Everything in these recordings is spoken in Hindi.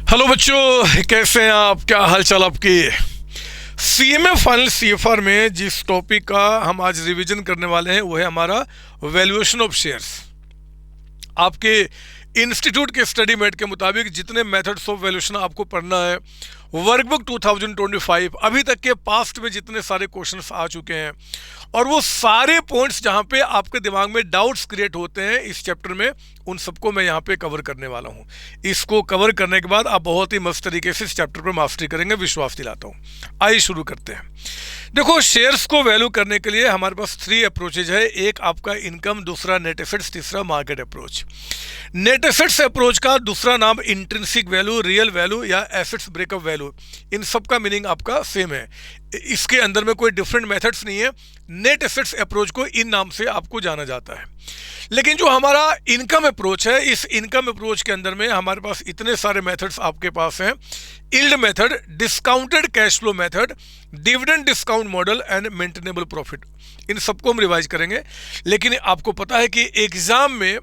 हेलो बच्चों, कैसे हैं आप? क्या हाल चाल आपकी? सीएमए फाइनल सीएफआर में जिस टॉपिक का हम आज रिवीजन करने वाले हैं वो है हमारा वैल्यूएशन ऑफ शेयर्स। आपके इंस्टीट्यूट के स्टडी मेट के मुताबिक जितने मेथड्स ऑफ वैल्यूएशन आपको पढ़ना है, वर्कबुक 2025 अभी तक के पास्ट में जितने सारे क्वेश्चंस आ चुके हैं और वो सारे पॉइंट्स जहाँ पे आपके दिमाग में डाउट्स क्रिएट होते हैं इस चैप्टर में, उन सबको मैं यहाँ पे कवर करने वाला हूँ। इसको कवर करने के बाद आप बहुत ही मस्त तरीके से इस चैप्टर पर मास्टरी करेंगे, विश्वास दिलाता हूँ। आइए शुरू करते हैं। देखो, शेयर्स को वैल्यू करने के लिए हमारे पास 3 अप्रोचेज है। एक आपका इनकम, दूसरा नेट एसेट्स, तीसरा market approach. Net assets approach का दूसरा नाम इंट्रिंसिक वैल्यू, रियल वैल्यू या एसेट्स ब्रेकअप वैल्यू, इन सब का मीनिंग आपका सेम है। इसके अंदर में कोई डिफरेंट मेथड्स नहीं है। नेट एसेट्स अप्रोच को इन नाम से आपको जाना जाता है। लेकिन जो हमारा इनकम अप्रोच है, इस इनकम अप्रोच के अंदर में हमारे पास इतने सारे मेथड्स आपके पास हैं। Yield method, discounted cash flow method, dividend discount model and maintainable profit, इन सबको हम रिवाइज करेंगे। लेकिन आपको पता है कि एग्जाम में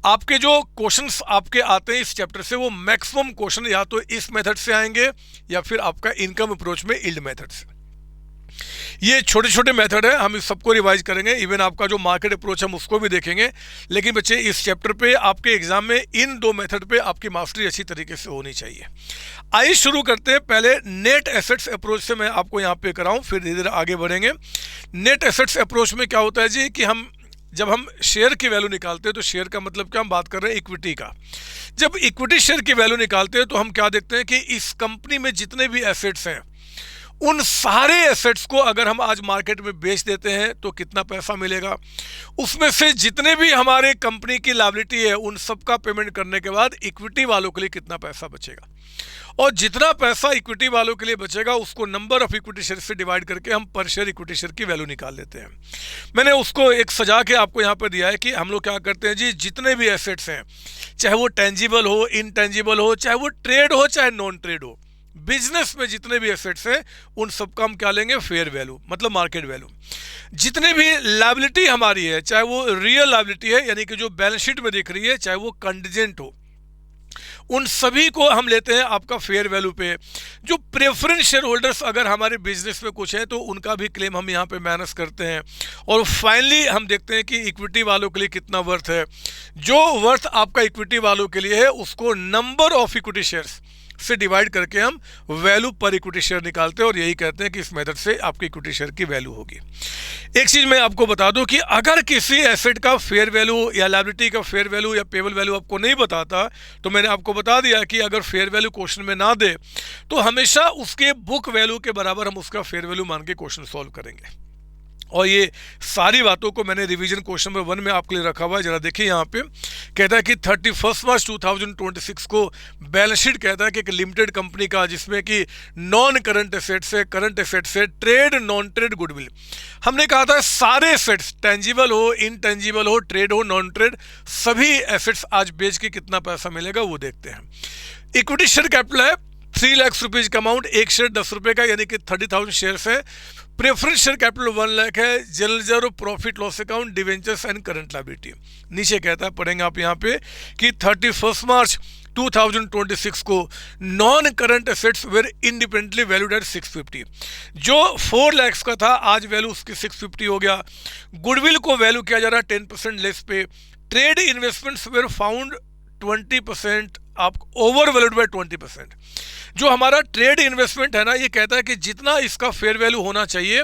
आपके जो क्वेश्चंस आपके आते हैं इस चैप्टर से, वो मैक्सिमम क्वेश्चन या तो इस मेथड से आएंगे या फिर आपका इनकम अप्रोच में यील्ड मेथड से। ये छोटे छोटे मेथड है, हम इस सबको रिवाइज करेंगे। इवन आपका जो मार्केट अप्रोच हम उसको भी देखेंगे। लेकिन बच्चे, इस चैप्टर पे आपके एग्जाम में इन 2 मेथड पे आपकी मास्टरी अच्छी तरीके से होनी चाहिए। आइए शुरू करते हैं। पहले नेट एसेट्स अप्रोच से मैं आपको यहाँ पे कराऊँ, फिर धीरे धीरे आगे बढ़ेंगे। नेट एसेट्स अप्रोच में क्या होता है जी कि जब हम शेयर की वैल्यू निकालते हैं, तो शेयर का मतलब क्या, हम बात कर रहे हैं इक्विटी का। जब इक्विटी शेयर की वैल्यू निकालते हैं तो हम क्या देखते हैं कि इस कंपनी में जितने भी एसेट्स हैं, उन सारे एसेट्स को अगर हम आज मार्केट में बेच देते हैं तो कितना पैसा मिलेगा। उसमें से जितने भी हमारे कंपनी की लायबिलिटी है, उन सब का पेमेंट करने के बाद इक्विटी वालों के लिए कितना पैसा बचेगा। और जितना पैसा इक्विटी वालों के लिए बचेगा उसको नंबर ऑफ इक्विटी शेयर से डिवाइड करके हम पर शेयर इक्विटी शेयर की वैल्यू निकाल लेते हैं। मैंने उसको एक सजा के आपको यहाँ पर दिया है कि हम लोग क्या करते हैं जी, जितने भी एसेट्स हैं, चाहे वो टेंजिबल हो, इनटेंजिबल हो, चाहे वो ट्रेड हो, चाहे नॉन ट्रेड हो, बिजनेस में जितने भी एसेट्स हैं उन सब का हम क्या लेंगे, फेयर वैल्यू, मतलब मार्केट वैल्यू। जितने भी लायबिलिटी हमारी है, चाहे वो रियल लायबिलिटी है यानी कि जो बैलेंस शीट में दिख रही है, चाहे वो कंटिजेंट हो, उन सभी को हम लेते हैं आपका फेयर वैल्यू पे। जो प्रेफरेंस शेयर होल्डर्स अगर हमारे बिजनेस में कुछ है तो उनका भी क्लेम हम यहाँ पे माइनस करते हैं। और फाइनली हम देखते हैं कि इक्विटी वालों के लिए कितना वर्थ है। जो वर्थ आपका इक्विटी वालों के लिए है उसको नंबर ऑफ इक्विटी शेयर्स से डिवाइड करके हम वैल्यू पर इक्विटी शेयर निकालते हैं और यही कहते हैं कि इस मेथड से आपकी इक्विटी शेयर की वैल्यू होगी। एक चीज़ मैं आपको बता दूं कि अगर किसी एसेट का फेयर वैल्यू या लायबिलिटी का फेयर वैल्यू या पेबल वैल्यू आपको नहीं बताता, तो मैंने आपको बता दिया कि अगर फेयर वैल्यू क्वेश्चन में ना दे तो हमेशा उसके बुक वैल्यू के बराबर हम उसका फेयर वैल्यू मान के क्वेश्चन सॉल्व करेंगे। और ये सारी बातों को मैंने रिवीजन क्वेश्चन नंबर 1 में आपके लिए रखा हुआ है। जरा देखिए, यहाँ पे कहता है कि 31 मार्च 2026 को बैलेंस शीट कहता है कि एक लिमिटेड कंपनी का, जिसमें कि नॉन करंट एसेट्स है, करंट एसेट्स है, ट्रेड, नॉन ट्रेड, गुडविल। हमने कहा था सारे एसेट्स, टेंजिबल हो, इनटेंजिबल हो, ट्रेड हो, नॉन ट्रेड, सभी एसेट्स आज बेच के कितना पैसा मिलेगा वो देखते हैं। इक्विटी शेयर कैपिटल है 3 लाख रुपीज का अमाउंट, एक शेयर 10 रुपये का यानी कि 30,000 शेयर्स है। प्रेफरेंस शेयर कैपिटल 1 लाख है। General reserve, profit loss account, debentures and current liability. नीचे कहता है, पढ़ेंगे आप यहाँ पे कि 31 मार्च 2026 को non current assets were independently valued at 650। जो 4 लाख का था आज वैल्यू उसकी 650 हो गया। गुडविल को वैल्यू किया जा रहा है 10% लेस पे। ट्रेड इन्वेस्टमेंट्स वेर फाउंड 20%, आप ओवर वैल्यूड बाय 20%। जो हमारा ट्रेड इन्वेस्टमेंट है ना, ये कहता है कि जितना इसका फेयर वैल्यू होना चाहिए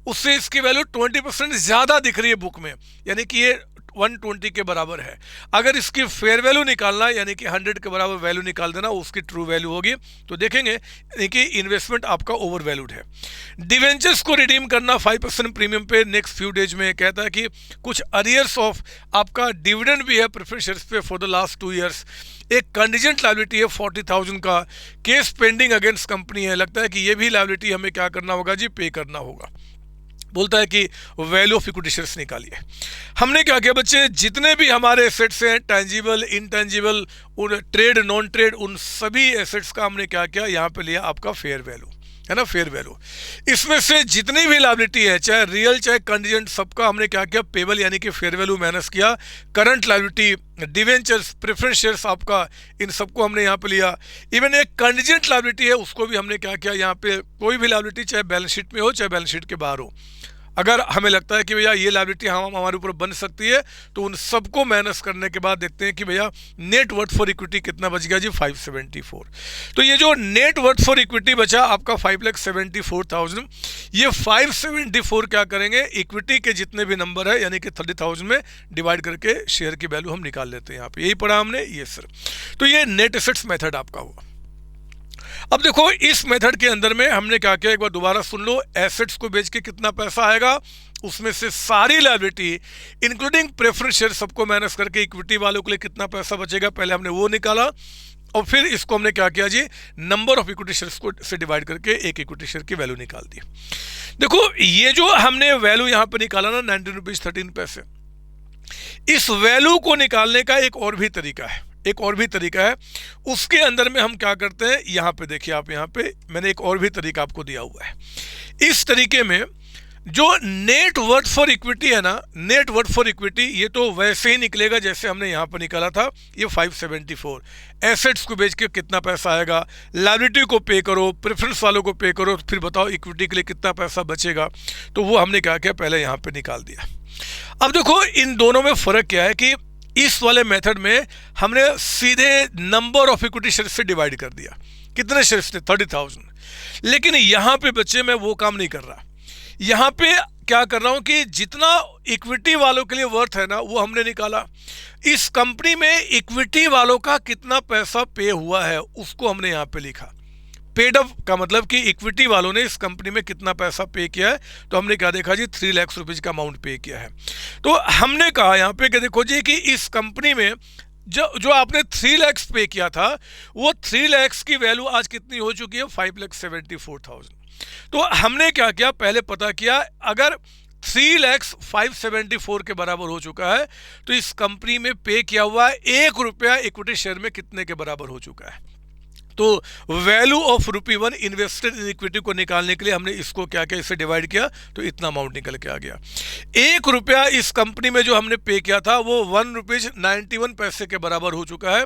उससे इसकी वैल्यू 20% ज़्यादा दिख रही है बुक में, यानी कि ये 120 के बराबर है। अगर इसकी फेयर वैल्यू निकालना यानी कि 100 के बराबर वैल्यू निकाल देना, उसकी ट्रू वैल्यू होगी। तो देखेंगे कि इन्वेस्टमेंट आपका ओवर वैल्यूड है। डिवेंचर्स को रिडीम करना 5% प्रीमियम पे नेक्स्ट फ्यू डेज में। कहता है कि कुछ अरियर्स ऑफ आपका डिविडेंड भी है प्रेफरेंस शेयर्स पे फॉर द लास्ट 2 ईयर्स। एक कंटीजेंट लायबिलिटी है 40,000 का। केस पेंडिंग अगेंस्ट कंपनी है। लगता है कि ये भी लायबिलिटी हमें क्या करना होगा जी, पे करना होगा। बोलता है कि वैल्यू ऑफ इक्विटी शेयर्स निकालिए। हमने क्या किया बच्चे, जितने भी हमारे एसेट्स हैं, टेंजिबल, इनटेंजिबल, उन ट्रेड, नॉन ट्रेड, उन सभी एसेट्स का हमने क्या किया, यहाँ पे लिया आपका फेयर वैल्यू। है ना, फेयर वैल्यू। इसमें से जितनी भी लायबिलिटी है, चाहे रियल चाहे कंटीजेंट, सबका हमने क्या किया, पेबल यानी कि फेयर वैल्यू माइनस किया। Current liability, debentures, preference shares आपका, इन सबको हमने यहाँ पे लिया। इवन एक कंटीजेंट लायबिलिटी है, उसको भी हमने क्या किया, यहाँ पे कोई भी लायबिलिटी चाहे बैलेंस शीट में हो चाहे बैलेंस शीट के बाहर हो, अगर हमें लगता है कि भैया ये लायबिलिटी हम हमारे ऊपर बन सकती है, तो उन सबको माइनस करने के बाद देखते हैं कि भैया नेट वर्थ फॉर इक्विटी कितना बच गया जी, 574। तो ये जो नेट वर्थ फॉर इक्विटी बचा आपका 5,74,000, ये 574 क्या करेंगे, इक्विटी के जितने भी नंबर है यानी कि 30,000 में डिवाइड करके शेयर की वैल्यू हम निकाल लेते हैं। यहाँ पे यही पढ़ा हमने, ये सर। तो ये नेट एसेट्स मेथड आपका हुआ। अब देखो इस मेथड के अंदर में हमने क्या किया, एक बार दोबारा सुन लो। एसेट्स को बेच के कितना पैसा आएगा, उसमें से सारी लायबिलिटी इंक्लूडिंग प्रेफरेंस शेयर सबको माइनस करके इक्विटी वालों के लिए कितना पैसा बचेगा, पहले हमने वो निकाला और फिर इसको हमने क्या किया जी, नंबर ऑफ इक्विटी शेयर्स को से डिवाइड करके एक इक्विटी शेयर की वैल्यू निकाल दी। देखो ये जो हमने वैल्यू यहाँ पे निकाला ना, 19 रुपीज 13 पैसे, इस वैल्यू को निकालने का एक और भी तरीका है, एक और भी तरीका है। उसके अंदर में हम क्या करते हैं, यहाँ पे देखिए आप, यहाँ पे मैंने एक और भी तरीका आपको दिया हुआ है। इस तरीके में जो नेट वर्थ फॉर इक्विटी है ना, नेट वर्थ फॉर इक्विटी ये तो वैसे ही निकलेगा जैसे हमने यहाँ पर निकाला था, ये 574। एसेट्स को बेच के कितना पैसा आएगा, लायबिलिटी को पे करो, प्रेफरेंस वालों को पे करो, फिर बताओ इक्विटी के लिए कितना पैसा बचेगा। तो वो हमने क्या किया, पहले यहाँ पे निकाल दिया। अब देखो इन दोनों में फर्क क्या है कि इस वाले मेथड में हमने सीधे नंबर ऑफ इक्विटी शेयर से डिवाइड कर दिया, कितने शेयर्स थे, 30,000। लेकिन यहाँ पे बच्चे मैं वो काम नहीं कर रहा, यहाँ पे क्या कर रहा हूँ कि जितना इक्विटी वालों के लिए वर्थ है ना, वो हमने निकाला। इस कंपनी में इक्विटी वालों का कितना पैसा पे हुआ है उसको हमने यहाँ पे लिखा। पेड अप का मतलब कि इक्विटी वालों ने इस कंपनी में कितना पैसा पे किया है, तो हमने क्या देखा जी, 3 लाख रुपीज का अमाउंट पे किया है। तो हमने कहा यहाँ पे कि देखो जी कि इस कंपनी में जो आपने 3 लाख पे किया था, वो 3 लाख की वैल्यू आज कितनी हो चुकी है, 5,74,000। तो हमने क्या किया, पहले पता किया अगर 3,574 के बराबर हो चुका है, तो इस कंपनी में पे किया हुआ 1 रुपया इक्विटी शेयर में कितने के बराबर हो चुका है। तो value of ₹1 invested in equity को निकालने के लिए हमने इसको क्या किया, इसे डिवाइड किया, तो इतना अमाउंट निकल के आ गया। 1 रुपया इस कंपनी में जो हमने पे किया था वो ₹1.91 के बराबर हो चुका है।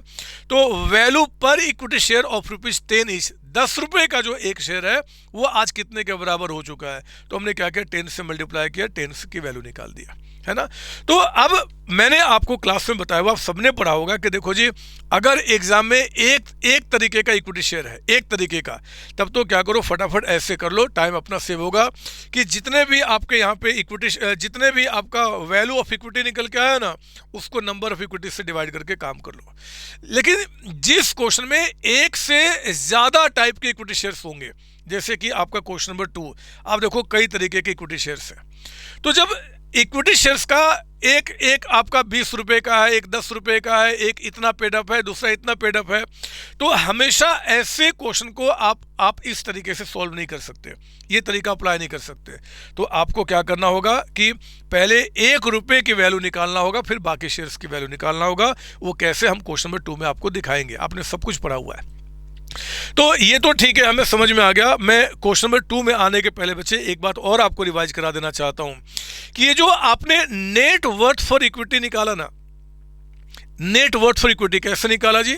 तो वैल्यू पर इक्विटी शेयर ऑफ ₹10 इच, 10 रुपये का जो एक शेयर है वो आज कितने के बराबर हो चुका है, तो हमने क्या किया, 10 से मल्टीप्लाई किया, 10 की वैल्यू निकाल दिया, है ना। तो अब मैंने आपको क्लास में बताया हुआ, आप सबने पढ़ा होगा कि देखो जी अगर एग्जाम में एक तरीके का इक्विटी शेयर है, एक तरीके का, तब तो क्या करो, फटाफट ऐसे कर लो, टाइम अपना सेव होगा कि जितने भी आपके यहाँ पे इक्विटी, जितने भी आपका वैल्यू ऑफ इक्विटी निकल के आया ना, उसको नंबर ऑफ इक्विटी से डिवाइड करके काम कर लो। लेकिन जिस क्वेश्चन में एक से ज़्यादा टाइप के इक्विटी शेयर्स होंगे, जैसे कि आपका क्वेश्चन नंबर 2, आप देखो कई तरीके के इक्विटी शेयर्स हैं, तो जब इक्विटी शेयर्स का एक आपका 20 रुपये का है, एक 10 रुपये का है, एक इतना पेडअप है, दूसरा इतना पेडअप है, तो हमेशा ऐसे क्वेश्चन को आप इस तरीके से सॉल्व नहीं कर सकते, ये तरीका अप्लाई नहीं कर सकते। तो आपको क्या करना होगा कि पहले 1 रुपये की वैल्यू निकालना होगा, फिर बाकी शेयर्स की वैल्यू निकालना होगा। वो कैसे, हम क्वेश्चन नंबर 2 में आपको दिखाएंगे, आपने सब कुछ पढ़ा हुआ है। तो ये तो ठीक है, हमें समझ में आ गया। मैं क्वेश्चन नंबर 2 में आने के पहले बच्चे एक बात और आपको रिवाइज करा देना चाहता हूं कि ये जो आपने नेट वर्थ फॉर इक्विटी निकाला ना, नेट वर्थ फॉर इक्विटी कैसे निकाला जी,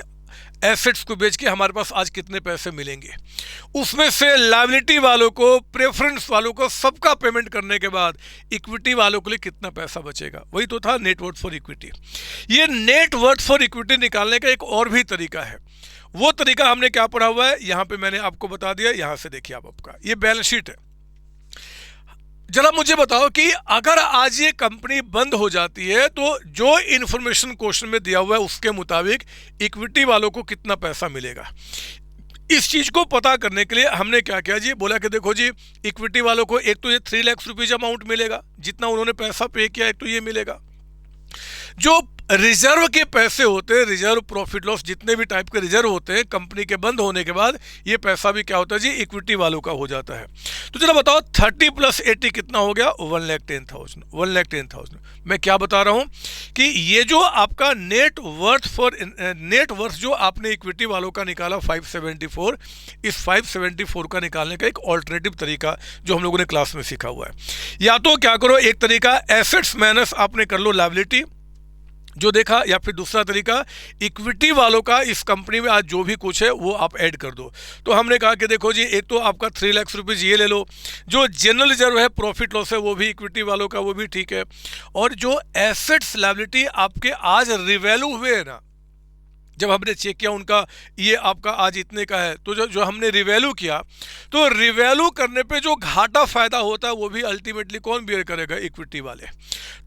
एसेट्स को बेच के हमारे पास आज कितने पैसे मिलेंगे, उसमें से लायबिलिटी वालों को, प्रेफरेंस वालों को, सबका पेमेंट करने के बाद इक्विटी वालों के लिए कितना पैसा बचेगा, वही तो था नेट वर्थ फॉर इक्विटी। ये नेट वर्थ फॉर इक्विटी निकालने का एक और भी तरीका है, वो तरीका हमने क्या पढ़ा हुआ है, यहां पे मैंने आपको बता दिया। यहां से देखिए आप, आपका ये बैलेंस शीट है। जरा मुझे बताओ कि अगर आज ये कंपनी बंद हो जाती है तो जो इंफॉर्मेशन क्वेश्चन में दिया हुआ है उसके मुताबिक इक्विटी वालों को कितना पैसा मिलेगा। इस चीज को पता करने के लिए हमने क्या किया जी, बोला कि देखो जी इक्विटी वालों को एक तो ये 3 लाख रुपीज अमाउंट मिलेगा जितना उन्होंने पैसा पे किया, एक तो ये मिलेगा। जो रिजर्व के पैसे होते हैं, रिजर्व प्रॉफिट लॉस जितने भी टाइप के रिजर्व होते हैं कंपनी के बंद होने के बाद, ये पैसा भी क्या होता है जी, इक्विटी वालों का हो जाता है। तो चलो बताओ 30 + 80 कितना हो गया, 1,10,000। 1,10,000 मैं क्या बता रहा हूं कि ये जो आपका नेट वर्थ जो आपने इक्विटी वालों का निकाला 574, इस 574 का निकालने का एक ऑल्टरनेटिव तरीका जो हम लोगों ने क्लास में सीखा हुआ है। या तो क्या करो, एक तरीका एसेट्स माइनस आपने कर लो लायबिलिटी जो देखा, या फिर दूसरा तरीका इक्विटी वालों का इस कंपनी में आज जो भी कुछ है वो आप ऐड कर दो। तो हमने कहा कि देखो जी, एक तो आपका 3 लाख रुपीज़ ये ले लो, जो जनरल रिजर्व है प्रॉफिट लॉस है वो भी इक्विटी वालों का, वो भी ठीक है, और जो एसेट्स लायबिलिटी आपके आज रिवैल्यू हुए है ना, जब हमने चेक किया उनका ये आपका आज इतने का है, तो जो हमने रिवैल्यू किया, तो रिवैल्यू करने पे जो घाटा फायदा होता है वो भी अल्टीमेटली कौन बियर करेगा, इक्विटी वाले।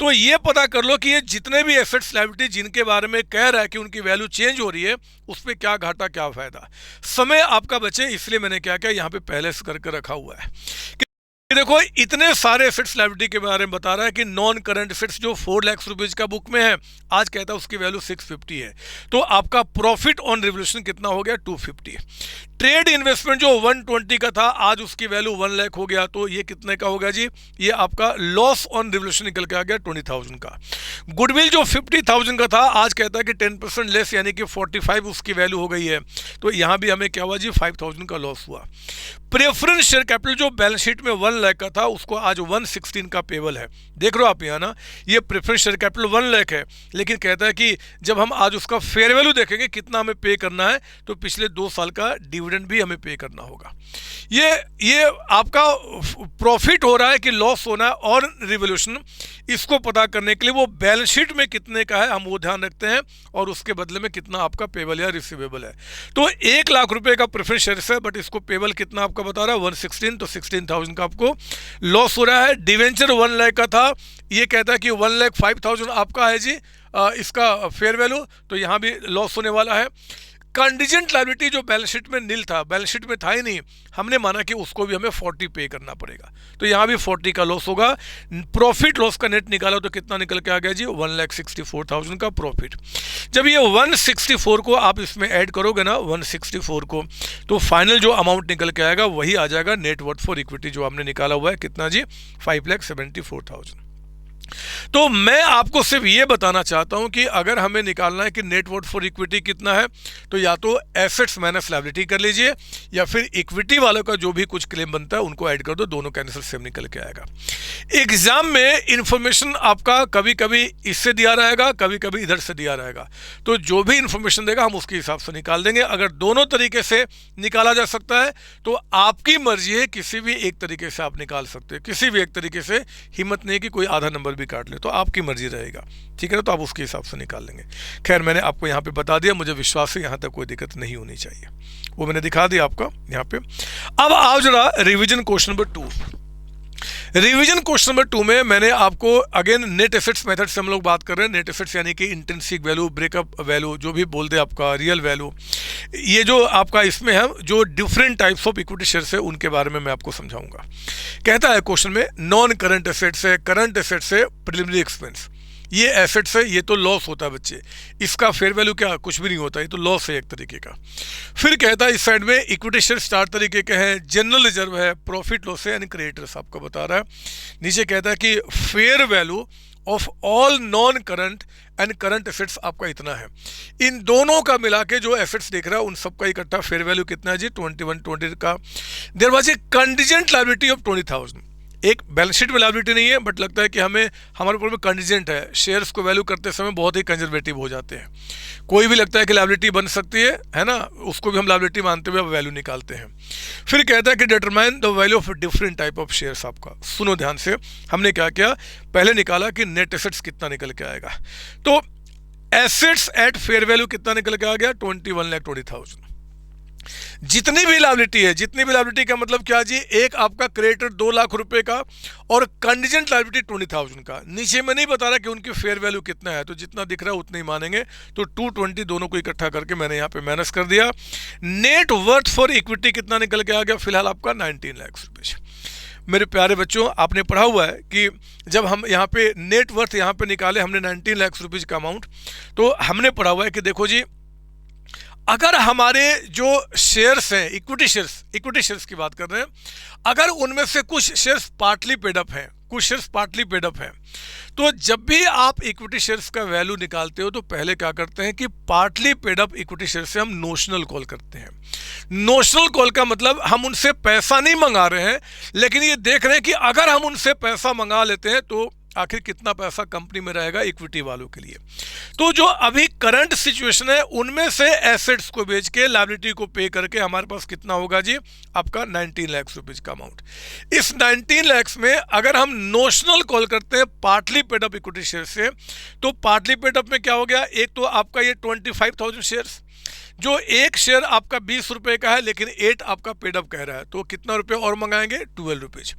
तो ये पता कर लो कि ये जितने भी एसेट्स लायबिलिटी जिनके बारे में कह रहा है कि उनकी वैल्यू चेंज हो रही है, उस पर क्या घाटा क्या फायदा, समय आपका बचे, इसलिए मैंने क्या किया यहाँ पे पहले से करके रखा हुआ है। देखो इतने सारे एसेट्स लायबिलिटी के बारे में बता रहा है कि नॉन करंट एसेट्स जो 4 लाख रुपीज का बुक में है, आज कहता है उसकी वैल्यू 650 है, तो आपका प्रॉफिट ऑन रिवोल्यूशन कितना हो गया, 250। ट्रेड इन्वेस्टमेंट जो 120 का था, आज उसकी वैल्यू 1 लाख हो गया, तो ये कितने का होगा जी, ये आपका लॉस ऑन रिवोल्यूशन निकल के आ गया 20,000 का। गुडविल जो 50,000 का था, आज कहता है कि 10% लेस यानी कि 45 उसकी वैल्यू हो गई है, तो यहाँ भी हमें क्या हुआ जी, 5,000 का लॉस हुआ। प्रेफरेंस शेयर कैपिटल जो बैलेंस शीट में 1 लाख का था, उसको आज 116 का पेबल है। देख रहे हो आप यहाँ ना, ये प्रेफरेंस शेयर कैपिटल 1 लाख है, लेकिन कहता है कि जब हम आज उसका फेयर वैल्यू देखेंगे कितना हमें पे करना है, तो पिछले 2 साल का डिविडेंड भी हमें पे करना होगा। ये आपका प्रॉफिट हो रहा है कि लॉस होना है और रिवोल्यूशन, इसको पता करने के लिए वो बैलेंस शीट में कितने का है हम वो ध्यान रखते हैं, और उसके बदले में कितना आपका पेबल या रिसीवेबल है। तो 1 लाख रुपए का प्रेफरेंस शेयर है, बट इसको पेबल कितना आपका बता रहा है 116, तो 16,000 का आपको लॉस हो रहा है। डिवेंचर 1 लाख का था, ये कहता है कि 1,05,000 आपका है जी इसका फेयर वैल्यू, तो यहाँ भी लॉस होने वाला है। कंटीजेंट लायबिलिटी जो बैलेंस शीट में नील था, बैलेंस शीट में था ही नहीं, हमने माना कि उसको भी हमें 40 पे करना पड़ेगा, तो यहाँ भी 40 का लॉस होगा। प्रॉफिट लॉस का नेट निकाला तो कितना निकल के आ गया जी, 1,64,000 का प्रॉफिट। जब ये 164 को आप इसमें ऐड करोगे ना, 164 को, तो फाइनल जो अमाउंट निकल के आएगा वही आ जाएगा नेट वर्थ फॉर इक्विटी जो हमने निकाला हुआ है, कितना जी, 5,74,000। तो मैं आपको सिर्फ ये बताना चाहता हूं कि अगर हमें निकालना है कि नेट वर्थ फॉर इक्विटी कितना है, तो या तो एसेट्स माइनस लायबिलिटी कर लीजिए, या फिर इक्विटी वालों का जो भी कुछ क्लेम बनता है उनको ऐड कर दो, दोनों का आंसर सेम निकल के आएगा। एग्जाम में इंफॉर्मेशन आपका कभी कभी इससे दिया रहेगा, कभी कभी इधर से दिया रहेगा, तो जो भी इंफॉर्मेशन देगा हम उसके हिसाब से निकाल देंगे। अगर दोनों तरीके से निकाला जा सकता है तो आपकी मर्जी है, किसी भी एक तरीके से आप निकाल सकते हैं, किसी भी एक तरीके से, हिम्मत नहीं कि कोई आधा नंबर भी काट ले, तो आपकी मर्जी रहेगा, ठीक है ना, तो आप उसके हिसाब से निकाल लेंगे। खैर मैंने आपको यहाँ पे बता दिया, मुझे विश्वास है यहाँ तक कोई दिक्कत नहीं होनी चाहिए, वो मैंने दिखा दिया आपका यहाँ पे। अब आओ जरा revision question number 2। Revision question number 2 में मैंने आपको अगेन नेट एसेट्स मेथड से हम लोग बात कर रहे हैं। नेट एसेट्स यानी कि इंट्रिंसिक वैल्यू, ब्रेकअप वैल्यू, जो भी बोल दे आपका, रियल वैल्यू, ये जो आपका इसमें है जो different types of equity shares है उनके बारे में मैं आपको समझाऊंगा। कहता है क्वेश्चन में, नॉन करंट एसेट्स है, करंट एसेट्स है, प्रिलिमिनरी एक्सपेंस, ये एसेट्स है, ये तो लॉस होता है बच्चे, इसका फेयर वैल्यू क्या, कुछ भी नहीं होता, ये तो लॉस है एक तरीके का। फिर कहता है इस साइड में इक्विटी शेयर 4 तरीके के हैं, जनरल रिजर्व है, प्रॉफिट लॉस है, यानी क्रेडिटर्स आपको बता रहा है। नीचे कहता है कि fair value of all non current and current assets आपका इतना है। इन दोनों का मिला के जो एसेट्स देख रहा है उन सबका इकट्ठा फेयर वैल्यू कितना है जी, 2120 का। There was a contingent liability of 20,000। एक बैलेंस शीट में लायबिलिटी नहीं है, बट लगता है कि हमें हमारे ऊपर में कंटीजेंट है, शेयर्स को वैल्यू करते समय बहुत ही कंजर्वेटिव हो जाते हैं। कोई भी लगता है कि लायबिलिटी बन सकती है ना, उसको भी हम लायबिलिटी मानते हुए वैल्यू निकालते हैं। फिर कहता है कि determine the value of different type of shares. आपका सुनो ध्यान से, हमने क्या किया, पहले निकाला कि नेट एसेट्स कितना निकल के आएगा, तो एसेट्स एट फेयर वैल्यू कितना निकल के आ गया, 21,20,000। जितनी भी लायबिलिटी है, जितनी भी लायबिलिटी का मतलब क्या जी, एक आपका क्रेडिटर 2 लाख रुपए का और कंटीजेंट लायबिलिटी 20,000 का। नीचे में नहीं बता रहा कि उनकी फेयर वैल्यू कितना है, तो जितना दिख रहा है उतना ही मानेंगे, तो 220 दोनों को इकट्ठा करके मैंने यहाँ पे माइनस कर दिया। नेट वर्थ फॉर इक्विटी कितना निकल के आ गया, फिलहाल आपका 19 लाख रुपए। मेरे प्यारे बच्चों, आपने पढ़ा हुआ है कि जब हम यहाँ पे नेट वर्थ यहाँ पे निकाले हमने 19 लाख रुपीज़ का अमाउंट, तो हमने पढ़ा हुआ है कि देखो जी, अगर हमारे जो शेयर्स हैं, इक्विटी शेयर्स की बात कर रहे हैं, अगर उनमें से कुछ शेयर्स पार्टली पेड अप हैं, कुछ शेयर्स पार्टली पेड अप हैं, तो जब भी आप इक्विटी शेयर्स का वैल्यू निकालते हो तो पहले क्या करते हैं कि partly paid up equity share से हम नोशनल कॉल करते हैं। नोशनल कॉल का मतलब हम उनसे पैसा नहीं मंगा रहे हैं, लेकिन ये देख रहे हैं कि अगर हम उनसे पैसा मंगा लेते हैं तो आखिर कितना पैसा कंपनी में रहेगा इक्विटी वालों के लिए। तो जो अभी करंट सिचुएशन है, उनमें से एसेट्स को बेच के लायबिलिटी को पे करके हमारे पास कितना होगा जी, आपका 19 लाख रुपीज का अमाउंट। इस 19 लाख में अगर हम नोशनल कॉल करते हैं partly paid up equity share से, तो पार्टली पेड अप में क्या हो गया, एक तो आपका ये 25,000 शेयर्स, जो एक शेयर आपका 20 रुपए का है लेकिन 8 आपका पेड अप कह रहा है, तो कितना रुपये और मंगाएंगे, 12 रुपीज।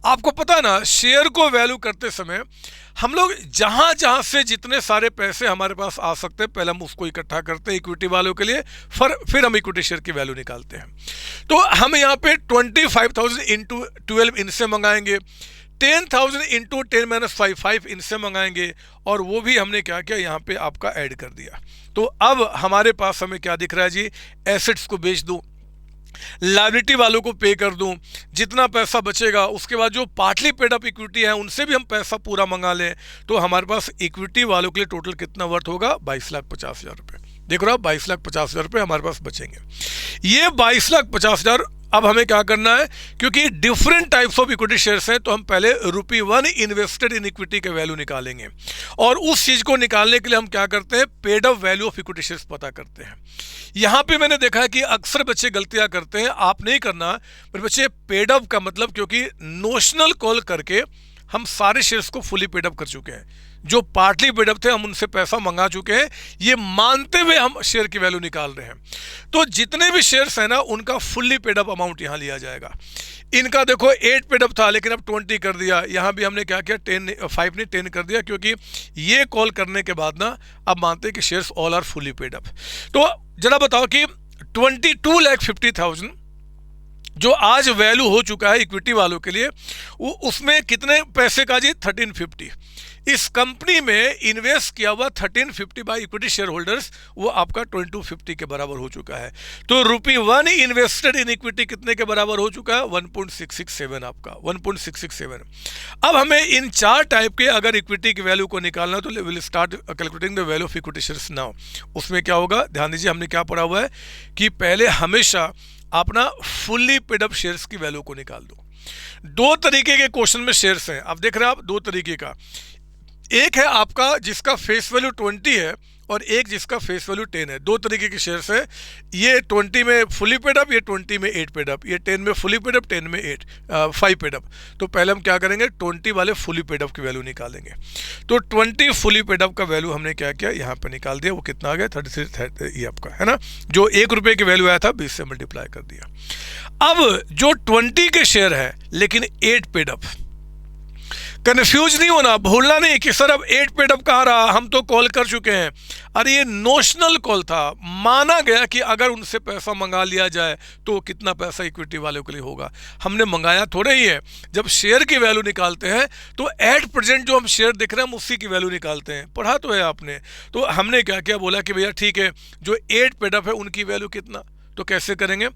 आपको पता है ना, शेयर को वैल्यू करते समय हम लोग जहां जहां से जितने सारे पैसे हमारे पास आ सकते हैं पहले हम उसको इकट्ठा करते हैं इक्विटी वालों के लिए, फिर हम इक्विटी शेयर की वैल्यू निकालते हैं। तो हम यहाँ पे 25,000 इंटू 12 इनसे मंगाएंगे, 10,000 इंटू 10-5 इनसे मंगाएंगे, और वो भी हमने क्या किया, यहाँ पे आपका ऐड कर दिया। तो अब हमारे पास हमें क्या दिख रहा है जी, एसेट्स को बेच दूं, लायबिलिटी वालों को पे कर दूं, जितना पैसा बचेगा उसके बाद जो पार्टली पेड अप इक्विटी है उनसे भी हम पैसा पूरा मंगा लें, तो हमारे पास इक्विटी वालों के लिए टोटल कितना वर्थ होगा, 22,50,000 रुपये। देख रहे हो, 22,50,000 रुपये हमारे पास बचेंगे। ये 22,50,000 अब हमें क्या करना है, क्योंकि different types of equity shares हैं, तो हम पहले ₹1 इन्वेस्टेड इन इक्विटी के वैल्यू निकालेंगे, और उस चीज को निकालने के लिए हम क्या करते हैं, paid up value of equity shares पता करते हैं। यहां पे मैंने देखा है कि अक्सर बच्चे गलतियां करते हैं, आप नहीं करना मेरे बच्चे। पेड अप का मतलब, क्योंकि नोशनल कॉल करके हम सारे शेयर्स को फुली पेड अप कर चुके हैं, जो पार्टली पेड अप थे हम उनसे पैसा मंगा चुके हैं, ये मानते हुए हम शेयर की वैल्यू निकाल रहे हैं। तो जितने भी शेयर्स हैं ना, उनका फुल्ली पेड अप अमाउंट यहां लिया जाएगा। इनका देखो 8 पेड अप था लेकिन अब 20 कर दिया, यहां भी हमने क्या किया, 5 नहीं 10 कर दिया, क्योंकि ये कॉल करने के बाद ना अब मानते हैं कि shares all are fully paid up. तो जरा बताओ कि 22,50,000 जो आज वैल्यू हो चुका है इक्विटी वालों के लिए, वो उसमें कितने पैसे का जी, 1350। इस कंपनी में इन्वेस्ट किया हुआ 1350 बाय इक्विटी शेयर होल्डर्स, वो आपका 2250 के बराबर हो चुका है। तो ₹1 इन्वेस्टेड इन इक्विटी कितने के बराबर हो चुका है, 1.667 आपका, 1.667। अब हमें इन 4 टाइप के अगर इक्विटी की वैल्यू को निकालना, तो will start calculating the value of equity shares now. उसमें क्या होगा, ध्यान दीजिए, हमने क्या पढ़ा हुआ है कि पहले हमेशा अपना फुल्ली पेड अप शेयर्स की वैल्यू को निकाल दो। 2 तरीके के क्वेश्चन में शेयर्स हैं, अब देख रहे हैं आप, 2 तरीके का। एक है आपका जिसका फेस वैल्यू 20 है, और एक जिसका फेस वैल्यू 10 है। 2 तरीके के शेयर्स है, ये 20 में फुली पेड अप, ये 20 में 8 पेड अप, ये 10 में फुली पेड अप, 10 में 5 पेड अप। तो पहले हम क्या करेंगे, 20 वाले फुली पेड अप की वैल्यू निकालेंगे। तो 20 फुली पेड अप का वैल्यू हमने क्या किया, यहाँ पे निकाल दिया, वो कितना आ गया, 33, ये आपका है ना, जो ₹1 के वैल्यू आया था 20 से मल्टीप्लाई कर दिया। अब जो 20 के शेयर है लेकिन 8 पेड अप, कंफ्यूज नहीं होना, भूलना नहीं कि सर अब 8 पेड अप कहाँ रहा, हम तो कॉल कर चुके हैं। अरे ये नोशनल कॉल था, माना गया कि अगर उनसे पैसा मंगा लिया जाए तो कितना पैसा इक्विटी वालों के लिए होगा। हमने मंगाया थोड़े ही है। जब शेयर की वैल्यू निकालते हैं तो एट प्रेजेंट जो हम शेयर दिख रहे हैं हम उसी की वैल्यू निकालते हैं, पढ़ा तो है आपने। तो हमने क्या किया, बोला कि भैया ठीक है, जो 8 पेड अप है उनकी वैल्यू कितना, तो कैसे करेंगे,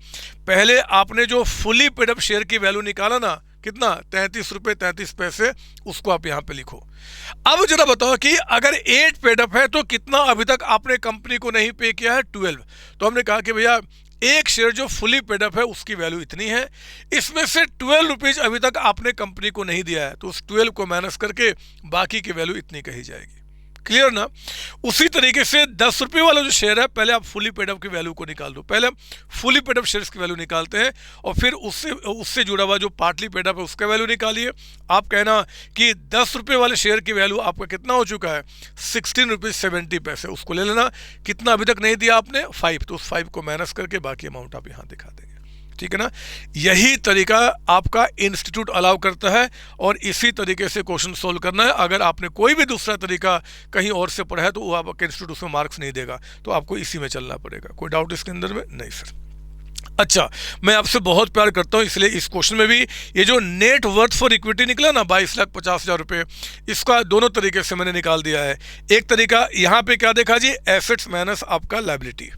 पहले आपने जो फुली पेड अप शेयर की वैल्यू निकाला ना, कितना, 33 रुपये 33 पैसे, उसको आप यहाँ पे लिखो। अब जरा बताओ कि अगर 8 पेड अप है तो कितना अभी तक आपने कंपनी को नहीं पे किया है, 12। तो हमने कहा कि भैया एक शेयर जो फुली पेड अप है उसकी वैल्यू इतनी है, इसमें से 12 रुपीज अभी तक आपने कंपनी को नहीं दिया है, तो उस 12 को माइनस करके बाकी की वैल्यू इतनी कही जाएगी। क्लियर ना। उसी तरीके से 10 रुपये वाला जो शेयर है, पहले आप फुली पेड अप की वैल्यू को निकाल दो। पहले हम फुली पेड अप शेयर्स की वैल्यू निकालते हैं और फिर उससे जुड़ा हुआ जो पार्टली पेड अप है उसका वैल्यू निकालिए। आप कहना कि 10 रुपये वाले शेयर की वैल्यू आपका कितना हो चुका है, 16 रुपीज़ 70 पैसे, उसको ले लेना। कितना अभी तक नहीं दिया आपने, 5, तो उस 5 को माइनस करके बाकी अमाउंट आप यहाँ दिखा देंगे। ठीक है ना। यही तरीका आपका इंस्टीट्यूट अलाउ करता है और इसी तरीके से क्वेश्चन सोल्व करना है। अगर आपने कोई भी दूसरा तरीका कहीं और से पढ़ा है तो वो आपका इंस्टीट्यूट उसमें मार्क्स नहीं देगा, तो आपको इसी में चलना पड़ेगा। कोई डाउट इसके अंदर में नहीं सर। अच्छा, मैं आपसे बहुत प्यार करता हूँ, इसलिए इस क्वेश्चन में भी ये जो नेट वर्थ फॉर इक्विटी निकला ना 22,50,000 रुपये, इसका दोनों तरीके से मैंने निकाल दिया है। एक तरीका यहाँ पे क्या देखा जी, एसेट्स माइनस आपका लायबिलिटी,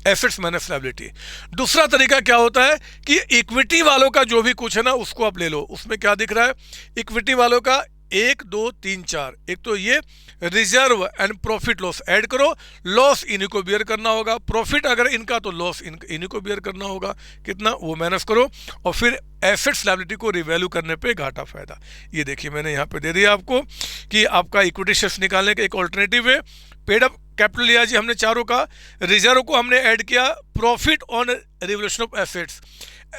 एसेट्स माइनस लायबिलिटी। दूसरा तरीका क्या होता है कि इक्विटी वालों का जो भी कुछ है ना उसको आप ले लो। उसमें क्या दिख रहा है, इक्विटी वालों का 1 2 3 4, एक तो ये reserve and profit loss add करो, लॉस इन्हीं को बियर करना होगा, प्रॉफिट अगर इनका तो लॉस इन्हीं को बियर करना होगा, कितना वो माइनस करो, और फिर एसेट्स लायबिलिटी को रिवैल्यू करने पे घाटा फायदा। ये देखिए मैंने यहाँ पे दे दिया आपको कि आपका इक्विटी शेयर्स निकालने का एक ऑल्टरनेटिव है। पेड अप कैपिटल लिया जी हमने चारों का, रिजर्व को हमने ऐड किया, profit on revaluation of assets,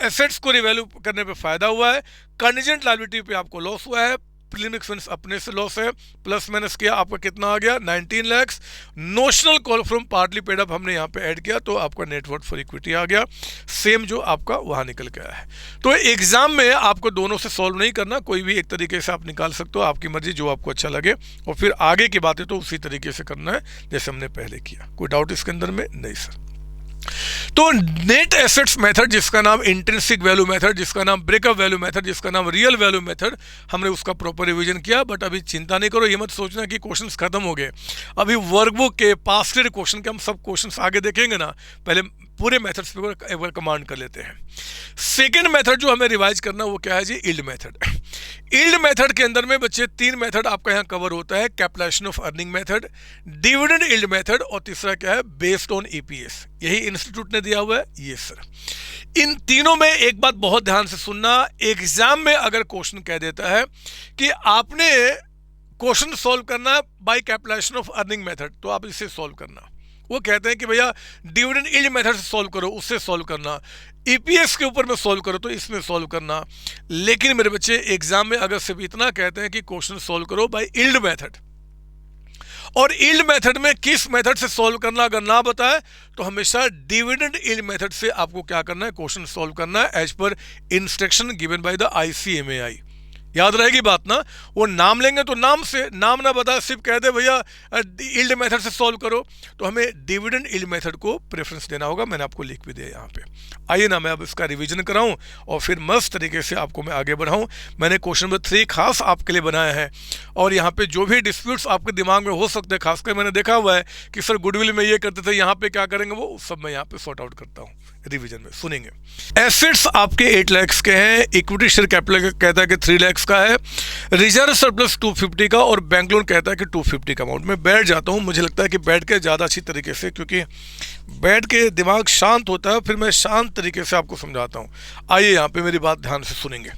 assets को रिवैल्यू करने पे फायदा हुआ है, कंटीजेंट लायबिलिटी पे आपको लॉस हुआ है, प्रीलिम एक्सपेंस अपने से लॉस है, प्लस माइनस किया आपका कितना आ गया 19 lakh, notional call from partly paid up हमने यहाँ पे ऐड किया तो आपका नेटवर्थ फॉर इक्विटी आ गया, सेम जो आपका वहाँ निकल के आया है। तो एग्जाम में आपको दोनों से सॉल्व नहीं करना, कोई भी एक तरीके से आप निकाल सकते हो, आपकी मर्जी जो आपको अच्छा लगे, और फिर आगे की बातें तो उसी तरीके से करना है जैसे हमने पहले किया। कोई डाउट इसके अंदर में? नहीं सर। तो नेट एसेट्स मेथड, जिसका नाम इंट्रिंसिक वैल्यू मेथड, जिसका नाम ब्रेकअप वैल्यू मेथड, जिसका नाम रियल वैल्यू मेथड, हमने उसका प्रॉपर रिवीजन किया। बट अभी चिंता नहीं करो, ये मत सोचना कि क्वेश्चंस खत्म हो गए। अभी वर्कबुक के पास्ट ईयर क्वेश्चन के हम सब क्वेश्चंस आगे देखेंगे ना, पहले पूरे मेथड्स पे एक बार कमांड कर लेते हैं। सेकेंड मेथड जो हमें रिवाइज करना वो क्या है जी, यील्ड मेथड। यील्ड मेथड के अंदर में बच्चे 3 मेथड आपका यहाँ कवर होता है, capitalisation of earning method, dividend yield method, और तीसरा क्या है, बेस्ड ऑन ईपीएस। यही इंस्टीट्यूट ने दिया हुआ है, ये सर। इन तीनों में एक बात बहुत ध्यान से सुनना, एग्जाम में अगर क्वेश्चन कह देता है कि आपने क्वेश्चन सॉल्व करना by capitalisation of earning method, तो आप इसे सॉल्व करना। वो कहते हैं कि भैया डिविडेंड यील्ड मेथड से सॉल्व करो, उससे सॉल्व करना, ईपीएस के ऊपर में सॉल्व करो तो इसमें सॉल्व करना। लेकिन मेरे बच्चे एग्जाम में अगर सिर्फ इतना कहते हैं कि क्वेश्चन सॉल्व करो बाय यील्ड मेथड, और यील्ड मेथड में किस मेथड से सॉल्व करना अगर ना बताए तो हमेशा डिविडेंड यील्ड मेथड से आपको क्या करना है, क्वेश्चन सॉल्व करना है एज पर instruction given by the ICMAI। याद रहेगी बात ना, वो नाम लेंगे तो नाम से, नाम ना बताए सिर्फ कह दे भैया यील्ड मेथड से सॉल्व करो, तो हमें डिविडेंड यील्ड मेथड को प्रेफरेंस देना होगा। मैंने आपको लिख भी दिया यहाँ पे। आइए ना मैं अब इसका रिवीजन कराऊं और फिर मस्त तरीके से आपको मैं आगे बढ़ाऊं। मैंने क्वेश्चन नंबर 3 खास आपके लिए बनाया है, और यहाँ पे जो भी डिस्प्यूट्स आपके दिमाग में हो सकते हैं, खासकर मैंने देखा हुआ है कि सर गुडविल में ये करते थे, यहाँ पे क्या करेंगे, वो सब मैं यहाँ पे सॉर्ट आउट करता हूँ रिवीजन में, सुनेंगे। एसेट्स आपके 8 लाख के हैं, इक्विटी शेयर कैपिटल कहता है कि 3 लाख का है, रिजर्व सरप्लस 250 का, और बैंक लोन कहता है कि 250 का अमाउंट। मैं बैठ जाता हूँ, मुझे लगता है कि बैठ के ज़्यादा अच्छी तरीके से, क्योंकि बैठ के दिमाग शांत होता है, फिर मैं शांत तरीके से आपको समझाता हूँ। आइए यहाँ पे मेरी बात ध्यान से सुनेंगे।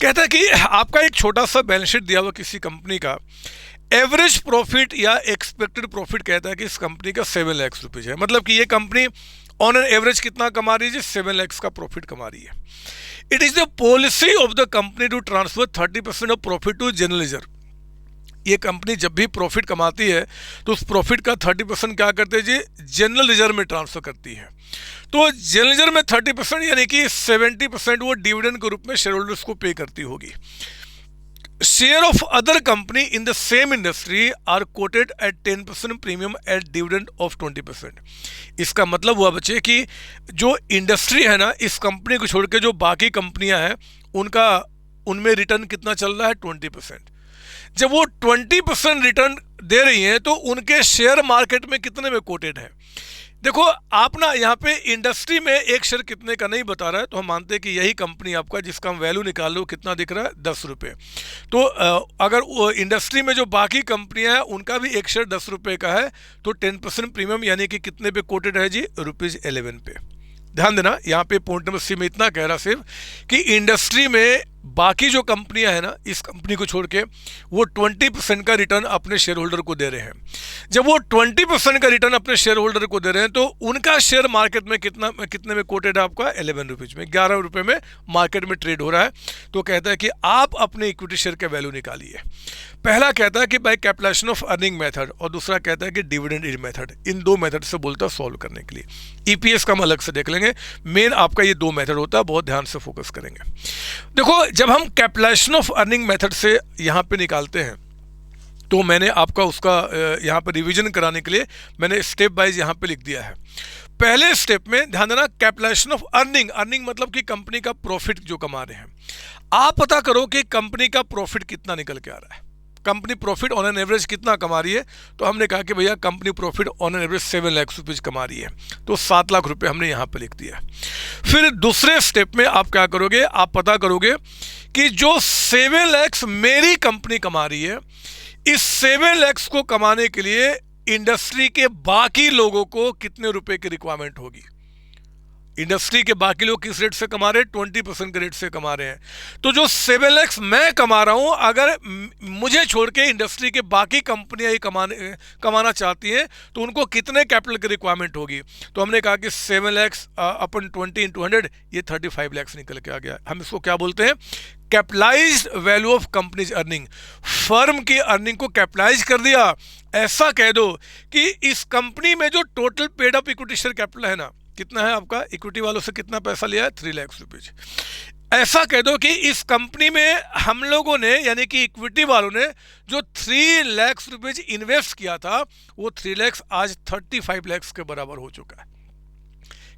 कहता है कि आपका एक छोटा सा बैलेंस शीट दिया हुआ किसी कंपनी का, एवरेज प्रॉफिट या एक्सपेक्टेड प्रॉफिट कहता है कि इस कंपनी का 7 लाख रुपीज है, मतलब कि ये कंपनी ऑन एन एवरेज कितना कमा रही है, 7 लाख का प्रॉफिट कमा रही है। It is the policy of the company to transfer 30% of profit to general reserve. ये कंपनी जब भी प्रॉफिट कमाती है तो उस प्रॉफिट का 30% क्या करते हैं जी, जनरल रिजर्व में ट्रांसफर करती है। तो जनरल रिजर्व में 30% यानी कि 70% वो डिविडेंड के रूप में शेयर होल्डर्स को पे करती होगी। Share of other company in the same industry are quoted at 10% premium at dividend of 20%। इसका मतलब हुआ बच्चे कि जो इंडस्ट्री है ना, इस कंपनी को छोड़ के जो बाकी कंपनियां हैं उनमें रिटर्न कितना चल रहा है, 20%। जब वो 20% रिटर्न दे रही हैं तो उनके शेयर मार्केट में कितने में कोटेड है। देखो आप ना यहाँ पे इंडस्ट्री में एक शेयर कितने का नहीं बता रहा है, तो हम मानते हैं कि यही कंपनी आपका जिसका हम वैल्यू निकाल लो कितना दिख रहा है, 10 रुपये। तो अगर वो इंडस्ट्री में जो बाकी कंपनियां हैं उनका भी एक शेयर 10 रुपये का है, तो 10% प्रीमियम यानी कि कितने पे कोटेड है जी, ₹11 पे। ध्यान देना, यहाँ पे पॉइंट नंबर सी में इतना कह रहा सिर्फ कि इंडस्ट्री में बाकी जो कंपनियां हैं ना, इस कंपनी को छोड़ के वो 20% का रिटर्न अपने शेयर होल्डर को दे रहे हैं। जब वो 20% का रिटर्न अपने शेयर होल्डर को दे रहे हैं तो उनका शेयर मार्केट में कितने में कोटेड है आपका, 11 रुपीज़ में, 11 रुपये में मार्केट में ट्रेड हो रहा है। तो कहता है कि आप अपने इक्विटी शेयर का वैल्यू निकालिए। पहला कहता है कि by capitalisation of earning method, और दूसरा कहता है कि डिविडेंड यील्ड मेथड। इन 2 मेथड से बोलता है सॉल्व करने के लिए। ईपीएस का हम अलग से देख लेंगे, मेन आपका ये 2 मेथड होता है, बहुत ध्यान से फोकस करेंगे। देखो जब हम कैपिटलाइजेशन ऑफ अर्निंग मेथड से यहाँ पे निकालते हैं तो मैंने आपका उसका यहाँ पे रिवीजन कराने के लिए मैंने स्टेप वाइज यहाँ पे लिख दिया है। पहले स्टेप में ध्यान देना, कैपिटलाइजेशन ऑफ अर्निंग, अर्निंग मतलब कि कंपनी का प्रॉफिट जो कमा रहे हैं। आप पता करो कि कंपनी का प्रॉफिट कितना निकल के आ रहा है, company profit on an average कितना कमा रही है। तो हमने कहा कि भैया company profit on an average 7 lakh rupees कमा रही है, तो 7 लाख रुपए हमने यहाँ पे लिख दिया। फिर दूसरे स्टेप में आप क्या करोगे, आप पता करोगे कि जो 7 लाख मेरी कंपनी कमा रही है, इस 7 लाख को कमाने के लिए इंडस्ट्री के बाकी लोगों को कितने रुपए की रिक्वायरमेंट होगी। इंडस्ट्री के बाकी लोग किस रेट से कमा रहे हैं, 20% के रेट से कमा रहे हैं। तो जो 7 लाख मैं कमा रहा हूं, अगर मुझे छोड़ के इंडस्ट्री के बाकी कंपनियां ही कमाना चाहती हैं तो उनको कितने कैपिटल की रिक्वायरमेंट होगी। तो हमने कहा कि 7 लाख अपन 20 × 100, ये 35 लाख निकल के आ गया। हम इसको क्या बोलते हैं, capitalised value of companies earning. Firm की अर्निंग को कैपिटलाइज कर दिया। ऐसा कह दो कि इस कंपनी में जो total paid up equity share capital है ना, कितना है आपका, इक्विटी वालों से कितना पैसा लिया है, 3 लाख रुपीज। ऐसा कह दो कि इस कंपनी में हम लोगों ने, यानी कि इक्विटी वालों ने जो 3 लाख रुपीज इन्वेस्ट किया था, वो 3 लाख आज 35 लाख के बराबर हो चुका है।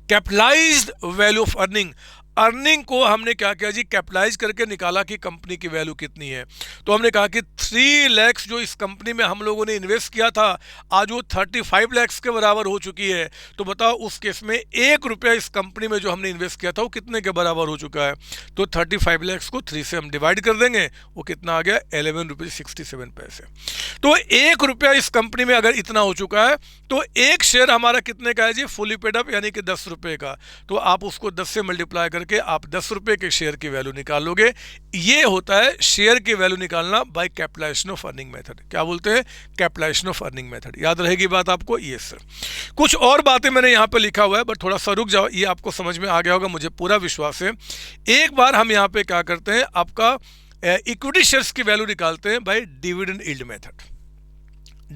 Capitalised value of earning, earning को हमने क्या किया जी, कैपिटलाइज करके निकाला कि कंपनी की वैल्यू कितनी है। तो हमने कहा कि 3 लाख जो इस कंपनी में हम लोगों ने इन्वेस्ट किया था, आज वो 35 लाख के बराबर हो चुकी है। तो बताओ उस केस में 1 रुपया इस कंपनी में जो हमने इन्वेस्ट किया था वो कितने के बराबर हो चुका है। तो 35 लाख को 3 से हम डिवाइड कर देंगे, वो कितना आ गया, 11 रुपये 67 पैसे। तो 1 रुपया इस कंपनी में अगर इतना हो चुका है, तो एक शेयर हमारा कितने का है जी, फुली पेड अप, यानी कि 10 रुपये का। तो आप उसको 10 से मल्टीप्लाई करके आप 10 रुपये के शेयर की वैल्यू निकाल लोगे। ये होता है शेयर की वैल्यू निकालना by capitalisation of earning method. क्या बोलते हैं, कैपिटलाइजेशन ऑफ अर्निंग मेथड। याद रहेगी बात आपको, ये सर। कुछ और बातें मैंने यहाँ पे लिखा हुआ है, बट थोड़ा सा रुक जाओ, ये आपको समझ में आ गया होगा, मुझे पूरा विश्वास है। एक बार हम यहाँ पे क्या करते हैं, आपका इक्विटी शेयर्स की वैल्यू निकालते हैं by dividend yield method.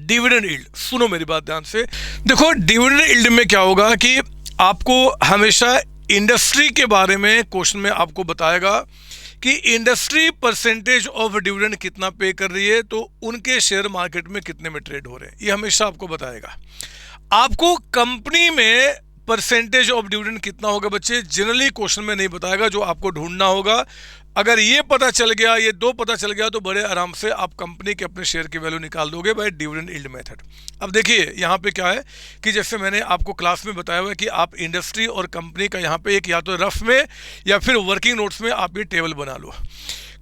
Dividend yield, सुनो मेरी बात ध्यान से। देखो डिविडेंड यील्ड में क्या होगा कि आपको हमेशा इंडस्ट्री के बारे में क्वेश्चन में आपको बताएगा कि इंडस्ट्री परसेंटेज ऑफ डिविडेंड कितना पे कर रही है, तो उनके शेयर मार्केट में कितने में ट्रेड हो रहे हैं, ये हमेशा आपको बताएगा। आपको कंपनी में परसेंटेज ऑफ डिविडेंड कितना होगा बच्चे, जनरली क्वेश्चन में नहीं बताएगा, जो आपको ढूंढना होगा। अगर ये पता चल गया, ये 2 पता चल गया, तो बड़े आराम से आप कंपनी के अपने शेयर की वैल्यू निकाल दोगे बाय डिविडेंड यील्ड मेथड। अब देखिए यहाँ पे क्या है कि जैसे मैंने आपको क्लास में बताया हुआ है कि आप इंडस्ट्री और कंपनी का यहाँ पे एक या तो रफ में या फिर वर्किंग नोट्स में आप ये टेबल बना लो।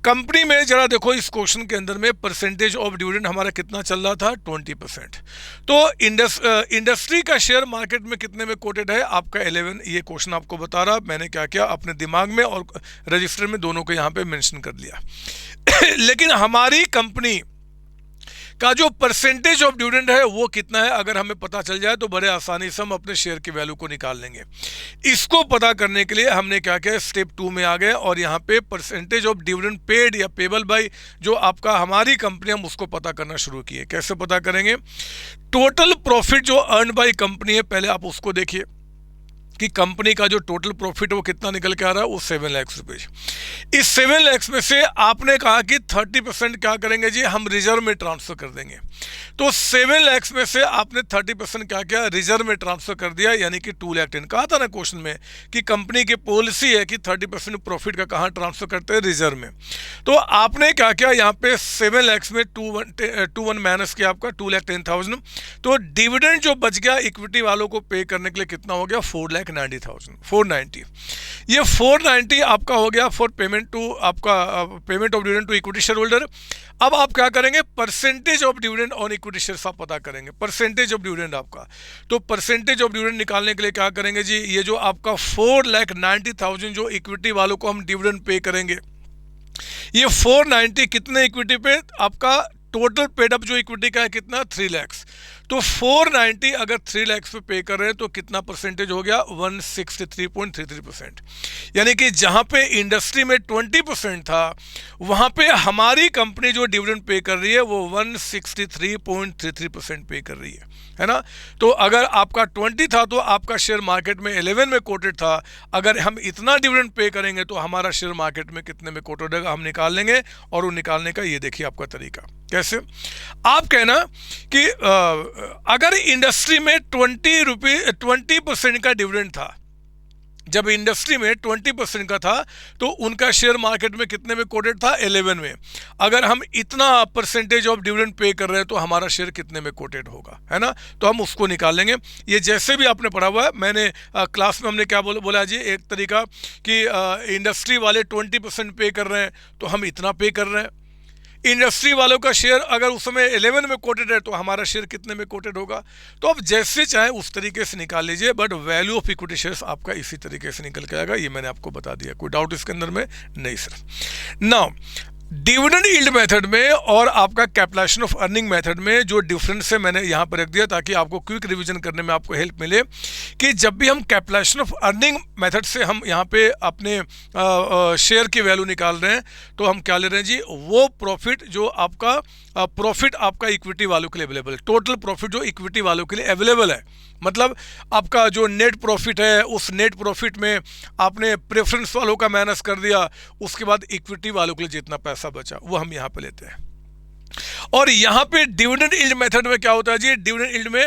कंपनी में जरा देखो, इस क्वेश्चन के अंदर में परसेंटेज ऑफ डिविडेंड हमारा कितना चल रहा था, 20%। तो इंडस्ट्री का शेयर मार्केट में कितने में कोटेड है आपका, 11। ये क्वेश्चन आपको बता रहा, मैंने क्या किया, अपने दिमाग में और रजिस्टर में दोनों को यहाँ पे मेंशन कर लिया। लेकिन हमारी कंपनी का जो परसेंटेज ऑफ डिविडेंड है वो कितना है, अगर हमें पता चल जाए तो बड़े आसानी से हम अपने शेयर की वैल्यू को निकाल लेंगे। इसको पता करने के लिए हमने क्या किया, स्टेप 2 में आ गए और यहाँ पे परसेंटेज ऑफ डिविडेंड पेड या पेबल बाय जो आपका हमारी कंपनी, हम उसको पता करना शुरू किए। कैसे पता करेंगे, टोटल प्रॉफिट जो अर्न बाय कंपनी है, पहले आप उसको देखिए कि कंपनी का जो टोटल प्रॉफिट है वो कितना निकल के आ रहा है, वो 7 लाख रुपये। इस 7 लाख में से आपने कहा कि 30% क्या करेंगे जी, हम रिजर्व में ट्रांसफर कर देंगे। तो 7 लाख में से आपने 30% क्या किया, रिजर्व में ट्रांसफर कर दिया, यानी कि 2,10,000। कहा था ना क्वेश्चन में कि कंपनी की पॉलिसी है कि 30% प्रॉफिट का कहाँ ट्रांसफर करते हैं, रिजर्व में। तो आपने क्या किया, यहाँ पे 7 लाख में 2 माइनस किया आपका 2,10,000। तो डिविडेंड जो बच गया इक्विटी वालों को पे करने के लिए कितना हो गया, 4,90,000। ये 490 आपका हो गया फॉर पेमेंट टू आपका payment of dividend to equity shareholder. अब आप क्या करेंगे, percentage of dividend on equity shares आप पता करेंगे, परसेंटेज ऑफ डिविडेंड आपका। तो परसेंटेज ऑफ डिविडेंड निकालने के लिए क्या करेंगे जी, ये जो आपका 4,90,000 जो इक्विटी वालों को हम डिविडेंड पे करेंगे, ये 490 कितने इक्विटी पे, आपका टोटल पेड अप जो इक्विटी का है कितना, 3 लाख। तो 490 अगर 3 लाख पे पे कर रहे हैं तो कितना परसेंटेज हो गया, 163.33%। यानी कि जहां पे इंडस्ट्री में 20% था, वहां पे हमारी कंपनी जो डिविडेंड पे कर रही है वो 163.33% पे कर रही है ना। तो अगर आपका 20 था तो आपका शेयर मार्केट में 11 में कोटेड था। अगर हम इतना डिविडेंड पे करेंगे तो हमारा शेयर मार्केट में कितने में कोटेड होगा, हम निकाल लेंगे। और वो निकालने का ये देखिए आपका तरीका कैसे? आप कहना कि अगर इंडस्ट्री में 20% का डिविडेंड था, जब इंडस्ट्री में 20% का था तो उनका शेयर मार्केट में कितने में कोटेड था? 11 में। अगर हम इतना परसेंटेज ऑफ डिविडेंड पे कर रहे हैं तो हमारा शेयर कितने में कोटेड होगा, है ना? तो हम उसको निकाल लेंगे। ये जैसे भी आपने पढ़ा हुआ है, मैंने क्लास में हमने क्या बोला जी, एक तरीका कि इंडस्ट्री वाले 20% पे कर रहे हैं तो हम इतना पे कर रहे हैं। इंडस्ट्री वालों का शेयर अगर उस समय 11 में कोटेड है तो हमारा शेयर कितने में कोटेड होगा? तो आप जैसे चाहे उस तरीके से निकाल लीजिए, but value of equity shares आपका इसी तरीके से निकल के आएगा। ये मैंने आपको बता दिया, कोई डाउट इसके अंदर में नहीं sir. Now dividend yield method में और आपका कैलकुलेशन ऑफ अर्निंग मेथड में जो डिफरेंस है मैंने यहाँ पर रख दिया ताकि आपको क्विक रिवीजन करने में आपको हेल्प मिले कि जब भी हम कैलकुलेशन ऑफ अर्निंग मेथड से हम यहाँ पे अपने शेयर की वैल्यू निकाल रहे हैं तो हम क्या ले रहे हैं जी, वो प्रॉफिट जो आपका प्रॉफिट आपका इक्विटी वालों के लिए अवेलेबल है, टोटल प्रॉफिट जो इक्विटी वालों के लिए अवेलेबल है। मतलब आपका जो नेट प्रॉफिट है उस नेट प्रॉफिट में आपने प्रेफरेंस वालों का माइनस कर दिया, उसके बाद इक्विटी वालों के लिए जितना पैसा बचा वो हम यहाँ पे लेते हैं। और यहाँ पे डिविडेंड यील्ड मेथड में क्या होता है जी, डिविडेंड यील्ड में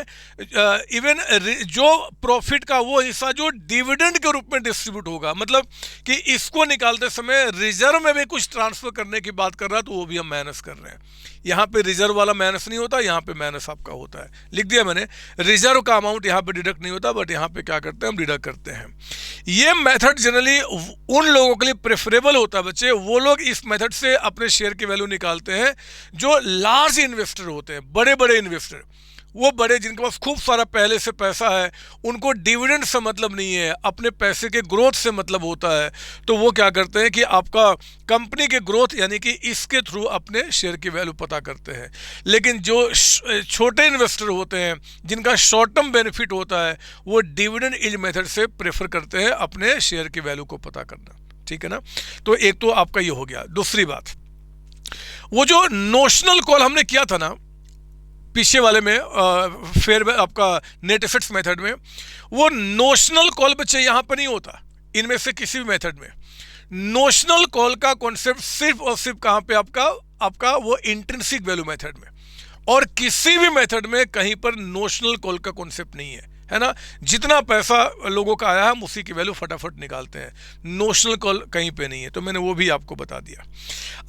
इवन जो प्रॉफिट का वो हिस्सा जो डिविडेंड के रूप में डिस्ट्रीब्यूट होगा, मतलब कि इसको निकालते समय रिजर्व में भी कुछ ट्रांसफर करने की बात कर रहा है तो वो भी हम माइनस कर रहे हैं। यहाँ पे रिजर्व वाला माइनस नहीं होता, यहाँ पे माइनस आपका होता है। लिख दिया मैंने, रिजर्व का अमाउंट यहाँ पे डिडक्ट नहीं होता, बट यहाँ पे क्या करते हैं हम डिडक्ट करते हैं। ये मेथड जनरली उन लोगों के लिए प्रेफरेबल होता है बच्चे, वो लोग इस मेथड से अपने शेयर की वैल्यू निकालते हैं जो लार्ज इन्वेस्टर होते हैं, बड़े बड़े इन्वेस्टर। वो बड़े जिनके पास खूब सारा पहले से पैसा है, उनको डिविडेंड से मतलब नहीं है, अपने पैसे के ग्रोथ से मतलब होता है। तो वो क्या करते हैं कि आपका कंपनी के ग्रोथ यानी कि इसके थ्रू अपने शेयर की वैल्यू पता करते हैं। लेकिन जो छोटे इन्वेस्टर होते हैं जिनका शॉर्ट टर्म बेनिफिट होता है, वो डिविडेंड यील्ड मेथड से प्रेफर करते हैं अपने शेयर की वैल्यू को पता करना। ठीक है ना? तो एक तो आपका ये हो गया। दूसरी बात, वो जो नोशनल कॉल हमने किया था ना पीछे वाले में फेयर आपका नेट एसेट्स मेथड में, वो नोशनल कॉल बच्चे यहाँ पर नहीं होता इनमें से किसी भी मेथड में। नोशनल कॉल का कॉन्सेप्ट सिर्फ और सिर्फ कहाँ पे आपका वो इंट्रिंसिक वैल्यू मेथड में, और किसी भी मेथड में कहीं पर नोशनल कॉल का कॉन्सेप्ट नहीं है ना? जितना पैसा लोगों का आया हम उसी की वैल्यू फटाफट निकालते हैं, नोशनल कॉल कहीं पे नहीं है। तो मैंने वो भी आपको बता दिया।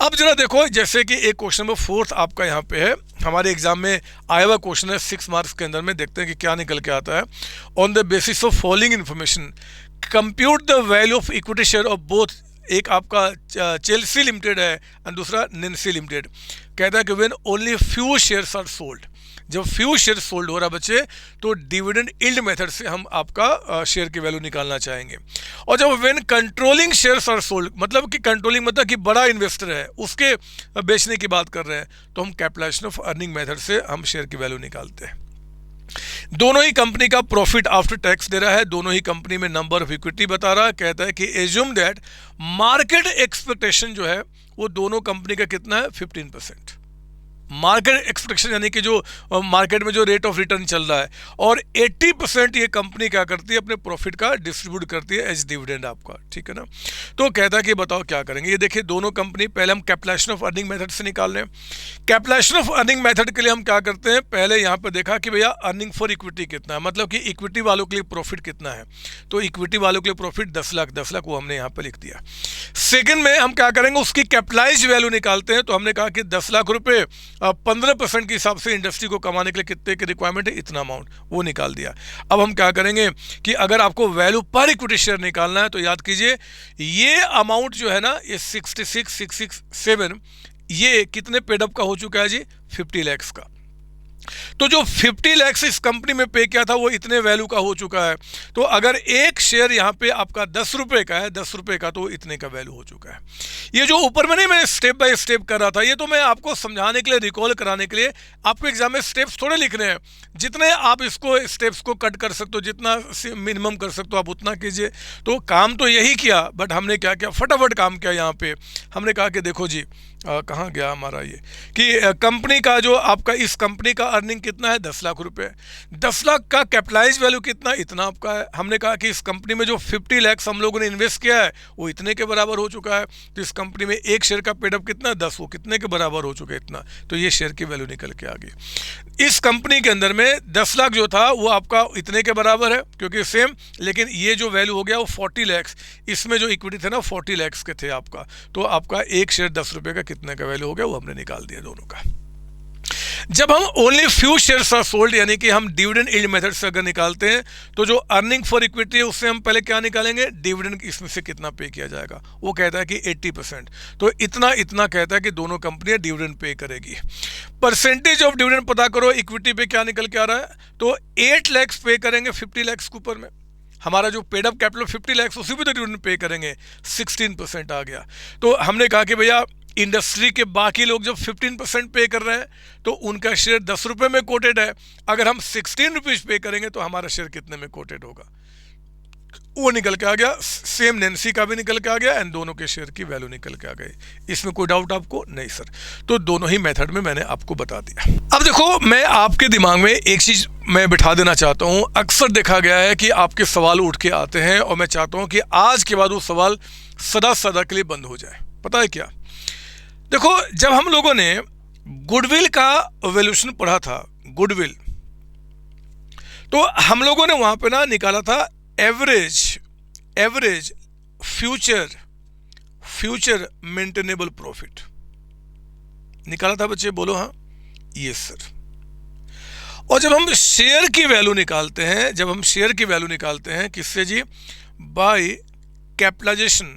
अब जरा देखो, जैसे कि एक क्वेश्चन नंबर 4 आपका यहाँ पे है, हमारे एग्जाम में आया हुआ क्वेश्चन है 6 मार्क्स के अंदर में, देखते हैं कि क्या निकल के आता है। On the basis of following information compute the value of equity share of both, एक आपका चेल्सी लिमिटेड है और दूसरा नेंसी लिमिटेड। कहता है कि when only few shares are sold, जब फ्यू शेयर सोल्ड हो रहा बच्चे तो डिविडेंड यील्ड मेथड से हम आपका शेयर की वैल्यू निकालना चाहेंगे। और जब when controlling shares are sold, मतलब कि कंट्रोलिंग मतलब कि बड़ा इन्वेस्टर है उसके बेचने की बात कर रहे हैं, तो हम कैलकुलेशन ऑफ अर्निंग मेथड से हम शेयर की वैल्यू निकालते हैं। दोनों ही कंपनी का प्रॉफिट आफ्टर टैक्स दे रहा है, दोनों ही कंपनी में नंबर ऑफ इक्विटी बता रहा है। कहता है कि एज्यूम दैट मार्केट एक्सपेक्टेशन जो है वो दोनों कंपनी का कितना है, 15%। मार्केट एक्सपेक्टेशन यानी कि जो मार्केट में जो रेट ऑफ रिटर्न चल रहा है, और 80% ये कंपनी क्या करती है, अपने प्रॉफिट का डिस्ट्रीब्यूट करती है एज डिविडेंड आपका। ठीक है ना? तो कहता है कि बताओ क्या करेंगे। ये देखिए दोनों कंपनी, पहले हम कैलकुलेशन ऑफ अर्निंग मेथड से निकाल रहे हैं। कैलकुलेशन ऑफ अर्निंग मेथड के लिए हम क्या करते हैं, पहले यहाँ पर देखा कि भैया अर्निंग फॉर इक्विटी कितना है, मतलब कि इक्विटी वालों के लिए प्रॉफिट कितना है। तो इक्विटी वालों के लिए प्रॉफिट 10 लाख वो हमने यहाँ पर लिख दिया। सेकेंड में हम क्या करेंगे, उसकी कैपिटलाइज वैल्यू निकालते हैं। तो हमने कहा कि 10 लाख रुपये 15% के हिसाब से इंडस्ट्री को कमाने के लिए कितने की रिक्वायरमेंट है, इतना अमाउंट, वो निकाल दिया। अब हम क्या करेंगे कि अगर आपको वैल्यू पर इक्विटी शेयर निकालना है तो याद कीजिए ये अमाउंट जो है ना, ये 66,667 ये कितने पेडअप का हो चुका है जी, 50 लाख का। तो जो 50 लाख इस कंपनी में पे किया था वो इतने वैल्यू का हो चुका है। तो अगर एक शेयर यहाँ पे आपका 10 रुपये का है, 10 रुपये का, तो इतने का वैल्यू हो चुका है। ये जो ऊपर में नहीं मैं स्टेप बाय स्टेप कर रहा था, ये तो मैं आपको समझाने के लिए, रिकॉल कराने के लिए, आपको एग्जाम में स्टेप्स थोड़े लिखने हैं। जितने आप इसको स्टेप्स को कट कर सकते हो, जितना मिनिमम कर सकते हो आप उतना कीजिए। तो काम तो यही किया, बट हमने क्या किया, फटाफट काम किया। यहाँ पे हमने कहा कि देखो जी, कहाँ गया हमारा ये कि कंपनी का जो आपका इस कंपनी का अर्निंग कितना है 10 लाख रुपए, 10 लाख का कैपिटलाइज वैल्यू कितना, इतना आपका है। हमने कहा कि इस कंपनी में जो 50 लाख हम लोगों ने इन्वेस्ट किया है वो इतने के बराबर हो चुका है। तो इस कंपनी में एक शेयर का पेडअप कितना है 10, वो कितने के बराबर हो चुका है इतना, तो ये शेयर की वैल्यू निकल के आ गई। इस कंपनी के अंदर में 10 लाख जो था वो आपका इतने के बराबर है क्योंकि सेम, लेकिन ये जो वैल्यू हो गया वो 40 लाख, इसमें जो इक्विटी थे ना 40 लाख के थे आपका, तो आपका एक शेयर 10 रुपए का कितने का वैल्यू हो गया वो हमने निकाल दिया दोनों का। जब हम only few shares are sold यानी कि हम डिविडेंड यील्ड मेथड से अगर निकालते हैं तो जो अर्निंग फॉर इक्विटी है उससे हम पहले क्या निकालेंगे, डिविडेंड इसमें से कितना पे किया जाएगा। वो कहता है कि 80%, तो इतना इतना कहता है कि दोनों कंपनियां डिविडेंड पे करेगी। परसेंटेज ऑफ डिविडेंड पता करो, इक्विटी पे क्या निकल के आ रहा है, तो 8 लाख पे करेंगे 50 लाख के ऊपर में। हमारा जो पेड अप कैपिटल 50 लाख उसी पे तो डिविडेंड पे करेंगे, 16% आ गया। तो हमने कहा कि भैया इंडस्ट्री के बाकी लोग जब 15% पे कर रहे हैं तो उनका शेयर 10 रुपये में कोटेड है, अगर हम 16 रुपीज़ पे करेंगे तो हमारा शेयर कितने में कोटेड होगा, वो निकल के आ गया। सेम नेंसी का भी निकल के आ गया एंड दोनों के शेयर की वैल्यू निकल के आ गई। इसमें कोई डाउट आपको नहीं सर, तो दोनों ही मेथड में मैंने आपको बता दिया। अब देखो, मैं आपके दिमाग में एक चीज़ मैं बिठा देना चाहता हूँ। अक्सर देखा गया है कि आपके सवाल उठ के आते हैं और मैं चाहता हूँ कि आज के बाद वो सवाल सदा सदा के लिए बंद हो जाए। पता है क्या, देखो जब हम लोगों ने गुडविल का वैल्यूएशन पढ़ा था, गुडविल, तो हम लोगों ने वहां पे ना निकाला था एवरेज फ्यूचर मेंटेनेबल प्रॉफिट निकाला था बच्चे, बोलो हाँ, यस सर। और जब हम शेयर की वैल्यू निकालते हैं, जब हम शेयर की वैल्यू निकालते हैं किससे जी, by capitalisation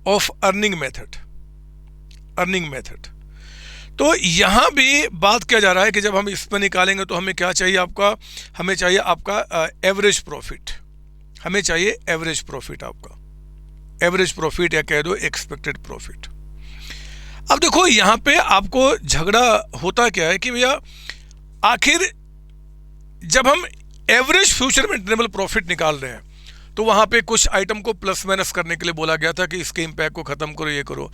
of earning method, तो यहां भी बात किया जा रहा है कि जब हम इस पर निकालेंगे तो हमें क्या चाहिए, हमें चाहिए आपका एवरेज प्रॉफिट, हमें चाहिए एवरेज प्रॉफिट, आपका एवरेज प्रॉफिट या कह दो एक्सपेक्टेड प्रॉफिट। अब देखो यहां पे आपको झगड़ा होता क्या है कि भैया आखिर जब हम एवरेज फ्यूचर मेंटेनेबल प्रॉफिट निकाल रहे हैं तो वहाँ पे कुछ आइटम को प्लस माइनस करने के लिए बोला गया था कि इसके इम्पैक्ट को ख़त्म करो, ये करो,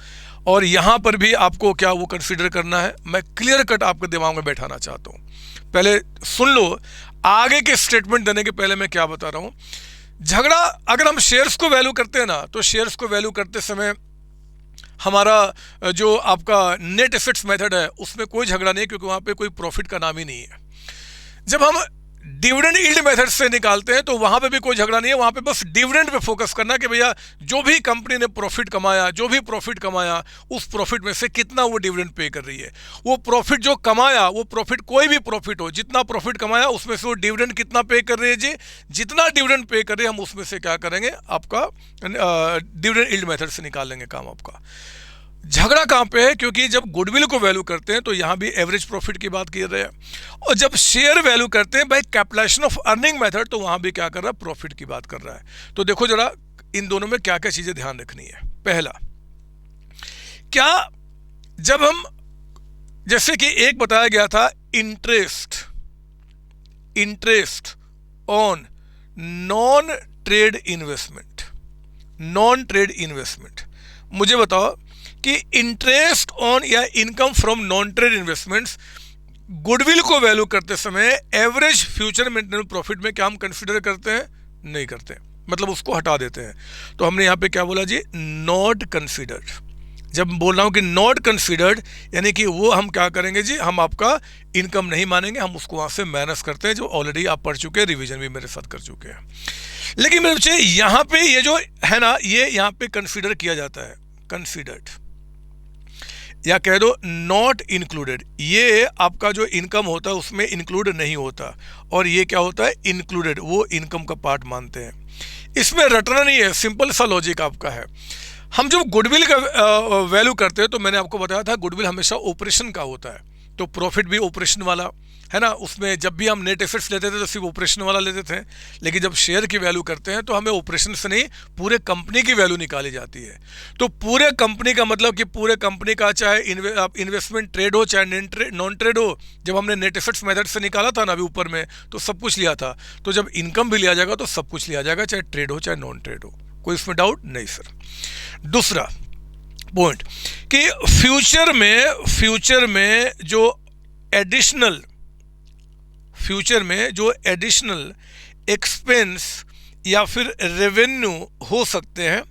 और यहाँ पर भी आपको क्या वो कंसीडर करना है। मैं क्लियर कट आपके दिमाग में बैठाना चाहता हूँ, पहले सुन लो, आगे के स्टेटमेंट देने के पहले मैं क्या बता रहा हूँ। झगड़ा अगर हम शेयर्स को वैल्यू करते हैं ना, तो शेयर्स को वैल्यू करते समय हमारा जो आपका नेट एसेट्स मेथड है उसमें कोई झगड़ा नहीं है, क्योंकि वहाँ पर कोई प्रॉफिट का नाम ही नहीं है। जब हम डिविडेंड यील्ड मेथड से निकालते हैं तो वहां पे भी कोई झगड़ा नहीं है, वहां पे बस डिविडेंड पे फोकस करना कि भैया जो भी कंपनी ने प्रॉफिट कमाया, उस प्रॉफिट में से कितना वो डिविडेंड पे कर रही है। वो प्रॉफिट जो कमाया, वो प्रॉफिट कोई भी प्रॉफिट हो, जितना प्रॉफिट कमाया उसमें से वो डिविडेंड कितना पे कर रही है जी, जितना डिविडेंड पे कर रही है हम उसमें से क्या करेंगे, आपका डिविडेंड यील्ड मेथड से निकाल लेंगे काम आपका। झगड़ा कहाँ पे है, क्योंकि जब गुडविल को वैल्यू करते हैं तो यहाँ भी एवरेज प्रॉफिट की बात कर रहे हैं, और जब शेयर वैल्यू करते हैं by capitalisation of earning method तो वहाँ भी क्या कर रहा है, प्रॉफिट की बात कर रहा है। तो देखो जरा इन दोनों में क्या क्या चीज़ें ध्यान रखनी है। पहला, क्या जब हम जैसे कि एक बताया गया था interest on non trade investment, मुझे बताओ कि इंटरेस्ट ऑन या income from non trade investments goodwill को वैल्यू करते समय एवरेज फ्यूचर मेंटेनेबल प्रॉफिट में क्या हम कंसीडर करते हैं, नहीं करते, मतलब उसको हटा देते हैं। तो हमने यहाँ पे क्या बोला जी, नॉट कंसीडर्ड। जब बोल रहा हूँ कि नॉट कंसीडर्ड यानी कि वो हम क्या करेंगे जी, हम आपका इनकम नहीं मानेंगे, हम उसको वहाँ से माइनस करते हैं, जो ऑलरेडी आप पढ़ चुके हैं, रिविजन भी मेरे साथ कर चुके हैं। लेकिन मेरे बच्चे यहाँ पे ये जो है ना, ये यहाँ पे कंसीडर किया जाता है, कंसीडर्ड या कह दो नॉट इंक्लूडेड। ये आपका जो इनकम होता है उसमें इंक्लूड नहीं होता, और ये क्या होता है, इंक्लूडेड, वो इनकम का पार्ट मानते हैं। इसमें रटना नहीं है, सिंपल सा लॉजिक आपका है। हम जब गुडविल का वैल्यू करते हैं तो मैंने आपको बताया था गुडविल हमेशा ऑपरेशन का होता है, तो प्रॉफिट भी ऑपरेशन वाला है ना। उसमें जब भी हम नेट एसेट्स लेते थे तो सिर्फ ऑपरेशन वाला लेते थे, लेकिन जब शेयर की वैल्यू करते हैं तो हमें ऑपरेशन से नहीं, पूरे कंपनी की वैल्यू निकाली जाती है। तो पूरे कंपनी का मतलब कि पूरे कंपनी का चाहे इन्वेस्टमेंट ट्रेड हो चाहे नॉन ट्रेड हो, जब हमने नेट एसेट्स मेथड से निकाला था ना अभी ऊपर में, तो सब कुछ लिया था। तो जब इनकम भी लिया जाएगा तो सब कुछ लिया जाएगा, चाहे ट्रेड हो चाहे नॉन ट्रेड हो। कोई इसमें डाउट नहीं सर। दूसरा पॉइंट कि फ्यूचर में जो एडिशनल एक्सपेंस या फिर रेवेन्यू हो सकते हैं,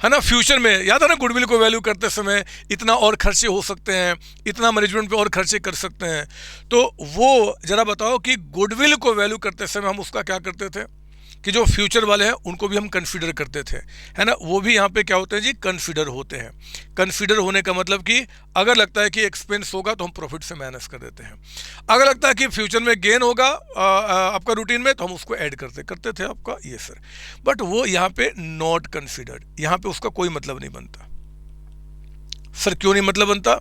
है ना, फ्यूचर में, याद है ना, गुडविल को वैल्यू करते समय इतना और खर्चे हो सकते हैं, इतना मैनेजमेंट पे और खर्चे कर सकते हैं। तो वो जरा बताओ कि गुडविल को वैल्यू करते समय हम उसका क्या करते थे कि जो फ्यूचर वाले हैं उनको भी हम कंसीडर करते थे, है ना, वो भी यहाँ पे क्या होते हैं जी, कंसीडर होते हैं। कंसीडर होने का मतलब कि अगर लगता है कि एक्सपेंस होगा तो हम प्रॉफिट से माइनस कर देते हैं, अगर लगता है कि फ्यूचर में गेन होगा आपका रूटीन में, तो हम उसको ऐड करते थे आपका ये सर। बट वो यहाँ पे नॉट कंसीडर्ड, यहाँ पे उसका कोई मतलब नहीं बनता। सर क्यों नहीं मतलब बनता?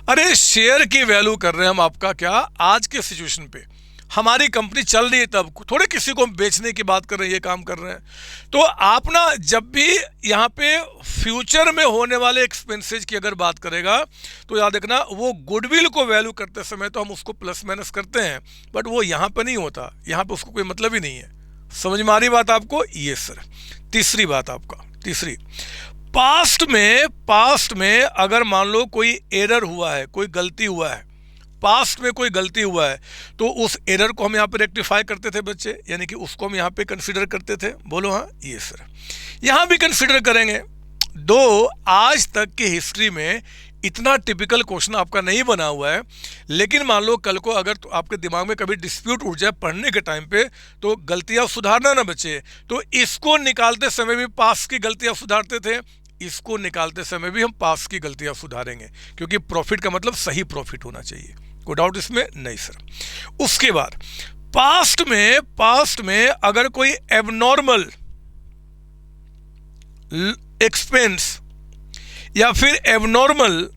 अरे शेयर की वैल्यू कर रहे हैं हम आपका क्या, आज के सिचुएशन पे हमारी कंपनी चल रही है, तब थोड़े किसी को बेचने की बात कर रहे हैं, ये काम कर रहे हैं। तो आप ना जब भी यहाँ पे फ्यूचर में होने वाले एक्सपेंसेज की अगर बात करेगा तो याद रखना, वो गुडविल को वैल्यू करते समय तो हम उसको प्लस माइनस करते हैं, बट वो यहाँ पे नहीं होता, यहाँ पे उसको कोई मतलब ही नहीं है। समझ में आ रही बात आपको? ये सर। तीसरी बात आपका, तीसरी, पास्ट में अगर मान लो कोई एरर हुआ है, कोई गलती हुआ है, पास्ट में कोई गलती हुआ है, तो उस एरर को हम यहाँ पे रेक्टिफाई करते थे बच्चे, यानी कि उसको हम यहाँ पे कंसीडर करते थे। बोलो हाँ, ये सर। यहाँ भी कंसीडर करेंगे। दो आज तक की हिस्ट्री में इतना टिपिकल क्वेश्चन आपका नहीं बना हुआ है, लेकिन मान लो कल को अगर तो आपके दिमाग में कभी डिस्प्यूट उठ जाए पढ़ने के टाइम पे, तो गलतियाँ सुधारना ना बच्चे, तो इसको निकालते समय भी पास्ट की गलतियाँ सुधारते थे, इसको निकालते समय भी हम पास्ट की गलतियाँ सुधारेंगे, क्योंकि प्रॉफिट का मतलब सही प्रॉफिट होना चाहिए। कोई डाउट इसमें नहीं सर। उसके बाद पास्ट में अगर कोई एबनॉर्मल एक्सपेंस या फिर एबनॉर्मल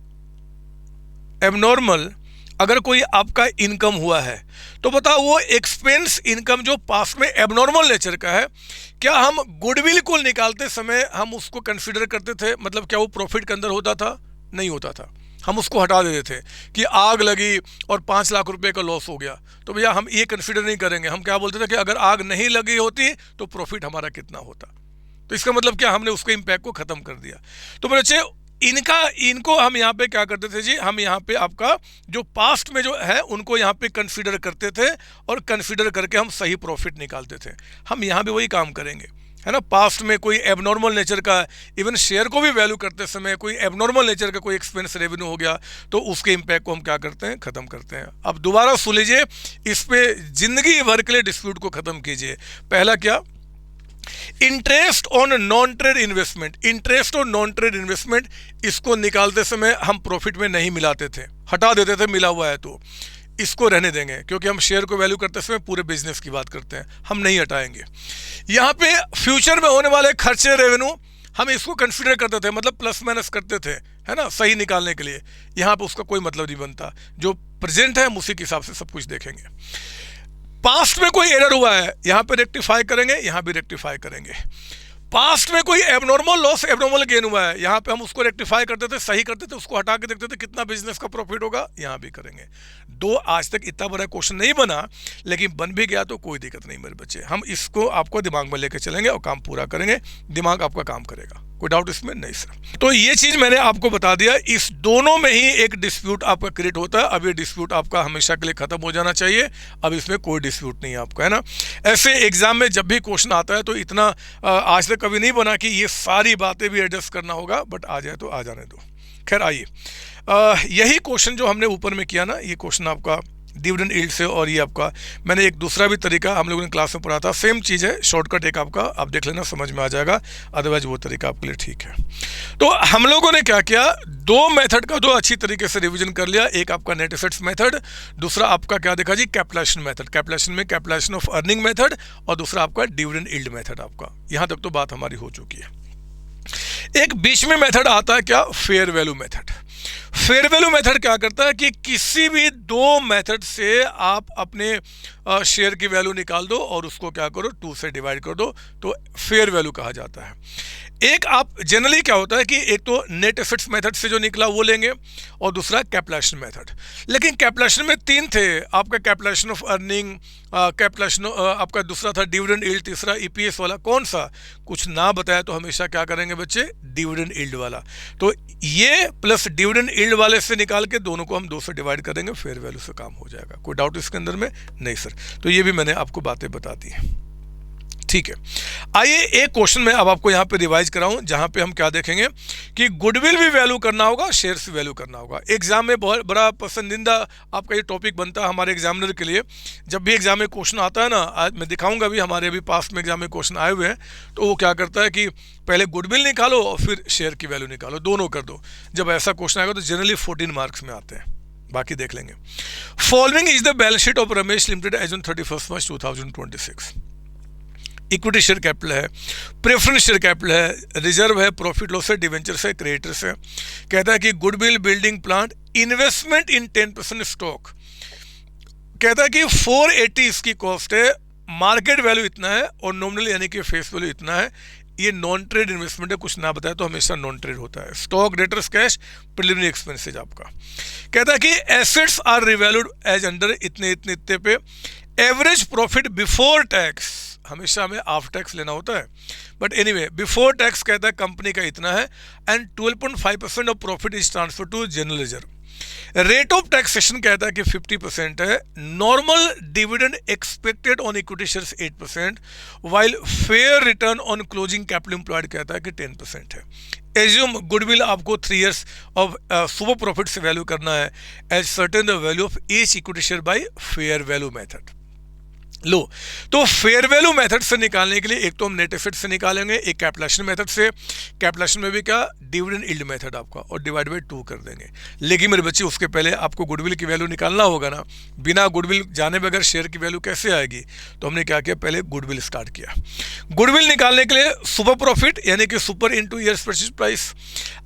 अगर कोई आपका इनकम हुआ है, तो बताओ वो एक्सपेंस इनकम जो पास्ट में एबनॉर्मल नेचर का है, क्या हम गुडविल को निकालते समय हम उसको कंसीडर करते थे? मतलब क्या वो प्रॉफिट के अंदर होता था? नहीं होता था, हम उसको हटा देते थे कि आग लगी और 5 लाख रुपए का लॉस हो गया, तो भैया हम ये कंसीडर नहीं करेंगे। हम क्या बोलते थे कि अगर आग नहीं लगी होती तो प्रॉफिट हमारा कितना होता। तो इसका मतलब क्या, हमने उसके इम्पैक्ट को खत्म कर दिया। तो मेरे बच्चे इनको हम यहाँ पे क्या करते थे जी, हम यहाँ पे आपका जो पास्ट में जो है उनको यहाँ पे कंसीडर करते थे, और कंसीडर करके हम सही प्रॉफिट निकालते थे। हम यहाँ भी वही काम करेंगे, है ना। पास्ट में कोई एबनॉर्मल नेचर का, इवन शेयर को भी वैल्यू करते समय कोई एबनॉर्मल नेचर का कोई एक्सपेंस रेवेन्यू हो गया, तो उसके इम्पैक्ट को हम क्या करते हैं, खत्म करते हैं। अब दोबारा सुन लीजिए, इस पे जिंदगी भर के लिए डिस्प्यूट को खत्म कीजिए। पहला क्या, interest on non trade investment. Interest on non trade investment, इसको निकालते समय हम प्रॉफिट में नहीं मिलाते थे, हटा देते थे, मिला हुआ है तो इसको रहने देंगे, क्योंकि हम शेयर को वैल्यू करते समय पूरे बिजनेस की बात करते हैं, हम नहीं हटाएंगे। यहाँ पे फ्यूचर में होने वाले खर्चे रेवेन्यू हम इसको कंसीडर करते थे, मतलब प्लस माइनस करते थे, है ना, सही निकालने के लिए। यहाँ पे उसका कोई मतलब नहीं बनता, जो प्रेजेंट है हम उसी के हिसाब से सब कुछ देखेंगे। पास्ट में कोई एरर हुआ है, यहाँ पे रेक्टिफाई करेंगे, यहाँ भी रेक्टिफाई करेंगे। पास्ट में कोई एबनॉर्मल लॉस, एबनॉर्मल गेन हुआ है, यहाँ पे हम उसको रेक्टिफाई करते थे, सही करते थे, उसको हटा के देखते थे कितना बिजनेस का प्रॉफिट होगा, यहाँ भी करेंगे। दो आज तक इतना बड़ा क्वेश्चन नहीं बना, लेकिन बन भी गया तो कोई दिक्कत नहीं मेरे बच्चे, हम इसको आपको दिमाग में लेके चलेंगे और काम पूरा करेंगे, दिमाग आपका काम करेगा, कोई डाउट इसमें नहीं सर। तो ये चीज मैंने आपको बता दिया, इस दोनों में ही एक डिस्प्यूट आपका क्रिएट होता है। अब ये डिस्प्यूट आपका हमेशा के लिए खत्म हो जाना चाहिए, अब इसमें कोई डिस्प्यूट नहीं है आपका, है ना। ऐसे एग्जाम में जब भी क्वेश्चन आता है तो इतना आज तक कभी नहीं बना कि ये सारी बातें भी एडजस्ट करना होगा, बट आ जाए तो आ जाने दो। खैर आइए, यही क्वेश्चन जो हमने ऊपर में किया ना, ये क्वेश्चन आपका डिविडेंड यील्ड से, और ये आपका मैंने एक दूसरा भी तरीका हम लोगों ने क्लास में पढ़ा था, सेम चीज़ है, शॉर्टकट एक आपका, आप देख लेना समझ में आ जाएगा, अदरवाइज वो तरीका आपके लिए ठीक है। तो हम लोगों ने क्या किया, दो मेथड का दो अच्छी तरीके से रिवीजन कर लिया। एक आपका नेट एसेट्स मेथड, दूसरा आपका क्या देखा जी, कैपिटलाइजेशन मेथड। कैपिटलाइजेशन में कैपिटलाइजेशन ऑफ अर्निंग मेथड, और दूसरा आपका डिविडेंड यील्ड मेथड आपका। यहाँ तक तो बात हमारी हो चुकी है। एक बीच में मेथड आता है क्या, fair value method. Fair value method क्या करता है कि किसी भी दो मेथड से आप अपने शेयर की वैल्यू निकाल दो और उसको क्या करो 2 से डिवाइड कर दो, तो फेयर वैल्यू कहा जाता है। एक आप जनरली क्या होता है कि एक तो नेट एसेट्स मेथड से जो निकला वो लेंगे और दूसरा कैलकुलेशन मेथड। लेकिन कैलकुलेशन में 3 थे आपका, कैलकुलेशन ऑफ अर्निंग, कैलकुलेशन आपका दूसरा था डिविडेंड यील्ड, तीसरा ईपीएस वाला। कौन सा कुछ ना बताया तो हमेशा क्या करेंगे बच्चे, डिविडेंड यील्ड वाला। तो ये प्लस डिविडेंड यील्ड वाले से निकाल के दोनों को हम 2 से डिवाइड कर देंगे, फेयर वैल्यू से काम हो जाएगा। कोई डाउट इसके अंदर में? नहीं सर। तो ये भी मैंने आपको बातें बता दी हैं, ठीक है। आइए एक क्वेश्चन में अब आपको यहाँ पे रिवाइज कराऊं, जहाँ पे हम क्या देखेंगे कि गुडविल भी वैल्यू करना होगा, शेयर्स भी वैल्यू करना होगा। एग्जाम में बहुत बड़ा पसंदीदा आपका ये टॉपिक बनता है हमारे एग्जामिनर के लिए। जब भी एग्जाम में क्वेश्चन आता है ना, आज मैं दिखाऊंगा भी, हमारे अभी पास्ट में एग्जाम में क्वेश्चन आए हुए हैं, तो वो क्या करता है कि पहले गुडविल निकालो और फिर शेयर की वैल्यू निकालो, दोनों कर दो। जब ऐसा क्वेश्चन आएगा तो जनरली 14 मार्क्स में आते हैं, बाकी देख लेंगे। Following is the balance sheet of Ramesh limited as on 31 March 2026। Equity share capital है, प्रेफरेंस शेयर कैपिटल है, रिजर्व है, प्रॉफिट लॉस है, डिवेंचर्स है, क्रेडिटर्स है। कहता है कि goodwill, building plant, investment in 10% stock. कहता है कि 480 इसकी कॉस्ट है, मार्केट वैल्यू इतना है और नॉमिनल यानी कि फेस वैल्यू इतना है। ये नॉन ट्रेड इन्वेस्टमेंट है, कुछ ना बताया तो हमेशा नॉन ट्रेड होता है। Stock, debtors, cash, preliminary expenses आपका। कहता है कि assets are revalued as under इतने इतने इतने पे। एवरेज प्रॉफिट बिफोर टैक्स, हमेशा हमें आफ्टर टैक्स लेना होता है, बट एनीवे बिफोर टैक्स कहता है कंपनी का इतना है। And 12.5% of profit is transfer to general reserve. Rate of taxation कहता है कि 50% है। Normal dividend expected on equity shares 8%, while fair return on closing capital employed कहता है कि 10% है। एज्यूम गुडविल आपको 3 years ऑफ सुपर प्रॉफिट से वैल्यू करना है ascertain the value of each equity share by fair value method. लो, तो फेयर वैल्यू मेथड से निकालने के लिए एक तो हम नेट एसेट से निकालेंगे, एक कैलकुलेशन मेथड से। कैलकुलेशन में भी क्या, डिविडेंड यील्ड मेथड आपका, और डिवाइड बाय 2 कर देंगे। लेकिन मेरे बच्चे उसके पहले आपको गुडविल की वैल्यू निकालना होगा ना। बिना गुडविल जाने बगैर शेयर की वैल्यू कैसे आएगी? तो हमने क्या किया, पहले गुडविल स्टार्ट किया। गुडविल निकालने के लिए सुपर प्रॉफिट यानी कि super into years purchase price.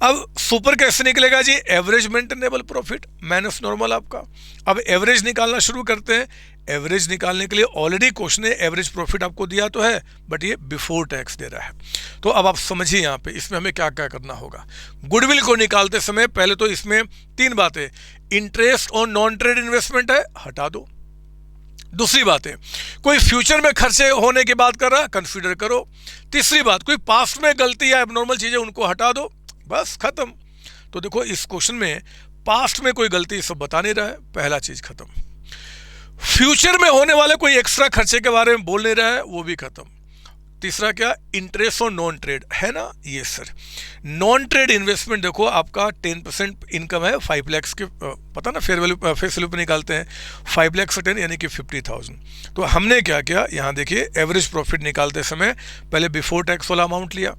अब सुपर कैसे निकलेगा जी, average maintainable profit minus normal आपका। अब एवरेज निकालना शुरू करते हैं। एवरेज निकालने के लिए ऑलरेडी क्वेश्चन ने एवरेज प्रॉफिट आपको दिया तो है, बट ये बिफोर टैक्स दे रहा है। तो अब आप समझिए यहाँ पे इसमें हमें क्या क्या करना होगा। गुडविल को निकालते समय पहले तो इसमें 3 बातें। Interest on non trade investment है, हटा दो। दूसरी बात है, कोई फ्यूचर में खर्चे होने की बात कर रहा है, कंसीडर करो। तीसरी बात, कोई पास्ट में गलती या एबनॉर्मल चीजें उनको हटा दो, बस खत्म। तो देखो इस क्वेश्चन में पास्ट में कोई गलती सब बता नहीं रहा है, पहला चीज खत्म। फ्यूचर में होने वाले कोई एक्स्ट्रा खर्चे के बारे में बोल नहीं रहा है, वो भी खत्म। तीसरा क्या, इंटरेस्ट और नॉन ट्रेड है ना, ये सर नॉन ट्रेड इन्वेस्टमेंट देखो आपका 10% इनकम है, 5 लाख के पता ना फेयर वैल्यू पे निकालते हैं, 5 लाख से 10 यानी कि 50,000। तो हमने क्या किया, यहाँ देखिए एवरेज प्रॉफिट निकालते समय पहले बिफोर टैक्स वाला अमाउंट लिया,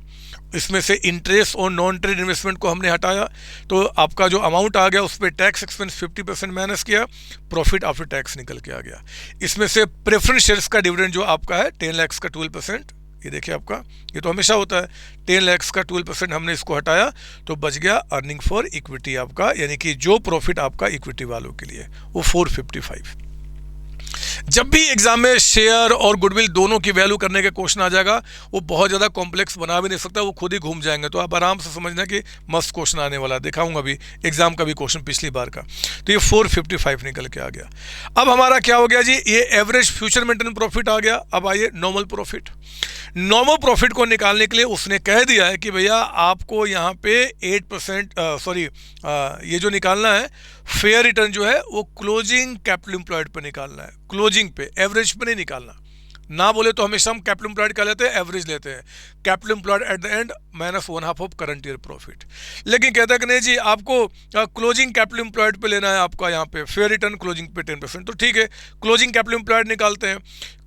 इसमें से इंटरेस्ट और नॉन ट्रेड इन्वेस्टमेंट को हमने हटाया, तो आपका जो अमाउंट आ गया उस पर टैक्स एक्सपेंस 50% माइनस किया, प्रॉफिट आफ्टर टैक्स निकल के आ गया। इसमें से प्रेफरेंस शेयर्स का डिविडेंड जो आपका है 10 लाख का 12%, ये देखिए आपका, ये तो हमेशा होता है 10 लाख का 12%, हमने इसको हटाया तो बच गया अर्निंग फॉर इक्विटी आपका, यानी कि जो प्रॉफिट आपका इक्विटी वालों के लिए वो 455। जब भी एग्जाम में शेयर और गुडविल दोनों की वैल्यू करने का क्वेश्चन आ जाएगा, वो बहुत ज़्यादा कॉम्प्लेक्स बना भी नहीं सकता, वो खुद ही घूम जाएंगे। तो आप आराम से समझना कि मस्त क्वेश्चन आने वाला है, दिखाऊंगा भी एग्जाम का भी क्वेश्चन पिछली बार का। तो ये 455 निकल के आ गया। अब हमारा क्या हो गया जी, ये एवरेज फ्यूचर मेंटेन प्रॉफिट आ गया। अब आइए नॉर्मल प्रॉफिट। नॉर्मल प्रॉफिट को निकालने के लिए उसने कह दिया है कि भैया आपको यहाँ पे 8% ये जो निकालना है फेयर रिटर्न जो है वो क्लोजिंग कैपिटल एम्प्लॉयड पे निकालना है, क्लोजिंग पे, एवरेज पे नहीं निकालना। ना बोले तो हमेशा हम कैपिटल एम्प्लॉयड का लेते हैं, एवरेज लेते हैं। Capital employed at the end minus 1/2 of current year profit. लेकिन कहता है कि नहीं जी आपको क्लोजिंग कैपिटल एम्प्लॉयड पे लेना है, आपका यहाँ पे फेयर रिटर्न क्लोजिंग पे 10%। तो ठीक है, क्लोजिंग कैपिटल एम्प्लॉयड निकालते हैं।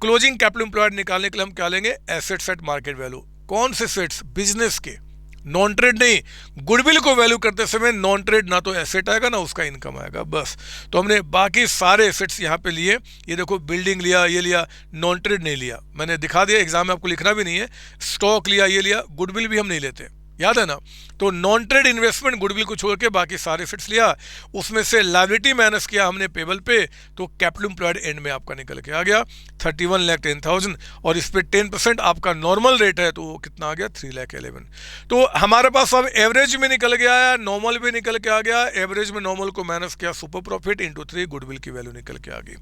क्लोजिंग कैपिटल एम्प्लॉयड निकालने के लिए हम क्या लेंगे, एसेट्स एट मार्केट वैल्यू। कौन से सेट्स, बिजनेस के, नॉन ट्रेड नहीं। गुडविल को वैल्यू करते समय नॉन ट्रेड ना तो एसेट आएगा ना उसका इनकम आएगा, बस। तो हमने बाकी सारे एसेट्स यहाँ पे लिए। ये देखो बिल्डिंग लिया, ये लिया, नॉन ट्रेड नहीं लिया, मैंने दिखा दिया, एग्जाम में आपको लिखना भी नहीं है। स्टॉक लिया, ये लिया, गुडविल भी हम नहीं लेते, याद है ना। तो नॉन ट्रेड इन्वेस्टमेंट गुडविल को छोड़ के बाकी सारे एसेट्स लिया, उसमें से लायबिलिटी माइनस किया हमने पेबल पे, तो कैपिटल एम्प्लॉयड एंड में आपका निकल के आ गया 31,10,000, और इस पे 10% आपका नॉर्मल रेट है, तो वो कितना आ गया 3,11,000। तो हमारे पास अब एवरेज में निकल के आया, नॉर्मल भी निकल के आ गया, एवरेज में नॉर्मल को माइनस किया, सुपर प्रॉफिट इंटू 3 गुडविल की वैल्यू निकल के आ गई।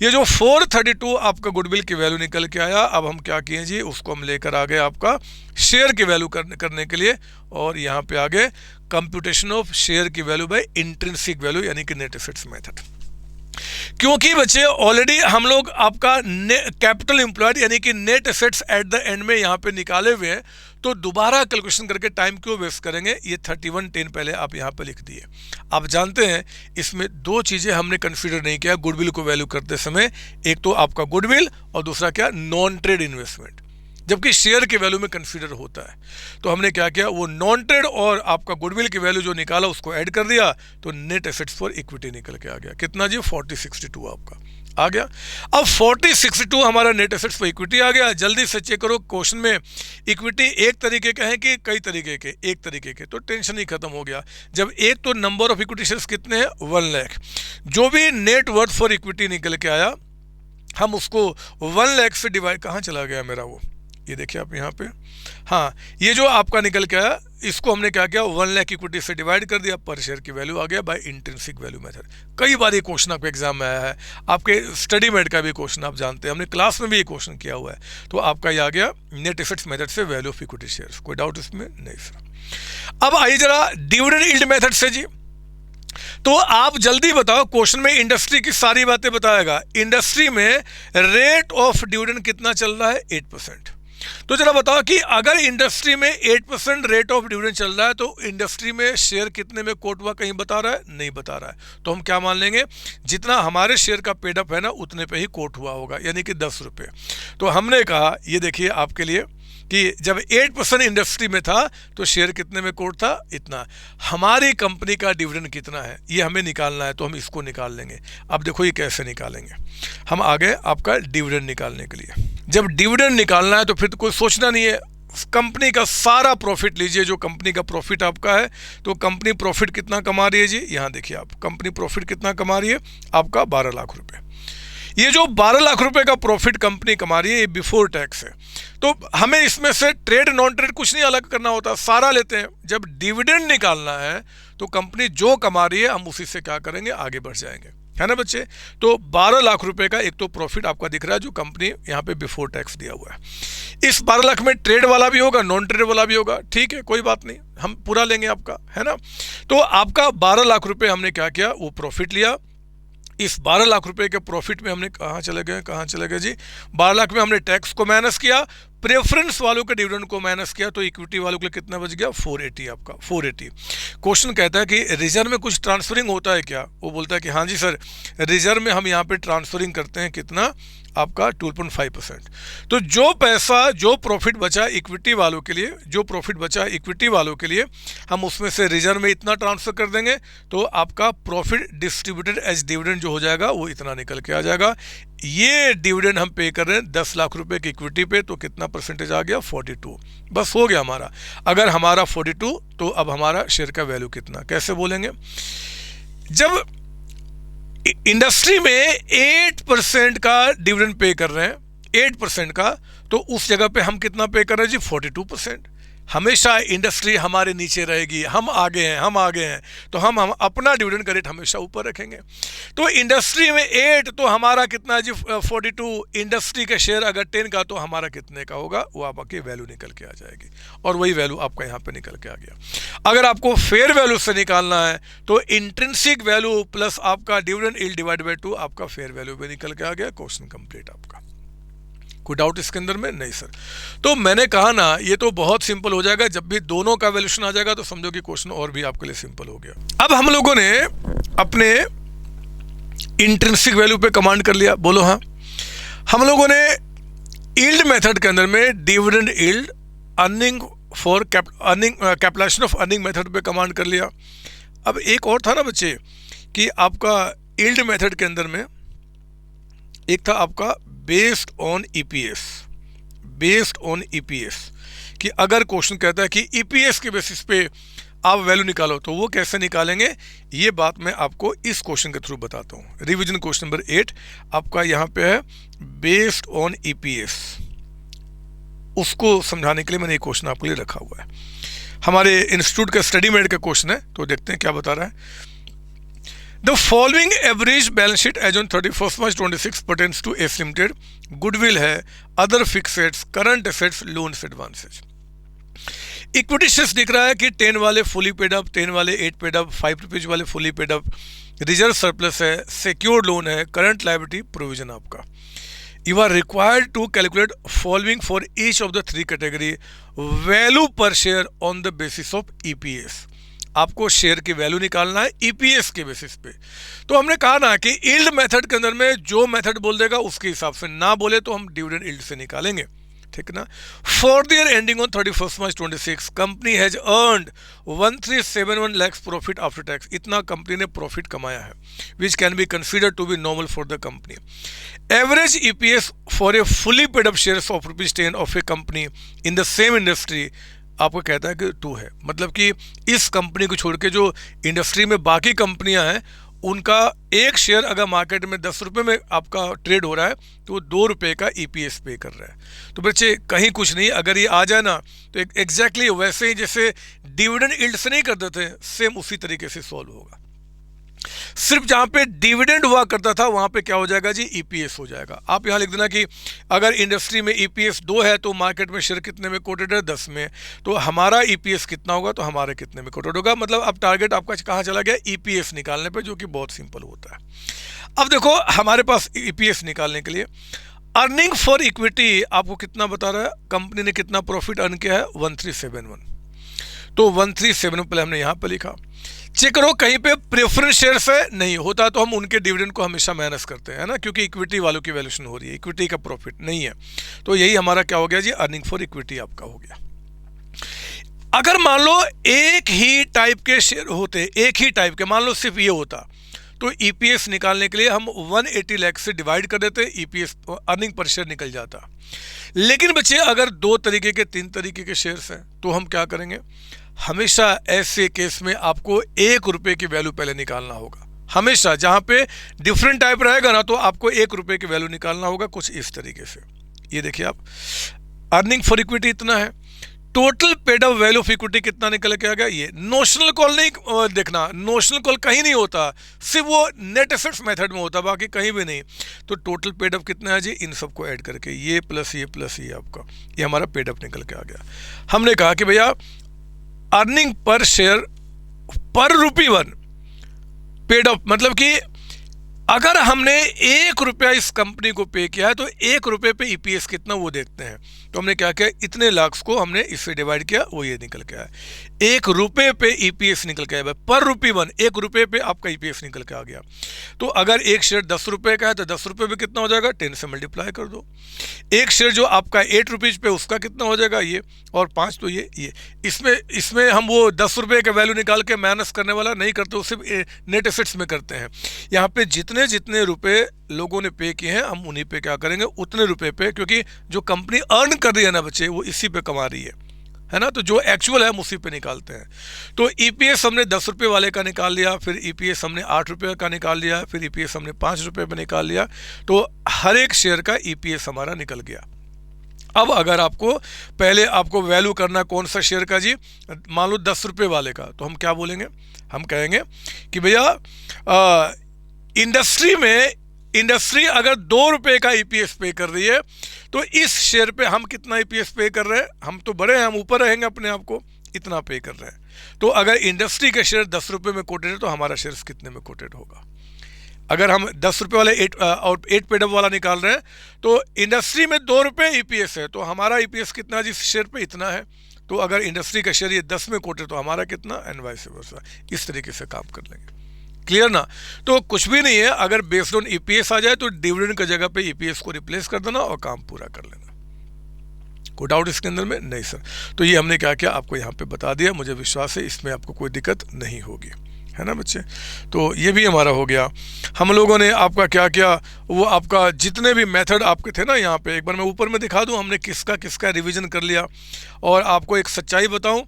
ये जो 432 आपका गुडविल की वैल्यू निकल के आया, अब हम क्या किए जी, उसको हम लेकर आ गए आपका शेयर की वैल्यू करने के लिए, और यहाँ पे आ गए कंप्यूटेशन ऑफ शेयर की वैल्यू बाय इंट्रिंसिक वैल्यू यानी कि नेट एसेट्स मेथड। क्योंकि बच्चे ऑलरेडी हम लोग आपका कैपिटल एम्प्लॉयड यानी कि net assets at the end में यहाँ पे निकाले हुए हैं, तो दोबारा कैलकुलेशन करके टाइम क्यों वेस्ट करेंगे। ये 3110 पहले आप यहाँ पे लिख दिए। आप जानते हैं इसमें दो चीज़ें हमने कंसीडर नहीं किया गुडविल को वैल्यू करते समय, एक तो आपका गुडविल और दूसरा क्या, नॉन ट्रेड इन्वेस्टमेंट, जबकि शेयर की वैल्यू में कंसीडर होता है। तो हमने क्या किया, वो नॉन ट्रेड और आपका गुडविल की वैल्यू जो निकाला उसको ऐड कर दिया, तो नेट एसेट्स फॉर इक्विटी निकल के आ गया। कितना जी, 4062 आपका आ गया। अब 4062 हमारा नेट एसेट्स फॉर इक्विटी आ गया। जल्दी से चेक करो क्वेश्चन में इक्विटी एक तरीके के हैं कि कई तरीके के, एक तरीके के, तो टेंशन ही खत्म हो गया। जब एक तो नंबर ऑफ इक्विटी शेयर्स कितने हैं 1 लाख, जो भी नेट वर्थ फॉर इक्विटी निकल के आया हम उसको 1 लाख से डिवाइड, कहाँ चला गया मेरा वो, ये देखिए आप यहाँ पे, हाँ ये जो आपका निकल के आया इसको हमने क्या किया 1 लाख इक्विटी से डिवाइड कर दिया, पर शेयर की वैल्यू आ गया बाय इंट्रिंसिक वैल्यू मेथड। कई बार ये क्वेश्चन आपके एग्जाम में आया है, आपके स्टडी मेड का भी क्वेश्चन आप जानते हैं, हमने क्लास में भी ये क्वेश्चन किया हुआ है। तो आपका ये आ गया नेट एसेट्स मेथड से वैल्यू ऑफ इक्विटी शेयर्स, कोई डाउट इसमें नहीं सर। अब आइए जरा डिविडेंड यील्ड मेथड से जी। तो आप जल्दी बताओ, क्वेश्चन में इंडस्ट्री की सारी बातें बताएगा। इंडस्ट्री में रेट ऑफ डिविडेंड कितना चल रहा है 8%। तो जरा बताओ कि अगर इंडस्ट्री में 8% रेट ऑफ डिविडेंड चल रहा है तो इंडस्ट्री में शेयर कितने में कोट हुआ, कहीं बता रहा है, नहीं बता रहा है। तो हम क्या मान लेंगे, जितना हमारे शेयर का पेडअप है ना उतने पे ही कोट हुआ होगा, यानी कि 10 रुपये। तो हमने कहा ये देखिए आपके लिए कि जब 8% इंडस्ट्री में था तो शेयर कितने में कोट था, इतना। हमारी कंपनी का डिविडेंड कितना है ये हमें निकालना है, तो हम इसको निकाल लेंगे। अब देखो ये कैसे निकालेंगे, हम आ गए आपका डिविडेंड निकालने के लिए। जब डिविडेंड निकालना है तो फिर तो कोई सोचना नहीं है, कंपनी का सारा प्रॉफिट लीजिए, जो कंपनी का प्रॉफिट आपका है। तो कंपनी प्रॉफिट कितना कमा रही है जी, यहाँ देखिए आप, कंपनी प्रॉफिट कितना कमा रही है आपका 12 लाख रुपए। ये जो 12 लाख रुपए का प्रॉफिट कंपनी कमा रही है ये बिफोर टैक्स है। तो हमें इसमें से ट्रेड नॉन ट्रेड कुछ नहीं अलग करना होता, सारा लेते हैं। जब डिविडेंड निकालना है तो कंपनी जो कमा रही है हम उसी से क्या करेंगे, आगे बढ़ जाएंगे, है ना बच्चे। तो 12 लाख रुपए का एक तो प्रॉफिट आपका दिख रहा है जो कंपनी यहाँ पे बिफोर टैक्स दिया हुआ है। इस 12 लाख में ट्रेड वाला भी होगा, नॉन ट्रेड वाला भी होगा, ठीक है, कोई बात नहीं, हम पूरा लेंगे आपका, है ना। तो आपका 12 लाख रुपए हमने क्या किया, वो प्रॉफिट लिया। इस 12 लाख रुपए के प्रॉफिट में हमने कहाँ चले गए जी, 12 लाख में हमने टैक्स को माइनस किया, प्रेफरेंस वालों के डिविडेंड को माइनस किया, तो इक्विटी वालों के लिए कितना बच गया 480 आपका 480। क्वेश्चन कहता है कि रिजर्व में कुछ ट्रांसफरिंग होता है क्या, वो बोलता है कि हाँ जी सर, रिजर्व में हम यहाँ पे ट्रांसफरिंग करते हैं कितना आपका 2.5%। तो जो पैसा, जो प्रॉफिट बचा इक्विटी वालों के लिए, जो प्रॉफिट बचा इक्विटी वालों के लिए हम उसमें से रिजर्व में इतना ट्रांसफर कर देंगे, तो आपका प्रॉफिट डिस्ट्रीब्यूटेड एज डिविडेंड जो हो जाएगा वो इतना निकल के आ जाएगा। ये डिविडेंड हम पे कर रहे हैं 10 लाख रुपए की इक्विटी पे, तो कितना परसेंटेज आ गया 42। बस हो गया हमारा। अगर हमारा 42 तो अब हमारा शेयर का वैल्यू कितना, कैसे बोलेंगे। जब इंडस्ट्री में 8% का डिविडेंड पे कर रहे हैं, 8% का, तो उस जगह पे हम कितना पे कर रहे हैं जी 42%। हमेशा इंडस्ट्री हमारे नीचे रहेगी, हम आगे हैं, तो हम अपना डिविडेंड का रेट हमेशा ऊपर रखेंगे। तो इंडस्ट्री में 8 तो हमारा कितना जी 42, इंडस्ट्री का शेयर अगर 10 का तो हमारा कितने का होगा, वो आपकी वैल्यू निकल के आ जाएगी, और वही वैल्यू आपका यहाँ पे निकल के आ गया। अगर आपको फेयर वैल्यू से निकालना है तो इंट्रिंसिक वैल्यू प्लस आपका डिविडेंड यील्ड डिवाइड बाय 2 आपका फेयर वैल्यू भी निकल के आ गया। क्वेश्चन कंप्लीट आपका। कोई डाउट इसके अंदर में, नहीं सर। तो मैंने कहा ना ये तो बहुत सिंपल हो जाएगा, जब भी दोनों का वैल्यूएशन आ जाएगा तो समझो कि क्वेश्चन और भी आपके लिए सिंपल हो गया। अब हम लोगों ने अपने इंट्रिंसिक वैल्यू पे कमांड कर लिया, बोलो हाँ। हम लोगों ने यील्ड मेथड के अंदर में dividend yield, earning for capitalisation of earning method पे कमांड कर लिया। अब एक और था ना बच्चे कि आपका यील्ड मेथड के अंदर में एक था आपका based on EPS, based on EPS, कि अगर क्वेश्चन कहता है कि ईपीएस के बेसिस पे आप वैल्यू निकालो तो वो कैसे निकालेंगे, ये बात मैं आपको इस क्वेश्चन के थ्रू बताता हूँ। रिवीजन क्वेश्चन नंबर 8 आपका यहाँ पे है बेस्ड ऑन ईपीएस, उसको समझाने के लिए मैंने ये क्वेश्चन आपके लिए रखा हुआ है। हमारे इंस्टीट्यूट का स्टडी मेड का क्वेश्चन है, तो देखते हैं क्या बता रहा है। The following average balance sheet as on 31 March 26 pertains to S limited. Goodwill है, other fixed assets, current assets, loans, advances. Equity shares दिख रहा है कि 10 वाले फुली पेड अप, 10 वाले 8 पेड अप, 5 रुपीज वाले fully paid up, reserve surplus है, सिक्योर्ड लोन है, करंट लायबिलिटी, प्रोविजन आपका। You are required to calculate following for each of the 3 category value per share on the basis of EPS। आपको शेयर की वैल्यू निकालना है ईपीएस के बेसिस पे। तो हमने कहा ना कि यील्ड मेथड के अंदर में जो मेथड बोल देगा उसके हिसाब से, ना बोले तो हम डिविडेंड यील्ड से निकालेंगे, ठीक है ना। For the year ending on 31 March 26 company has earned 1371 lakh profit after tax. इतना कंपनी ने प्रॉफिट कमाया है, which can be considered to be normal for the company. Average EPS for a fully paid up shares of ₹10 of a company in the same industry आपको कहता है कि 2 है। मतलब कि इस कंपनी को छोड़ के जो इंडस्ट्री में बाकी कंपनियां हैं उनका एक शेयर अगर मार्केट में 10 रुपये में आपका ट्रेड हो रहा है तो वो 2 रुपये का ईपीएस पे कर रहा है। तो बच्चे कहीं कुछ नहीं, अगर ये आ जाए ना तो एग्जैक्टली वैसे ही जैसे डिविडेंड यील्ड से नहीं करते थे, सेम उसी तरीके से सॉल्व होगा। सिर्फ जहां पे डिविडेंड हुआ करता था वहां पे क्या हो जाएगा जी, ईपीएस हो जाएगा। आप यहां लिख देना कि अगर इंडस्ट्री में ईपीएस 2 है तो मार्केट में शेयर कितने में कोटेड है, 10 में, तो हमारा ईपीएस कितना होगा, तो हमारे कितने में कोटेड होगा। मतलब अब टारगेट आपका कहां चला गया, ईपीएस निकालने पे, जो कि बहुत सिंपल होता है। अब देखो हमारे पास ईपीएस निकालने के लिए अर्निंग फॉर इक्विटी आपको कितना बता रहा है, कंपनी ने कितना प्रॉफिट अर्न किया है, 1371। तो 1371 पहले हमने यहां पर लिखा। चेक करो कहीं पे प्रेफरेंस शेयर्स है, नहीं होता तो हम उनके डिविडेंड को हमेशा माइनस करते हैं ना, क्योंकि इक्विटी वालों की वैल्यूएशन हो रही है, इक्विटी का प्रॉफिट नहीं है। तो यही हमारा क्या हो गया जी, अर्निंग फॉर इक्विटी आपका हो गया। अगर मान लो एक ही टाइप के शेयर होते, एक ही टाइप के, मान लो सिर्फ ये होता, तो ईपीएस निकालने के लिए हम 180 लाख से डिवाइड कर देते, ईपीएस अर्निंग पर शेयर निकल जाता। लेकिन बच्चे अगर 2 तरीके के 3 तरीके के शेयर्स हैं तो हम क्या करेंगे, हमेशा ऐसे केस में आपको 1 रुपये की वैल्यू पहले निकालना होगा। हमेशा जहां पे डिफरेंट टाइप रहेगा ना तो आपको 1 रुपये की वैल्यू निकालना होगा, कुछ इस तरीके से। ये देखिए आप, अर्निंग फॉर इक्विटी इतना है, total paid up value of equity कितना निकल के आ गया, ये। नोशनल कॉल नहीं देखना, नोशनल कॉल कहीं नहीं होता, सिर्फ वो नेट एसेट्स मेथड में होता, बाकी कहीं भी नहीं। तो टोटल पेड अप कितना है जी, इन सबको ऐड करके ये प्लस ये आपका, ये हमारा पेड अप निकल के आ गया। हमने कहा कि भैया अर्निंग पर शेयर पर ₹1 पेड अप, मतलब कि अगर हमने 1 रुपया इस कंपनी को पे किया है तो 1 रुपये पे ईपीएस कितना वो देखते हैं। तो हमने क्या किया, इतने लाख्स को हमने इससे डिवाइड किया, वो ये निकल के आया, 1 रुपये पे ईपीएस निकल के आया, पर ₹1, 1 रुपये पे आपका ईपीएस निकल के आ गया। तो अगर एक शेयर 10 रुपये का है तो 10 रुपये पे कितना हो जाएगा, 10 से मल्टीप्लाई कर दो। एक शेयर जो आपका 8 रुपीज पे, उसका कितना हो जाएगा ये, और 5 तो ये। इसमें हम वो 10 रुपये का वैल्यू निकाल के माइनस करने वाला नहीं करते, वो सिर्फ नेट एसेट्स में करते हैं। यहाँ पे जितने रुपए लोगों ने पे किए हैं हम उन्हीं पे क्या करेंगे, उतने रुपए पे, क्योंकि जो कंपनी अर्न कर रही है ना बच्चे, वो इसी पे कमा रही है ना, तो जो एक्चुअल है हम उसी पे निकालते हैं। तो ईपीएस हमने 10 रुपये वाले का निकाल लिया, फिर ईपीएस हमने 8 रुपये का निकाल लिया, फिर ईपीएस हमने 5 रुपये पे निकाल लिया, तो हर एक शेयर का ईपीएस हमारा निकल गया। अब अगर आपको पहले आपको वैल्यू करना कौन सा शेयर का जी, मान लो 10 रुपये वाले का, तो हम क्या बोलेंगे, हम कहेंगे कि भैया इंडस्ट्री अगर 2 रुपये का ईपीएस पे कर रही है तो इस शेयर पे हम कितना ईपीएस पे कर रहे हैं, हम तो बड़े हैं, हम ऊपर रहेंगे अपने आप को, इतना पे कर रहे हैं। तो अगर इंडस्ट्री के शेयर 10 रुपये में कोटेड है तो हमारा शेयर कितने में कोटेड होगा। अगर हम 10 रुपये वाले 8 पेड अप वाला निकाल रहे हैं तो इंडस्ट्री में 2 रुपये ईपीएस है, तो हमारा ईपीएस कितना जिस शेयर पे, इतना है। तो अगर इंडस्ट्री का शेयर ये 10 में कोटेड तो हमारा कितना, एंड वाइस वर्सा। इस तरीके से काम कर लेंगे, क्लियर ना। तो कुछ भी नहीं है, अगर बेस्ड ऑन ईपीएस आ जाए तो डिविडेंड की जगह पे ईपीएस को रिप्लेस कर देना और काम पूरा कर लेना। कोई डाउट इसके अंदर में, नहीं सर। तो ये हमने क्या किया, आपको यहाँ पे बता दिया, मुझे विश्वास है इसमें आपको कोई दिक्कत नहीं होगी। है ना बच्चे। तो ये भी हमारा हो गया। हम लोगों ने आपका क्या किया, वो आपका जितने भी मेथड आपके थे ना, यहाँ पे एक बार मैं ऊपर में दिखा दूँ, हमने किसका किसका रिवीजन कर लिया। और आपको एक सच्चाई बताऊँ,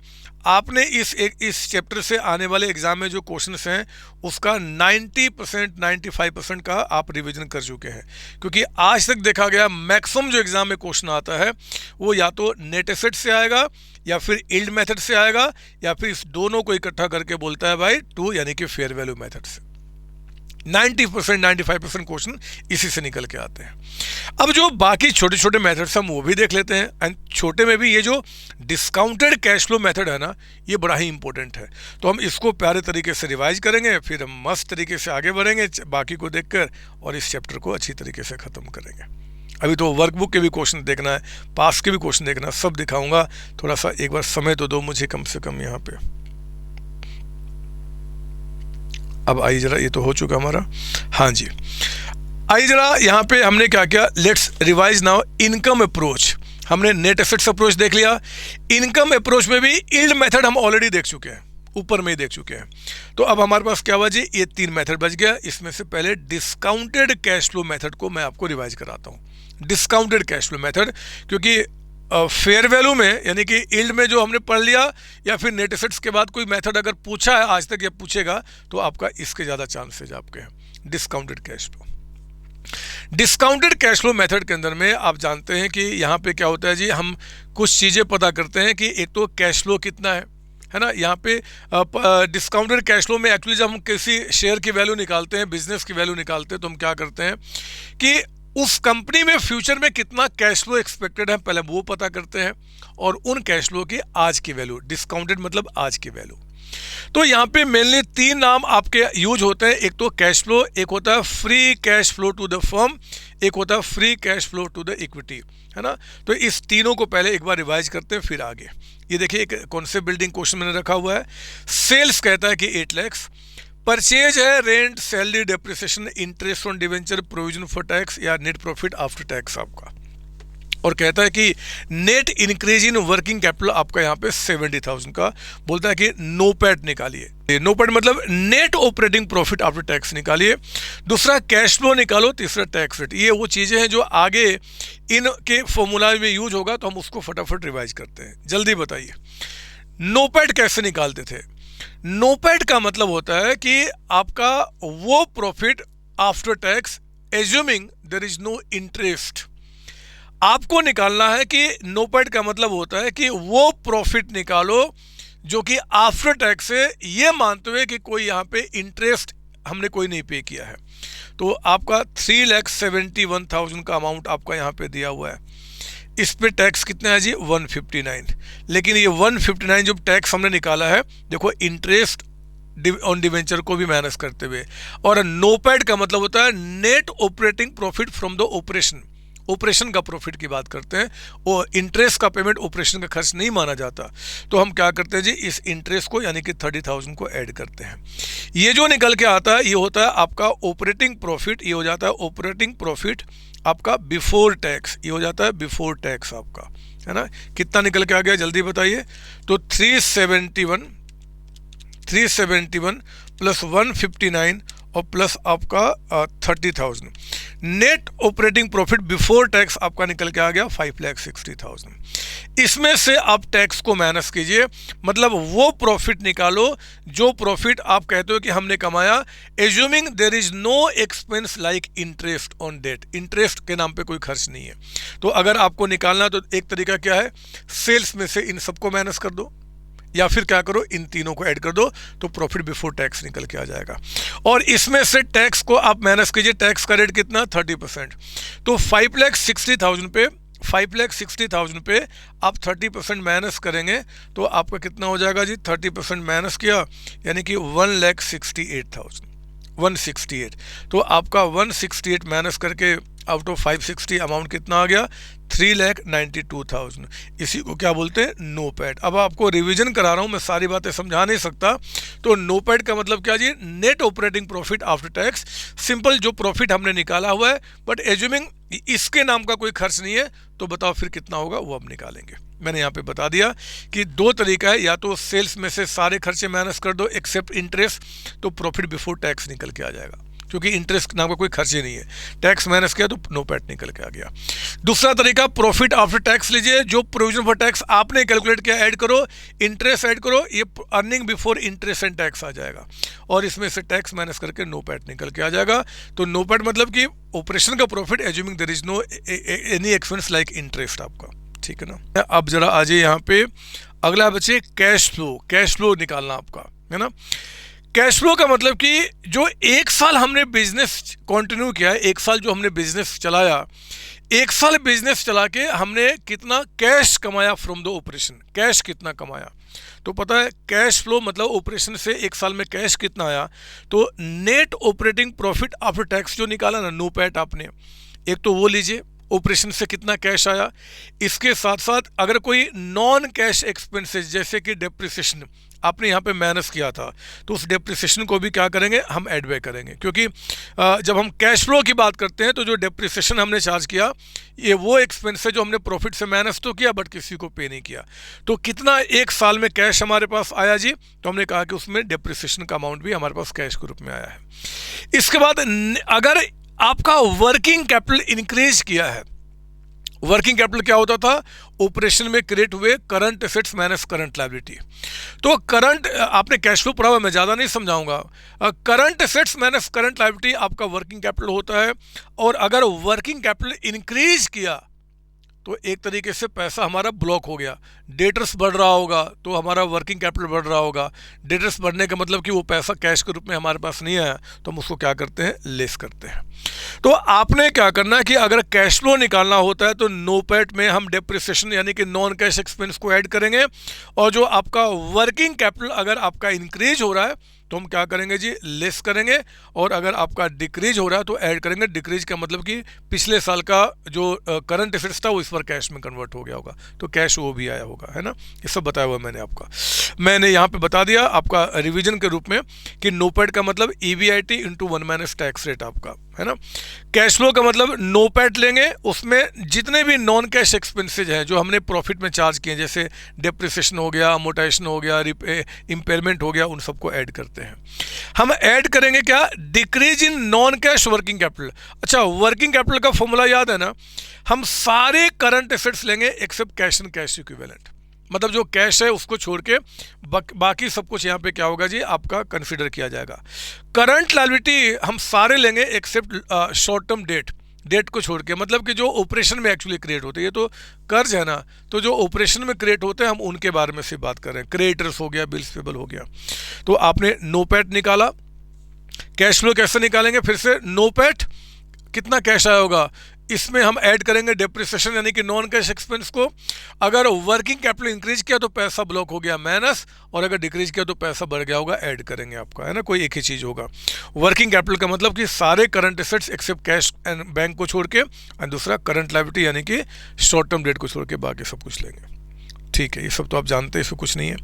आपने इस चैप्टर से आने वाले एग्जाम में जो क्वेश्चंस हैं उसका 90% 95% का आप रिवीजन कर चुके हैं। क्योंकि आज तक देखा गया मैक्सिमम जो एग्जाम में क्वेश्चन आता है वो या तो नेट एसेट से आएगा, या फिर यील्ड मेथड से आएगा, या फिर इस दोनों को इकट्ठा करके बोलता है भाई टू, यानी कि फेयर वैल्यू मेथड से। 90% 95% क्वेश्चन इसी से निकल के आते हैं। अब जो बाकी छोटे छोटे मेथड्स हम वो भी देख लेते हैं। एंड छोटे में भी ये जो डिस्काउंटेड कैश फ्लो मेथड है ना, ये बड़ा ही इंपॉर्टेंट है। तो हम इसको प्यारे तरीके से रिवाइज करेंगे, फिर हम मस्त तरीके से आगे बढ़ेंगे बाकी को देखकर, और इस चैप्टर को अच्छी तरीके से ख़त्म करेंगे। अभी तो वर्कबुक के भी क्वेश्चन देखना है, पास के भी क्वेश्चन देखना है, सब दिखाऊंगा। थोड़ा सा एक बार समय तो दो मुझे कम से कम यहाँ पे। अब आइए जरा, ये तो हो चुका हमारा, हाँ जी। आइए जरा यहाँ पे हमने क्या किया, let's revise now income approach. हमने नेट एसेट्स अप्रोच देख लिया, इनकम अप्रोच में भी यील्ड मेथड हम ऑलरेडी देख चुके हैं, ऊपर में ही देख चुके हैं। तो अब हमारे पास क्या हुआ जी, ये 3 मेथड बच गया। इसमें से पहले डिस्काउंटेड कैश फ्लो मेथड को मैं आपको रिवाइज कराता हूँ। डिस्काउंटेड कैश फ्लो मेथड, क्योंकि फेयर वैल्यू में यानी कि यील्ड में जो हमने पढ़ लिया, या फिर नेट एसेट्स के बाद कोई मेथड अगर पूछा है आज तक या पूछेगा, तो आपका इसके ज़्यादा चांसेज आपके हैं। Discounted cash flow, discounted cash flow method के अंदर में आप जानते हैं कि यहाँ पे क्या होता है जी, हम कुछ चीज़ें पता करते हैं कि एक तो कैश फ्लो कितना है ना। यहाँ पे डिस्काउंटेड कैश फ्लो में एक्चुअली जब हम किसी शेयर की वैल्यू निकालते हैं, बिजनेस की वैल्यू निकालते हैं, तो हम क्या करते हैं कि उस कंपनी में फ्यूचर में कितना कैश फ्लो एक्सपेक्टेड है पहले वो पता करते हैं, और उन कैश फ्लो की आज की वैल्यू, डिस्काउंटेड मतलब आज की वैल्यू। तो यहाँ पे मेनली 3 नाम आपके यूज होते हैं। एक तो कैश फ्लो, एक होता है free cash flow to the firm, एक होता है free cash flow to the equity, है ना। तो इस तीनों को पहले एक बार रिवाइज करते हैं, फिर आगे। ये देखिए एक कॉन्सेप्ट बिल्डिंग क्वेश्चन मैंने रखा हुआ है। सेल्स कहता है कि 8 लाख, परचेज है rent, salary, depreciation, interest on debenture, provision for tax या नेट प्रॉफिट आफ्टर टैक्स आपका। और कहता है कि net increase in working capital आपका यहाँ पे 70,000 का। बोलता है कि नोपैट निकालिए, नोपैट मतलब net operating profit after tax निकालिए। दूसरा कैश फ्लो निकालो, तीसरा टैक्स रेट। ये वो चीज़ें हैं जो आगे इनके फॉर्मूला में यूज होगा, तो हम उसको फटाफट रिवाइज करते हैं। जल्दी बताइए, नोपैट कैसे निकालते थे। नोपैट का मतलब होता है कि आपका वो profit after tax assuming there is no interest, आपको निकालना है। कि नोपैट का मतलब होता है कि वो प्रॉफिट निकालो जो कि आफ्टर टैक्स है, ये मानते हुए कि कोई यहाँ पे इंटरेस्ट हमने कोई नहीं पे किया है। तो आपका 3,71,000 का अमाउंट आपका यहाँ पे दिया हुआ है। इस पे टैक्स कितना है जी, 159। लेकिन ये 159 जो टैक्स हमने निकाला है, देखो इंटरेस्ट ऑन डिवेंचर को भी माइनस करते हुए। और नोपैट का मतलब होता है net operating profit from the operation, operation का प्रॉफिट की बात करते हैं। और इंटरेस्ट का पेमेंट ऑपरेशन का खर्च नहीं माना जाता। तो हम क्या करते हैं जी, इस इंटरेस्ट को यानी कि 30,000 को ऐड करते हैं। ये जो निकल के आता है ये होता है आपका ऑपरेटिंग प्रॉफिट, ये हो जाता है ऑपरेटिंग प्रॉफिट आपका बिफोर टैक्स, ये हो जाता है बिफोर टैक्स आपका, है ना। कितना निकल के आ गया जल्दी बताइए। तो 371 प्लस 159 और प्लस आपका 30,000, net operating profit before tax आपका निकल के आ गया 5,60,000। इसमें से आप टैक्स को माइनस कीजिए, मतलब वो प्रॉफिट निकालो जो प्रॉफिट आप कहते हो कि हमने कमाया, assuming there is no expense like interest on debt, interest के नाम पे कोई खर्च नहीं है। तो अगर आपको निकालना तो एक तरीका क्या है, सेल्स में से इन सबको माइनस कर दो, या फिर क्या करो इन तीनों को ऐड कर दो, तो प्रॉफिट बिफोर टैक्स निकल के आ जाएगा। और इसमें से टैक्स को आप माइनस कीजिए, टैक्स का रेट कितना 30%। तो 5,60,000 पे 5,60,000 पे आप 30% माइनस करेंगे तो आपका कितना हो जाएगा जी, 30% माइनस किया यानी कि 1,68,000, 168। तो आपका 168 माइनस करके आउट ऑफ 560 अमाउंट कितना आ गया, 3,92,000, इसी को क्या बोलते हैं, नोपैड। अब आपको रिवीजन करा रहा हूँ, मैं सारी बातें समझा नहीं सकता। तो नोपैड का मतलब क्या जी, net operating profit after tax, simple जो प्रॉफिट हमने निकाला हुआ है, बट एज्यूमिंग इसके नाम का कोई खर्च नहीं है, तो बताओ फिर कितना होगा, वो हम निकालेंगे। मैंने यहाँ पे बता दिया कि दो तरीका है, या तो सेल्स में से सारे खर्चे माइनस कर दो एक्सेप्ट इंटरेस्ट, तो प्रॉफिट बिफोर टैक्स निकल के आ जाएगा, क्योंकि इंटरेस्ट नाम का कोई खर्च ही नहीं है। टैक्स माइनस किया तो नोपैड निकल के आ गया। दूसरा तरीका, प्रॉफिट आफ्टर टैक्स लीजिए, जो प्रोविजन फॉर टैक्स आपने कैलकुलेट किया ऐड करो, इंटरेस्ट ऐड करो, ये earning before interest and tax आ जाएगा, और इसमें से टैक्स माइनस करके नोपैड निकल के आ जाएगा। तो नोपैड मतलब कि ऑपरेशन का profit assuming there is no any expense like interest आपका, ठीक है ना। अब जरा आ जाइए यहाँ पे, अगला बचे कैश फ्लो। कैश फ्लो निकालना आपका है ना। कैश फ्लो का मतलब कि जो एक साल हमने बिजनेस कंटिन्यू किया है, एक साल जो हमने बिजनेस चलाया, एक साल बिजनेस चला के हमने कितना कैश कमाया फ्रॉम द ऑपरेशन, कैश कितना कमाया। तो पता है कैश फ्लो मतलब ऑपरेशन से एक साल में कैश कितना आया, तो net operating profit after tax जो निकाला ना नोपैड आपने, एक तो वो लीजिए, ऑपरेशन से कितना कैश आया। इसके साथ साथ अगर कोई नॉन कैश एक्सपेंसेस जैसे कि डेप्रिसिएशन आपने यहाँ पे माइनस किया था, तो उस डेप्रिसिएशन को भी क्या करेंगे, हम ऐड बैक करेंगे, क्योंकि जब हम कैश फ्लो की बात करते हैं तो जो डेप्रिसिएशन हमने चार्ज किया, ये वो एक्सपेंस है जो हमने प्रॉफिट से माइनस तो किया बट किसी को पे नहीं किया। तो कितना एक साल में कैश हमारे पास आया जी, तो हमने कहा कि उसमें डेप्रिसिएशन का अमाउंट भी हमारे पास कैश के रूप में आया है। इसके बाद अगर आपका वर्किंग कैपिटल इंक्रीज किया है, वर्किंग कैपिटल क्या होता था, ऑपरेशन में क्रिएट हुए current assets minus current liability. तो करंट आपने कैश फ्लो पढ़ा हुआ, मैं ज़्यादा नहीं समझाऊंगा। Current assets minus current liability आपका वर्किंग कैपिटल होता है, और अगर वर्किंग कैपिटल इंक्रीज किया तो एक तरीके से पैसा हमारा ब्लॉक हो गया, डेटर्स बढ़ रहा होगा तो हमारा वर्किंग कैपिटल बढ़ रहा होगा। डेटर्स बढ़ने का मतलब कि वो पैसा कैश के रूप में हमारे पास नहीं आया, तो हम उसको क्या करते हैं, लेस करते हैं। तो आपने क्या करना है कि अगर कैश फ्लो निकालना होता है तो नोपैड में हम डेप्रिसिएशन यानी कि नॉन कैश एक्सपेंस को ऐड करेंगे, और जो आपका वर्किंग कैपिटल अगर आपका इंक्रीज हो रहा है तो हम क्या करेंगे जी, लेस करेंगे, और अगर आपका डिक्रीज हो रहा है तो ऐड करेंगे। डिक्रीज का मतलब कि पिछले साल का जो करंट एसेट्स था वो इस पर कैश में कन्वर्ट हो गया होगा, तो कैश वो भी आया होगा, है ना। ये सब बताया हुआ मैंने आपका, मैंने यहाँ पे बता दिया आपका रिवीजन के रूप में कि नोपैड का मतलब EBIT into 1 minus tax rate आपका, है ना। कैश फ्लो का मतलब नोपैड लेंगे, उसमें जितने भी नॉन कैश एक्सपेंसेज हैं जो हमने प्रॉफिट में चार्ज किए, जैसे डेप्रिसिएशन हो गया, अमोर्टाइजेशन हो गया, इम्पेयरमेंट हो गया, उन सबको ऐड करते हैं। हम ऐड करेंगे क्या, decrease in non cash working capital. अच्छा, वर्किंग कैपिटल का फॉर्मूला याद है ना, हम सारे करंट एसेट्स लेंगे except cash and cash equivalent, मतलब जो कैश है उसको छोड़ के बाकी सब कुछ यहाँ पे क्या होगा जी, आपका कंसीडर किया जाएगा। करंट लायबिलिटी हम सारे लेंगे एक्सेप्ट शॉर्ट टर्म डेट को छोड़ के, मतलब कि जो ऑपरेशन में एक्चुअली क्रिएट होते हैं, ये तो कर्ज है ना, तो जो ऑपरेशन में क्रिएट होते हैं हम उनके बारे में से बात कर रहे हैं। क्रेडिटर्स हो गया, बिल्स पेबल हो गया। तो आपने नोपैड निकाला, कैश फ्लो कैसे निकालेंगे, फिर से नोपैड कितना कैश आया होगा, इसमें हम ऐड करेंगे डेप्रिसिएशन यानी कि नॉन कैश एक्सपेंस को। अगर वर्किंग कैपिटल इंक्रीज किया तो पैसा ब्लॉक हो गया माइनस, और अगर डिक्रीज किया तो पैसा बढ़ गया होगा, ऐड करेंगे आपका, है ना, कोई एक ही चीज़ होगा। वर्किंग कैपिटल का मतलब कि सारे current assets except cash and bank को छोड़ के, और दूसरा करंट लायबिलिटी यानी कि शॉर्ट टर्म डेट को छोड़ के बाकी सब कुछ लेंगे। ठीक है, ये सब तो आप जानते हैं, इसमें कुछ नहीं है।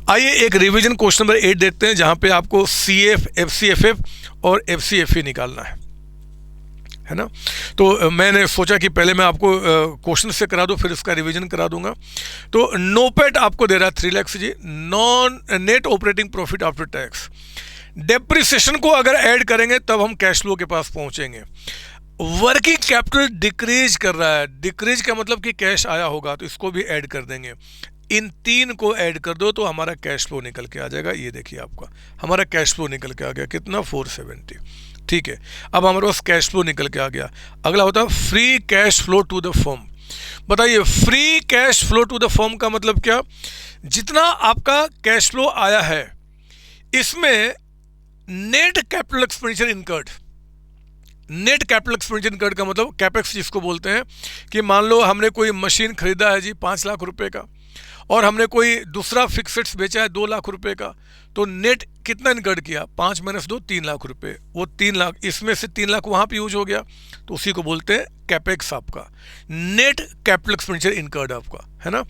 आइए एक रिवीजन क्वेश्चन नंबर 8 देखते हैं, जहाँ पे आपको CF, FCFF और FCFE निकालना है ना। तो मैंने सोचा कि पहले मैं आपको क्वेश्चन से करा दूं, फिर उसका रिवीजन करा दूंगा। तो नोपैड आपको दे रहा है 3 लाख जी, non net operating profit after tax. Depreciation को अगर ऐड करेंगे तब हम कैश फ्लो के पास पहुंचेंगे। वर्किंग कैपिटल डिक्रीज कर रहा है, डिक्रीज का मतलब कि कैश आया होगा, तो इसको भी ऐड कर देंगे। इन तीन को ऐड कर दो तो हमारा कैश फ्लो निकल के आ जाएगा। ये देखिए आपका हमारा कैश फ्लो निकल के आ गया, कितना, 470। ठीक है, अब हमारे पास कैश फ्लो निकल के आ गया। अगला होता है free cash flow to the firm. बताइए, free cash flow to the firm का मतलब क्या, जितना आपका कैश फ्लो आया है इसमें net capital expenditure incurred. Net capital expenditure incurred का मतलब कैपेक्स जिसको बोलते हैं, कि मान लो हमने कोई मशीन खरीदा है जी 5 लाख रुपए का, और हमने कोई दूसरा फिक्सेड्स बेचा है 2 लाख रुपए का, तो नेट कितना इनकर्ड किया, 5 माइनस 2 3 लाख रुपए, वो 3 लाख, इसमें से 3 लाख वहाँ पे यूज हो गया, तो उसी को बोलते हैं कैपेक्स आपका, नेट कैपिटल एक्सपेंडिचर इनकर्ड आपका, है ना।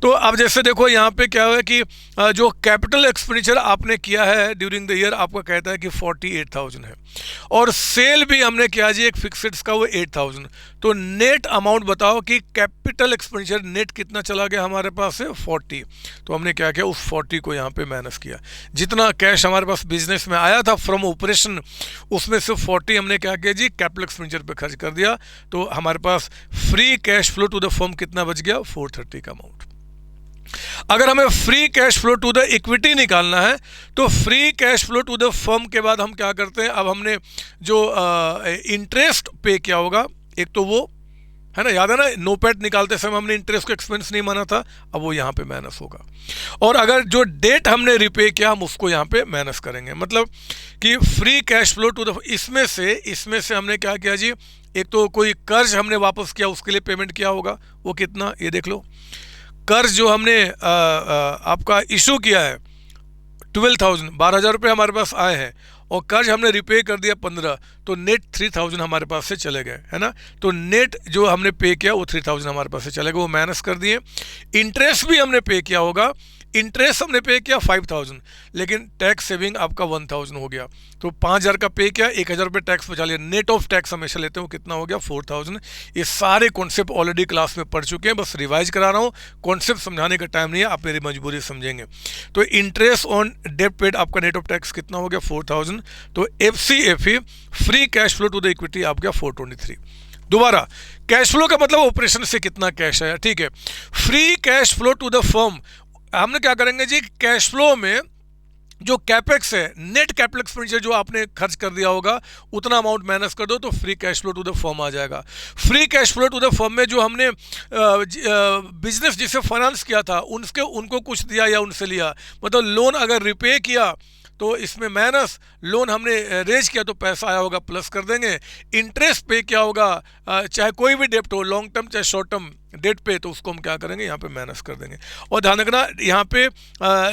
तो अब जैसे देखो यहाँ पे क्या है कि जो कैपिटल एक्सपेंडिचर आपने किया है ड्यूरिंग द ईयर, आपका कहता है कि 48,000 है, और सेल भी हमने किया जी एक फिक्स्ड का, वो 8,000, तो नेट अमाउंट बताओ कि कैपिटल एक्सपेंडिचर नेट कितना चला गया हमारे पास से 40, तो हमने क्या किया, उस 40 को यहाँ पे माइनस किया, जितना कैश हमारे पास बिजनेस में आया था फ्रॉम ऑपरेशन, उसमें से 40 हमने क्या किया जी, कैपिटल एक्सपेंडिचर पे खर्च कर दिया, तो हमारे पास free cash flow to the firm कितना बच गया, 430 का अमाउंट। अगर हमें free cash flow to the equity निकालना है, तो free cash flow to the firm के बाद हम क्या करते हैं, अब हमने जो इंटरेस्ट पे किया होगा, एक तो वो है ना, याद है ना, नोपेट निकालते समय हमने इंटरेस्ट को एक्सपेंस नहीं माना था, अब वो यहाँ पे माइनस होगा, और अगर जो डेट हमने रिपे किया हम उसको यहाँ पे माइनस करेंगे, मतलब कि free cash flow to the, इसमें से हमने क्या किया जी, एक तो कोई कर्ज हमने वापस किया, उसके लिए पेमेंट किया होगा, वो कितना, ये देख लो, कर्ज जो हमने आपका इशू किया है 12,000, 12,000 रुपये हमारे पास आए हैं, और कर्ज हमने रिपे कर दिया 15, तो नेट 3,000 हमारे पास से चले गए, है ना। तो नेट जो हमने पे किया वो 3,000 हमारे पास से चले गए, वो माइनस कर दिए। इंटरेस्ट भी हमने पे किया होगा, इंटरेस्ट हमने पे किया 5,000, लेकिन टैक्स सेविंग आपका 1,000 हो गया, तो 5,000 का पे किया, 1,000 रुपये टैक्स बचा लिया, नेट ऑफ टैक्स हमेशा लेते हैं, वो कितना हो गया, 4,000। ये सारे कॉन्सेप्ट ऑलरेडी क्लास में पढ़ चुके हैं, बस रिवाइज करा रहा हूँ, कॉन्सेप्ट समझाने का टाइम नहीं है, आप मेरी मजबूरी समझेंगे। तो इंटरेस्ट ऑन डेट पेड आपका नेट ऑफ टैक्स कितना हो गया, 4,000, तो FCFE free cash flow to the equity आप गया 423। दोबारा कैश फ्लो का मतलब ऑपरेशन से कितना कैश है, ठीक है। Free cash flow to the firm, हमने क्या करेंगे जी, कैश फ्लो में जो कैपेक्स है, नेट कैपिटल एक्सपेंडिचर जो आपने खर्च कर दिया होगा, उतना अमाउंट माइनस कर दो, तो free cash flow to the firm आ जाएगा। Free cash flow to the firm में जो हमने बिजनेस जिसे फाइनेंस किया था उनको कुछ दिया या उनसे लिया, मतलब लोन अगर रिपे किया तो इसमें माइनस, लोन हमने रेज किया तो पैसा आया होगा प्लस कर देंगे, इंटरेस्ट पे क्या होगा, चाहे कोई भी डेट हो, लॉन्ग टर्म चाहे शॉर्ट टर्म डेट पे, तो उसको हम क्या करेंगे, यहाँ पे माइनस कर देंगे। और ध्यान रखना यहाँ पे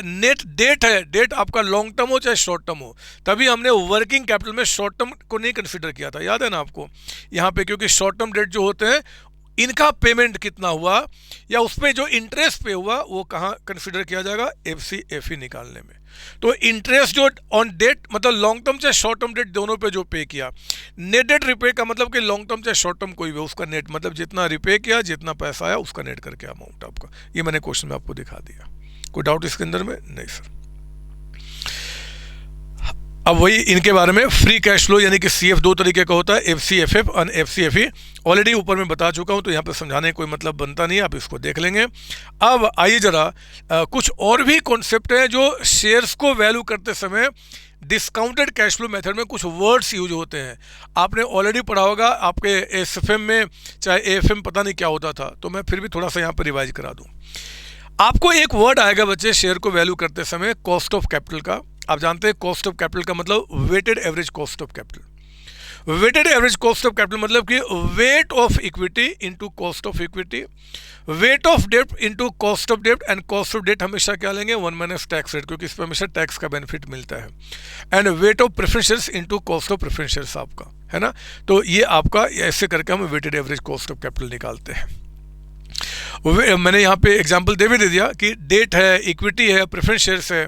नेट डेट है, डेट आपका लॉन्ग टर्म हो चाहे शॉर्ट टर्म हो, तभी हमने वर्किंग कैपिटल में शॉर्ट टर्म को नहीं कंसिडर किया था, याद है ना आपको यहाँ पे, क्योंकि शॉर्ट टर्म डेट जो होते हैं इनका पेमेंट कितना हुआ या उस पर जो इंटरेस्ट पे हुआ वो कहाँ कंसिडर किया जाएगा, FCFE निकालने में। तो इंटरेस्ट जो ऑन डेट मतलब लॉन्ग टर्म चाहे शॉर्ट टर्म डेट दोनों पे जो पे किया, नेट डेट रिपे का मतलब कि लॉन्ग टर्म चाहे शॉर्ट टर्म कोई भी उसका नेट, मतलब जितना रिपे किया जितना पैसा आया उसका नेट करके अमाउंट आपका, ये मैंने क्वेश्चन में आपको दिखा दिया। कोई डाउट इसके अंदर में? नहीं सर। अब वही इनके बारे में, फ्री कैश फ्लो यानी कि CF दो तरीके का होता है, FCFF और FCFE, ऑलरेडी ऊपर में बता चुका हूं, तो यहाँ पे समझाने का कोई मतलब बनता नहीं है, आप इसको देख लेंगे। अब आइए जरा कुछ और भी कॉन्सेप्ट हैं जो शेयर्स को वैल्यू करते समय डिस्काउंटेड कैश फ्लो मेथड में कुछ वर्ड्स यूज होते हैं, आपने ऑलरेडी पढ़ा होगा आपके SFM में, चाहे AFM, पता नहीं क्या होता था, तो मैं फिर भी थोड़ा सा यहाँ पर रिवाइज करा दूँ। आपको एक वर्ड आएगा बच्चे शेयर को वैल्यू करते समय, कॉस्ट ऑफ कैपिटल का। आप जानते हैं कॉस्ट ऑफ कैपिटल का मतलब weighted average cost of capital. Weighted average cost of capital मतलब कि weight of equity into cost of equity, weight of debt into cost of debt, and cost of debt हमेशा क्या लेंगे, 1 माइनस टैक्स रेट, क्योंकि इस पर हमेशा टैक्स का बेनिफिट मिलता है, and weight of preference shares into cost of preference shares आपका, है ना। तो ये आपका ऐसे करके हम weighted average cost of capital निकालते हैं। मैंने यहाँ पे एग्जांपल दे दिया कि डेट है, इक्विटी है, प्रेफरेंस शेयर्स है,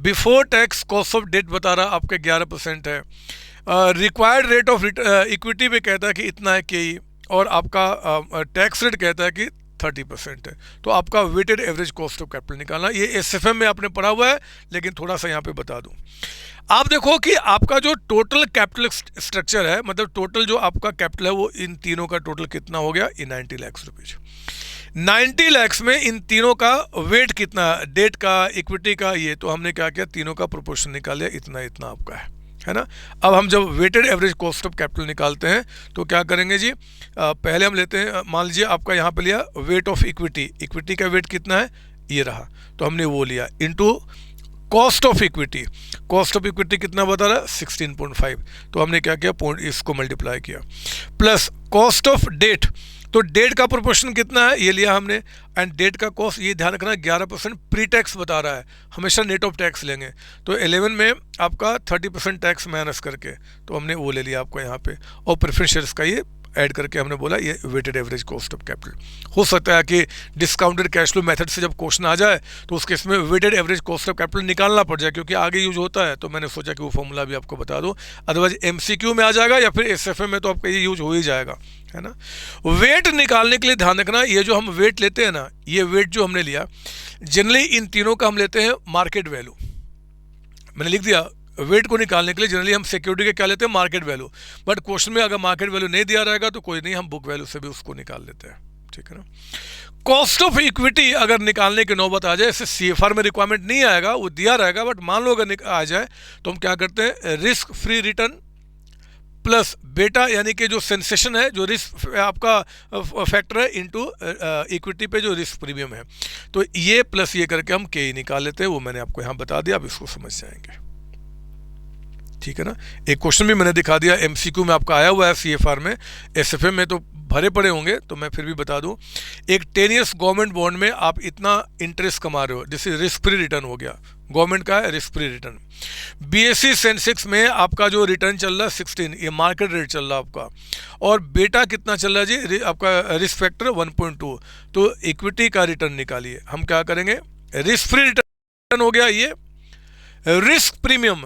before tax cost of debt बता रहा आपके 11% है, रिक्वायर्ड रेट ऑफ इक्विटी भी कहता है कि इतना है कि, और आपका टैक्स रेट कहता है कि 30% है। तो आपका weighted average cost of capital निकालना, ये SFM में आपने पढ़ा हुआ है, लेकिन थोड़ा सा यहाँ पे बता दूँ। आप देखो कि आपका जो टोटल कैपिटल स्ट्रक्चर है, मतलब टोटल जो आपका कैपिटल है वो इन तीनों का टोटल कितना हो गया, 90 लाख रुपीज़। 90 लाख में इन तीनों का वेट कितना, डेट का, इक्विटी का, ये तो हमने क्या किया, तीनों का प्रोपोर्शन निकाल लिया, इतना इतना आपका है ना। अब हम जब weighted average cost of capital निकालते हैं तो क्या करेंगे जी, पहले हम लेते हैं, मान लीजिए आपका यहाँ पे लिया वेट ऑफ इक्विटी, इक्विटी का वेट कितना है, ये रहा, तो हमने वो लिया into cost of equity, cost of equity कितना बता रहा है, 16.5, तो हमने क्या किया, इसको मल्टीप्लाई किया, प्लस कॉस्ट ऑफ डेट, तो डेट का प्रोपोर्शन कितना है ये लिया हमने, एंड डेट का कॉस्ट ये ध्यान रखना 11% प्री टैक्स बता रहा है, हमेशा नेट ऑफ टैक्स लेंगे। तो 11 में आपका 30% टैक्स माइनस करके तो हमने वो ले लिया आपको यहाँ पे, और प्रेफरेंस शेयर्स का ये ऐड करके हमने बोला ये weighted average cost of capital. हो सकता है कि डिस्काउंटेड कैश फ्लो मेथड से जब क्वेश्चन आ जाए तो उस केस में weighted average cost of capital निकालना पड़ जाए, क्योंकि आगे यूज होता है, तो मैंने सोचा कि वो फॉर्मूला भी आपको बता दूं, अदरवाइज एमसीक्यू में आ जाएगा या फिर एसएफए में तो आपका ये यूज हो ही जाएगा, है ना। वेट निकालने के लिए ध्यान रखना, ये जो हम वेट लेते हैं ना, ये वेट जो हमने लिया जनरली इन तीनों का हम लेते हैं मार्केट वैल्यू। मैंने लिख दिया वेट को निकालने के लिए जनरली हम सिक्योरिटी के क्या लेते हैं, मार्केट वैल्यू, बट क्वेश्चन में अगर मार्केट वैल्यू नहीं दिया रहेगा तो कोई नहीं, हम बुक वैल्यू से भी उसको निकाल लेते हैं, ठीक है ना। कॉस्ट ऑफ इक्विटी अगर निकालने की नौबत आ जाए, इससे सीएफआर में रिक्वायरमेंट नहीं आएगा, वो दिया रहेगा, बट मान लो अगर आ जाए तो हम क्या करते हैं, रिस्क फ्री रिटर्न प्लस बेटा यानी कि जो सेंसेशन है, जो रिस्क आपका फैक्टर है, इनटू इक्विटी पे जो रिस्क प्रीमियम है, तो ये प्लस ये करके हम के निकाल लेते हैं। वो मैंने आपको यहाँ बता दिया, आप इसको समझ जाएंगे, ठीक है ना। एक क्वेश्चन भी मैंने दिखा दिया, एमसीक्यू में आपका आया हुआ है, सीएफआर में, एसएफए में तो भरे पड़े होंगे, तो मैं फिर भी बता दूं, एक 10 ईयर्स गवर्नमेंट बॉन्ड में आप इतना इंटरेस्ट कमा रहे हो, जिससे रिस्क फ्री रिटर्न हो गया, गवर्नमेंट का है risk free return. BSc Sensex में आपका जो रिटर्न चल रहा है 16, ये मार्केट रेट चल रहा है आपका, और बेटा कितना चल रहा है जी, आपका रिस्क फैक्टर 1.2, तो इक्विटी का रिटर्न निकालिए। हम क्या करेंगे, रिस्क फ्री रिटर्न हो गया, ये रिस्क प्रीमियम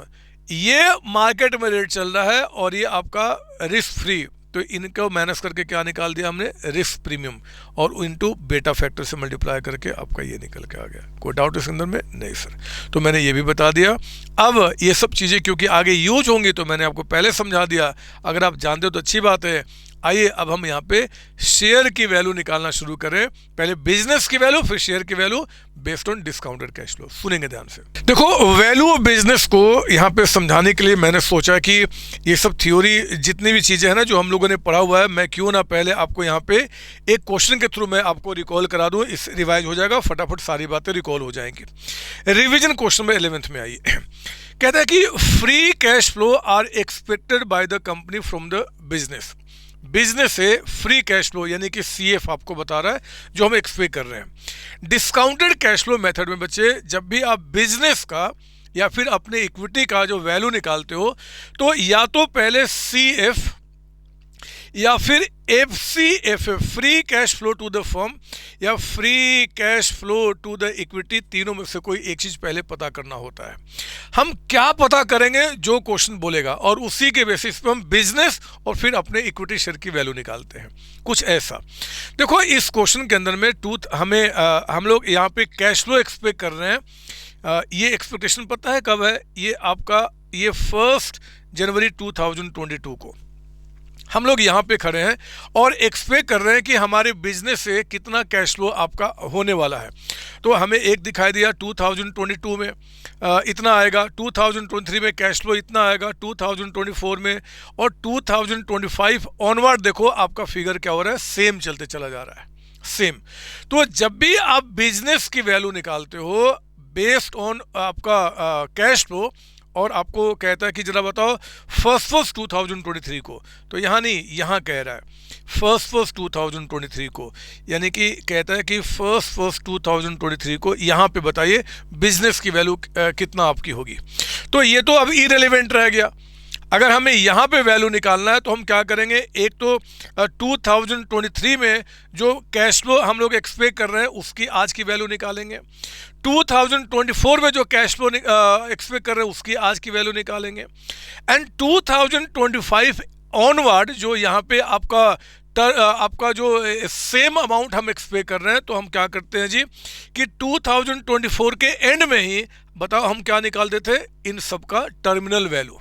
ये मार्केट में रेट चल रहा है, और ये आपका रिस्क फ्री, तो इनको माइनस करके क्या निकाल दिया हमने, रिस्क प्रीमियम, और इनटू बेटा फैक्टर से मल्टीप्लाई करके आपका ये निकल के आ गया। कोई डाउट इसके अंदर में नहीं सर, तो मैंने ये भी बता दिया। अब ये सब चीज़ें क्योंकि आगे यूज होंगी तो मैंने आपको पहले समझा दिया, अगर आप जानते हो तो अच्छी बात है। आइए अब हम यहाँ पे शेयर की वैल्यू निकालना शुरू करें, पहले बिजनेस की वैल्यू फिर शेयर की value based on discounted cash flow. सुनेंगे ध्यान से। देखो वैल्यू ऑफ बिजनेस को यहाँ पे समझाने के लिए मैंने सोचा कि ये सब थ्योरी जितनी भी चीज़ें हैं ना जो हम लोगों ने पढ़ा हुआ है, मैं क्यों ना पहले आपको यहाँ पे एक क्वेश्चन के थ्रू मैं आपको रिकॉल करा दूँ, इस रिवाइज हो जाएगा, फटाफट सारी बातें रिकॉल हो जाएंगी। रिविजन क्वेश्चन में 11th में आई कहता है कि free cash flow are expected by the company from the business. Business से फ्री कैश फ्लो यानी कि सीएफ आपको बता रहा है जो हम एक्सपेक्ट कर रहे हैं। डिस्काउंटेड कैश फ्लो मेथड में बच्चे जब भी आप बिजनेस का या फिर अपने इक्विटी का जो वैल्यू निकालते हो तो या तो पहले सीएफ या फिर FCF free cash flow to the firm या free cash flow to the equity, तीनों में से कोई एक चीज़ पहले पता करना होता है। हम क्या पता करेंगे, जो क्वेश्चन बोलेगा और उसी के बेसिस पे हम बिजनेस और फिर अपने इक्विटी शेयर की वैल्यू निकालते हैं, कुछ ऐसा। देखो इस क्वेश्चन के अंदर में हम लोग यहाँ पे कैश फ्लो एक्सपेक्ट कर रहे हैं। ये एक्सपेक्टेशन पता है कब है, ये आपका ये 1 जनवरी 2022 को हम लोग यहाँ पे खड़े हैं और एक्सपेक्ट कर रहे हैं कि हमारे बिजनेस से कितना कैश फ्लो आपका होने वाला है। तो हमें एक दिखाई दिया 2022 में इतना आएगा, 2023 में कैश फ्लो इतना आएगा, 2024 में, और 2025 ऑनवर्ड देखो आपका फिगर क्या हो रहा है, सेम चलते चला जा रहा है, सेम। तो जब भी आप बिजनेस की वैल्यू निकालते हो बेस्ड ऑन आपका कैश फ्लो और आपको कहता है कि जरा बताओ 1 2023 को, तो यहाँ नहीं, यहाँ कह रहा है 1 2023 को, यानी कि कहता है कि 1 2023 को यहाँ पे बताइए बिजनेस की वैल्यू कितना आपकी होगी। तो ये तो अब इरेलेवेंट रह गया। अगर हमें यहाँ पे वैल्यू निकालना है तो हम क्या करेंगे, एक तो 2023 में जो कैश फ्लो हम लोग एक्सपेक्ट कर रहे हैं उसकी आज की वैल्यू निकालेंगे, 2024 में जो कैश फ्लो एक्सपेक्ट कर रहे हैं उसकी आज की वैल्यू निकालेंगे, एंड 2025 ऑनवर्ड जो यहाँ पे आपका जो सेम अमाउंट हम एक्सपेक्ट कर रहे हैं, तो हम क्या करते हैं जी कि 2024 के एंड में ही बताओ हम क्या निकाल देते, इन सब का टर्मिनल वैल्यू।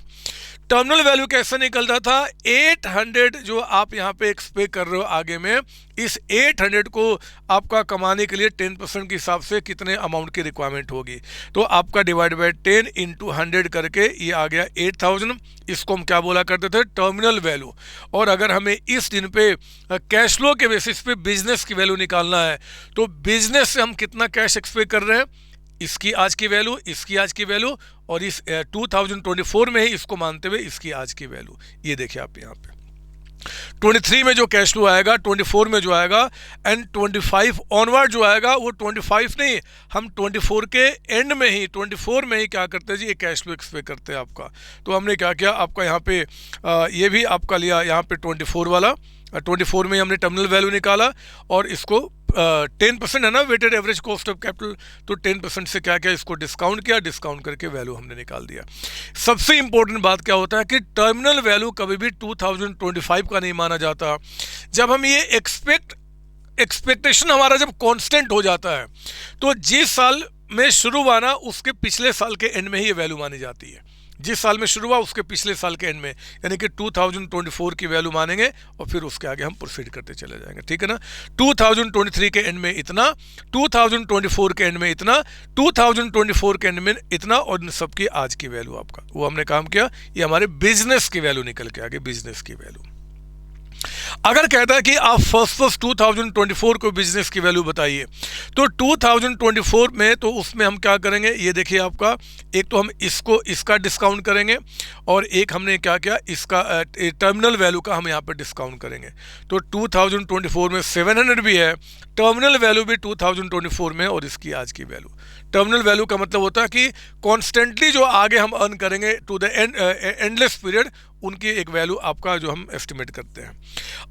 टर्मिनल वैल्यू कैसे निकलता था, 800 जो आप यहाँ पे एक्सपेक्ट कर रहे हो आगे में, इस 800 को आपका कमाने के लिए 10% के हिसाब से कितने अमाउंट की रिक्वायरमेंट होगी, तो आपका डिवाइड बाय 10 इंटू 100 करके ये आ गया 8000। इसको हम क्या बोला करते थे, टर्मिनल वैल्यू। और अगर हमें इस दिन पे कैश फ्लो के बेसिस पे बिजनेस की वैल्यू निकालना है तो बिजनेस से हम कितना कैश एक्सपेक्ट कर रहे हैं, इसकी आज की वैल्यू, इसकी आज की वैल्यू, और इस 2024 में ही इसको मानते हुए इसकी आज की वैल्यू। ये देखिए आप यहाँ पे 23 में जो कैश फ्लो आएगा, 24 में जो आएगा, एंड 25 ऑनवर्ड जो आएगा वो 25 नहीं, हम 24 के एंड में ही, 24 में ही क्या करते हैं जी, ये कैश फ्लो एक्सपेक्ट करते हैं आपका। तो हमने क्या किया, आपका यहाँ पे ये भी आपका लिया यहाँ पे 24 वाला, 24 में हमने टर्मिनल वैल्यू निकाला और इसको 10% है ना weighted average cost of capital, तो 10% से क्या किया, इसको डिस्काउंट किया, डिस्काउंट करके वैल्यू हमने निकाल दिया। सबसे इंपॉर्टेंट बात क्या होता है कि टर्मिनल वैल्यू कभी भी 2025 का नहीं माना जाता। जब हम ये एक्सपेक्टेशन हमारा जब कांस्टेंट हो जाता है तो जिस साल में शुरू हुआ ना उसके पिछले साल के एंड में ही ये वैल्यू मानी जाती है। जिस साल में शुरू हुआ उसके पिछले साल के एंड में, यानी कि 2024 की वैल्यू मानेंगे और फिर उसके आगे हम प्रोसीड करते चले जाएंगे, ठीक है ना। 2023 के एंड में इतना, 2024 के एंड में इतना, 2024 के एंड में इतना, और इन सब की आज की वैल्यू आपका वो हमने काम किया, ये हमारे बिजनेस की वैल्यू निकल के आगे, बिजनेस की वैल्यू। अगर कहता है कि आप फर्स्ट 2024 को बिजनेस की वैल्यू बताइए, तो 2024 में तो उसमें हम क्या करेंगे, ये देखिए आपका एक तो हम इसका डिस्काउंट करेंगे और एक हमने क्या किया, इसका टर्मिनल वैल्यू का हम यहाँ पे डिस्काउंट करेंगे। तो 2024 में 700 भी है, टर्मिनल वैल्यू भी 2024 में, और इसकी आज की वैल्यू। टर्मिनल वैल्यू का मतलब होता है कि कॉन्स्टेंटली जो आगे हम अर्न करेंगे टू द एंडलेस पीरियड, उनकी एक वैल्यू आपका जो हम एस्टिमेट करते हैं।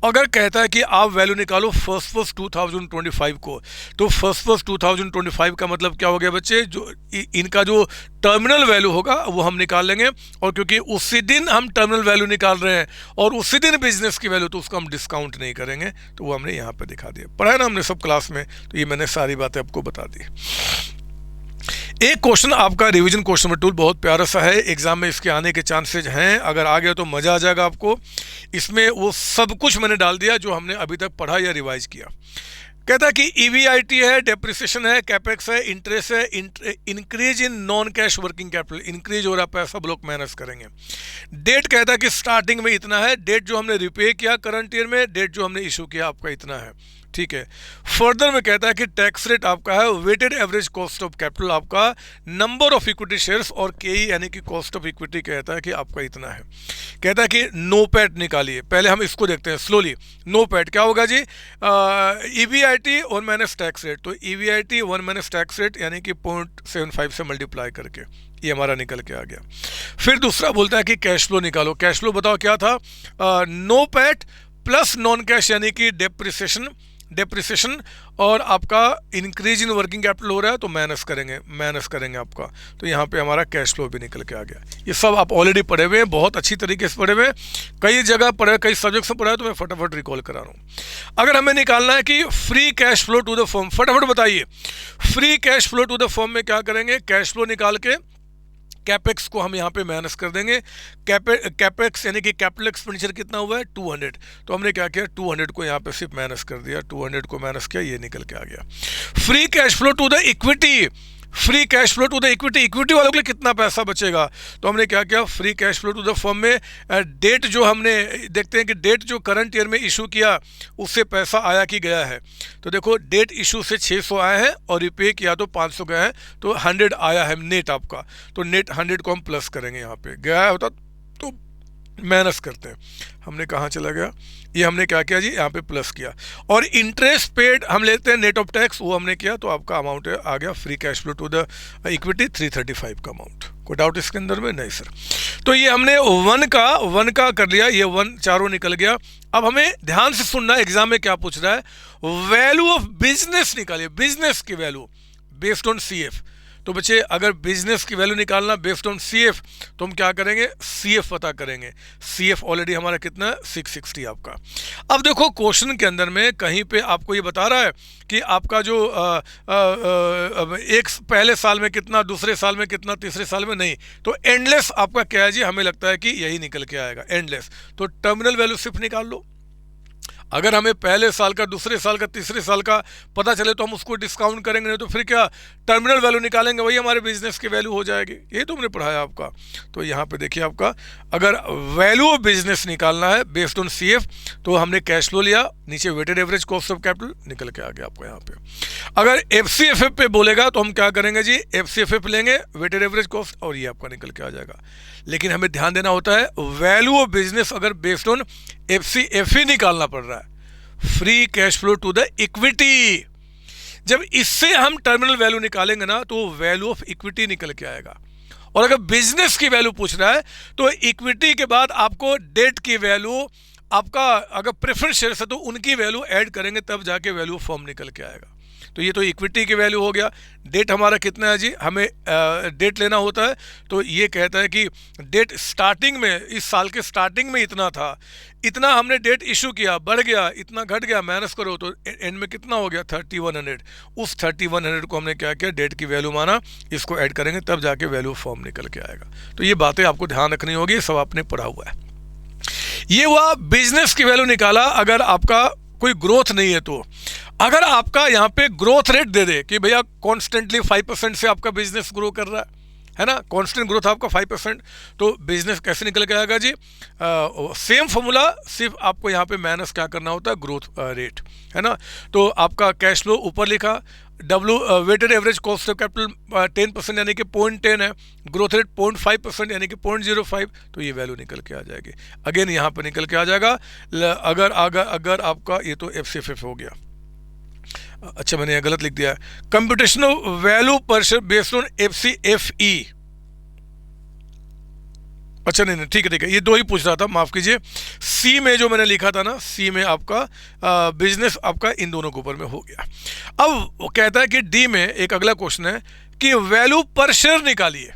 अगर कहता है कि आप वैल्यू निकालो फर्स्ट 2025 को, तो फर्स्ट 2025 का मतलब क्या हो गया बच्चे, जो इनका जो टर्मिनल वैल्यू होगा वो हम निकाल लेंगे, और क्योंकि उसी दिन हम टर्मिनल वैल्यू निकाल रहे हैं और उसी दिन बिजनेस की वैल्यू, तो उसको हम डिस्काउंट नहीं करेंगे, तो वो हमने यहाँ पे दिखा दिया। पढ़ा ना हमने सब क्लास में, तो ये मैंने सारी बातें आपको बता दी। एक क्वेश्चन आपका रिवीजन क्वेश्चन नंबर 2 बहुत प्यारा सा है, एग्जाम में इसके आने के चांसेज हैं, अगर आ गया तो मज़ा आ जाएगा आपको। इसमें वो सब कुछ मैंने डाल दिया जो हमने अभी तक पढ़ा या रिवाइज किया। कहता है कि EBIT है, डेप्रिसिएशन है, कैपेक्स है, इंटरेस्ट है, increase in non cash working capital, increase हो रहा पैसा, ब्लॉक माइनस करेंगे। डेट कहता है कि स्टार्टिंग में इतना है, डेट जो हमने रिपे किया करंट ईयर में, डेट जो हमने इशू किया आपका इतना है, ठीक है। फर्दर में कहता है कि टैक्स रेट आपका है, weighted average cost of capital आपका, नंबर ऑफ इक्विटी शेयर्स और KE यानी कि कॉस्ट ऑफ इक्विटी कहता है कि आपका इतना है। कहता है कि नो पैट निकालिए, पहले हम इसको देखते हैं स्लोली। नो पैट क्या होगा जी, EBIT 1 माइनस टैक्स रेट, तो EBIT 1 माइनस टैक्स रेट यानी कि 0.75 से मल्टीप्लाई करके ये हमारा निकल के आ गया। फिर दूसरा बोलता है कि कैश फ्लो निकालो, कैश फ्लो बताओ क्या था, NOPAT plus non cash यानी कि डेप्रिसिएशन और आपका इंक्रीज इन वर्किंग कैपिटल हो रहा है तो माइनस करेंगे आपका, तो यहाँ पे हमारा कैश फ्लो भी निकल के आ गया। ये सब आप ऑलरेडी पढ़े हुए हैं, बहुत अच्छी तरीके से पढ़े हुए हैं, कई जगह पढ़े, कई सब्जेक्ट से पढ़ा है, तो मैं फटाफट रिकॉल करा रहा हूँ। अगर हमें निकालना है कि free cash flow to the firm, फटाफट बताइए, free cash flow to the firm में क्या करेंगे, कैश फ्लो निकाल के कैपेक्स को हम यहाँ पे माइनस कर देंगे। कैपेक्स यानी कि कैपिटल एक्सपेंडिचर कितना हुआ है 200, तो हमने क्या किया 200 को यहाँ पे सिर्फ माइनस कर दिया, 200 को माइनस किया, ये निकल के आ गया। Free cash flow to the equity, free cash flow to the equity वालों के लिए कितना पैसा बचेगा, तो हमने क्या किया, free cash flow to the firm में डेट जो हमने देखते हैं कि डेट जो करंट ईयर में इशू किया उससे पैसा आया कि गया है, तो देखो डेट इशू से 600 आया है और रिपे किया तो 500 गया है, तो 100 आया है नेट आपका, तो नेट 100 को हम प्लस करेंगे, यहाँ पे गया होता तो माइनस करते हैं। हमने कहाँ चला गया, ये हमने क्या किया जी, यहाँ पे प्लस किया, और इंटरेस्ट पेड हम लेते हैं नेट ऑफ टैक्स, वो हमने किया, तो आपका अमाउंट आ गया free cash flow to the equity 335 का अमाउंट। कोई डाउट इसके अंदर में? नहीं सर। तो ये हमने वन का कर लिया, ये 1 चारों निकल गया। अब हमें ध्यान से सुनना, एग्जाम में क्या पूछ रहा है, वैल्यू ऑफ बिजनेस निकालिए, बिजनेस की वैल्यू बेस्ड ऑन CF। तो बच्चे अगर बिजनेस की वैल्यू निकालना बेस्ड ऑन CF, तो हम क्या करेंगे, CF पता करेंगे। CF ऑलरेडी हमारा कितना है 660 आपका। अब देखो क्वेश्चन के अंदर में कहीं पे आपको ये बता रहा है कि आपका जो एक पहले साल में कितना, दूसरे साल में कितना, तीसरे साल में नहीं, तो एंडलेस आपका क्या है जी, हमें लगता है कि यही निकल के आएगा एंडलेस। तो टर्मिनल वैल्यू सिर्फ निकाल लो। अगर हमें पहले साल का, दूसरे साल का, तीसरे साल का पता चले तो हम उसको डिस्काउंट करेंगे, नहीं तो फिर क्या टर्मिनल वैल्यू निकालेंगे, वही हमारे बिजनेस की वैल्यू हो जाएगी। ये तो हमने पढ़ाया आपका। तो यहाँ पे देखिए आपका अगर वैल्यू ऑफ बिजनेस निकालना है बेस्ड ऑन CF तो हमने कैश फ्लो लिया, नीचे weighted average cost of capital निकल के आ गया आपको यहाँ पे। अगर FCFF पे बोलेगा तो हम क्या करेंगे जी, FCFF लेंगे, वेटेड एवरेज कॉस्ट, और ये आपका निकल के आ जाएगा। लेकिन हमें ध्यान देना होता है वैल्यू ऑफ बिजनेस अगर बेस्ड ऑन FCFE निकालना पड़ रहा है, free cash flow to the equity, जब इससे हम टर्मिनल वैल्यू निकालेंगे ना तो वैल्यू ऑफ इक्विटी निकल के आएगा। और अगर बिजनेस की वैल्यू पूछ रहा है तो इक्विटी के बाद आपको डेट की वैल्यू, आपका अगर प्रेफरेंस शेयर है तो उनकी वैल्यू ऐड करेंगे तब जाके वैल्यू फॉर्म निकल के आएगा। तो ये तो इक्विटी की वैल्यू हो गया। डेट हमारा कितना है जी, हमें डेट लेना होता है तो ये कहता है कि डेट स्टार्टिंग में, इस साल के स्टार्टिंग में इतना था, इतना हमने डेट इशू किया, बढ़ गया, इतना घट गया, माइनस करो तो एंड में कितना हो गया 3100। उस 3100 को हमने क्या किया, डेट की वैल्यू माना, इसको ऐड करेंगे तब जाके वैल्यू फॉर्म निकल के आएगा। तो ये बातें आपको ध्यान रखनी होगी, सब आपने पढ़ा हुआ है। ये हुआ बिजनेस की वैल्यू निकाला अगर आपका कोई ग्रोथ नहीं है तो। अगर आपका यहाँ पे ग्रोथ रेट दे दे कि भैया कॉन्स्टेंटली 5% से आपका बिजनेस ग्रो कर रहा है ना, कांस्टेंट ग्रोथ आपका 5%, तो बिजनेस कैसे निकल के आएगा जी, सेम फॉर्मूला, सिर्फ आपको यहाँ पे माइनस क्या करना होता है, ग्रोथ रेट, है ना। तो आपका कैश फ्लो ऊपर लिखा, weighted average cost of capital 10% यानी कि 0.10 है, ग्रोथ रेट 0.5% यानी कि 0.05, तो ये वैल्यू निकल के आ जाएगी। अगेन यहाँ पर निकल के आ जाएगा। अगर आपका ये तो FCFF हो गया, अच्छा मैंने गलत लिख दिया है, कंप्यूटेशनल वैल्यू पर शेयर बेस्ड ऑन FCFE। अच्छा नहीं ठीक है, ये दो ही पूछ रहा था, माफ कीजिए। सी में जो मैंने लिखा था ना, सी में आपका बिजनेस आपका इन दोनों के ऊपर में हो गया। अब वो कहता है कि डी में एक अगला क्वेश्चन है कि वैल्यू पर शेयर निकालिए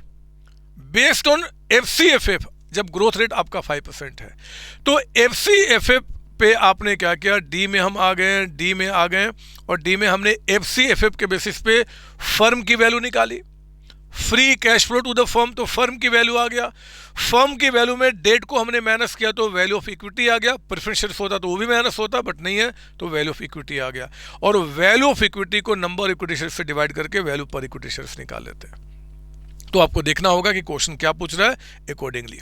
बेस्ड ऑन FCFF, जब ग्रोथ रेट आपका 5% है। तो FCFF पे आपने क्या किया, डी में हम आ गए, डी में आ गए, और डी में हमने FCFF के बेसिस पे फर्म की वैल्यू निकाली, free cash flow to the firm, तो फर्म की वैल्यू आ गया। फर्म की वैल्यू में डेट को हमने माइनस किया तो वैल्यू ऑफ इक्विटी आ गया, प्रेफरेंस शेयर्स होता तो वो भी माइनस होता, बट नहीं है तो वैल्यू ऑफ इक्विटी आ गया। और वैल्यू ऑफ इक्विटी को नंबर इक्विटी शेयर्स से डिवाइड करके वैल्यू पर इक्विटी शेयर्स निकाल लेते हैं। तो आपको देखना होगा कि क्वेश्चन क्या पूछ रहा है अकॉर्डिंगली।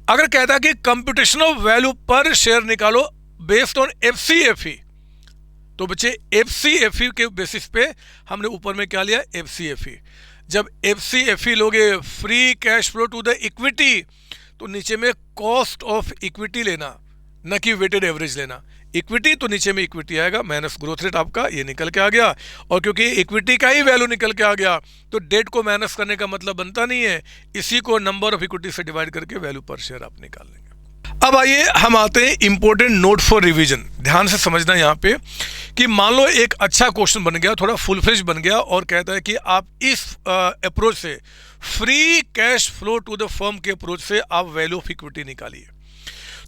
अगर कहता है कि कंप्यूटेशनल वैल्यू पर शेयर निकालो बेस्ड ऑन FCFE, तो बच्चे FCFE के बेसिस पे हमने ऊपर में क्या लिया, FCFE। जब FCFE लोगे free cash flow to the equity, तो नीचे में कॉस्ट ऑफ इक्विटी लेना, न कि वेटेड एवरेज लेना। इक्विटी तो नीचे में इक्विटी आएगा माइनस ग्रोथ रेट, आपका ये निकल के आ गया। और क्योंकि इक्विटी का ही वैल्यू निकल के आ गया तो डेट को माइनस करने का मतलब बनता नहीं है, इसी को नंबर ऑफ इक्विटी से डिवाइड करके वैल्यू पर शेयर आप निकाल लेंगे। अब आइए हम आते हैं इंपॉर्टेंट नोट फॉर रिवीजन। ध्यान से समझना यहाँ पे कि मान लो एक अच्छा क्वेश्चन बन गया, थोड़ा फुल फ्लेज बन गया, और कहता है कि आप इस अप्रोच से, free cash flow to the firm के अप्रोच से आप वैल्यू ऑफ इक्विटी निकालिए।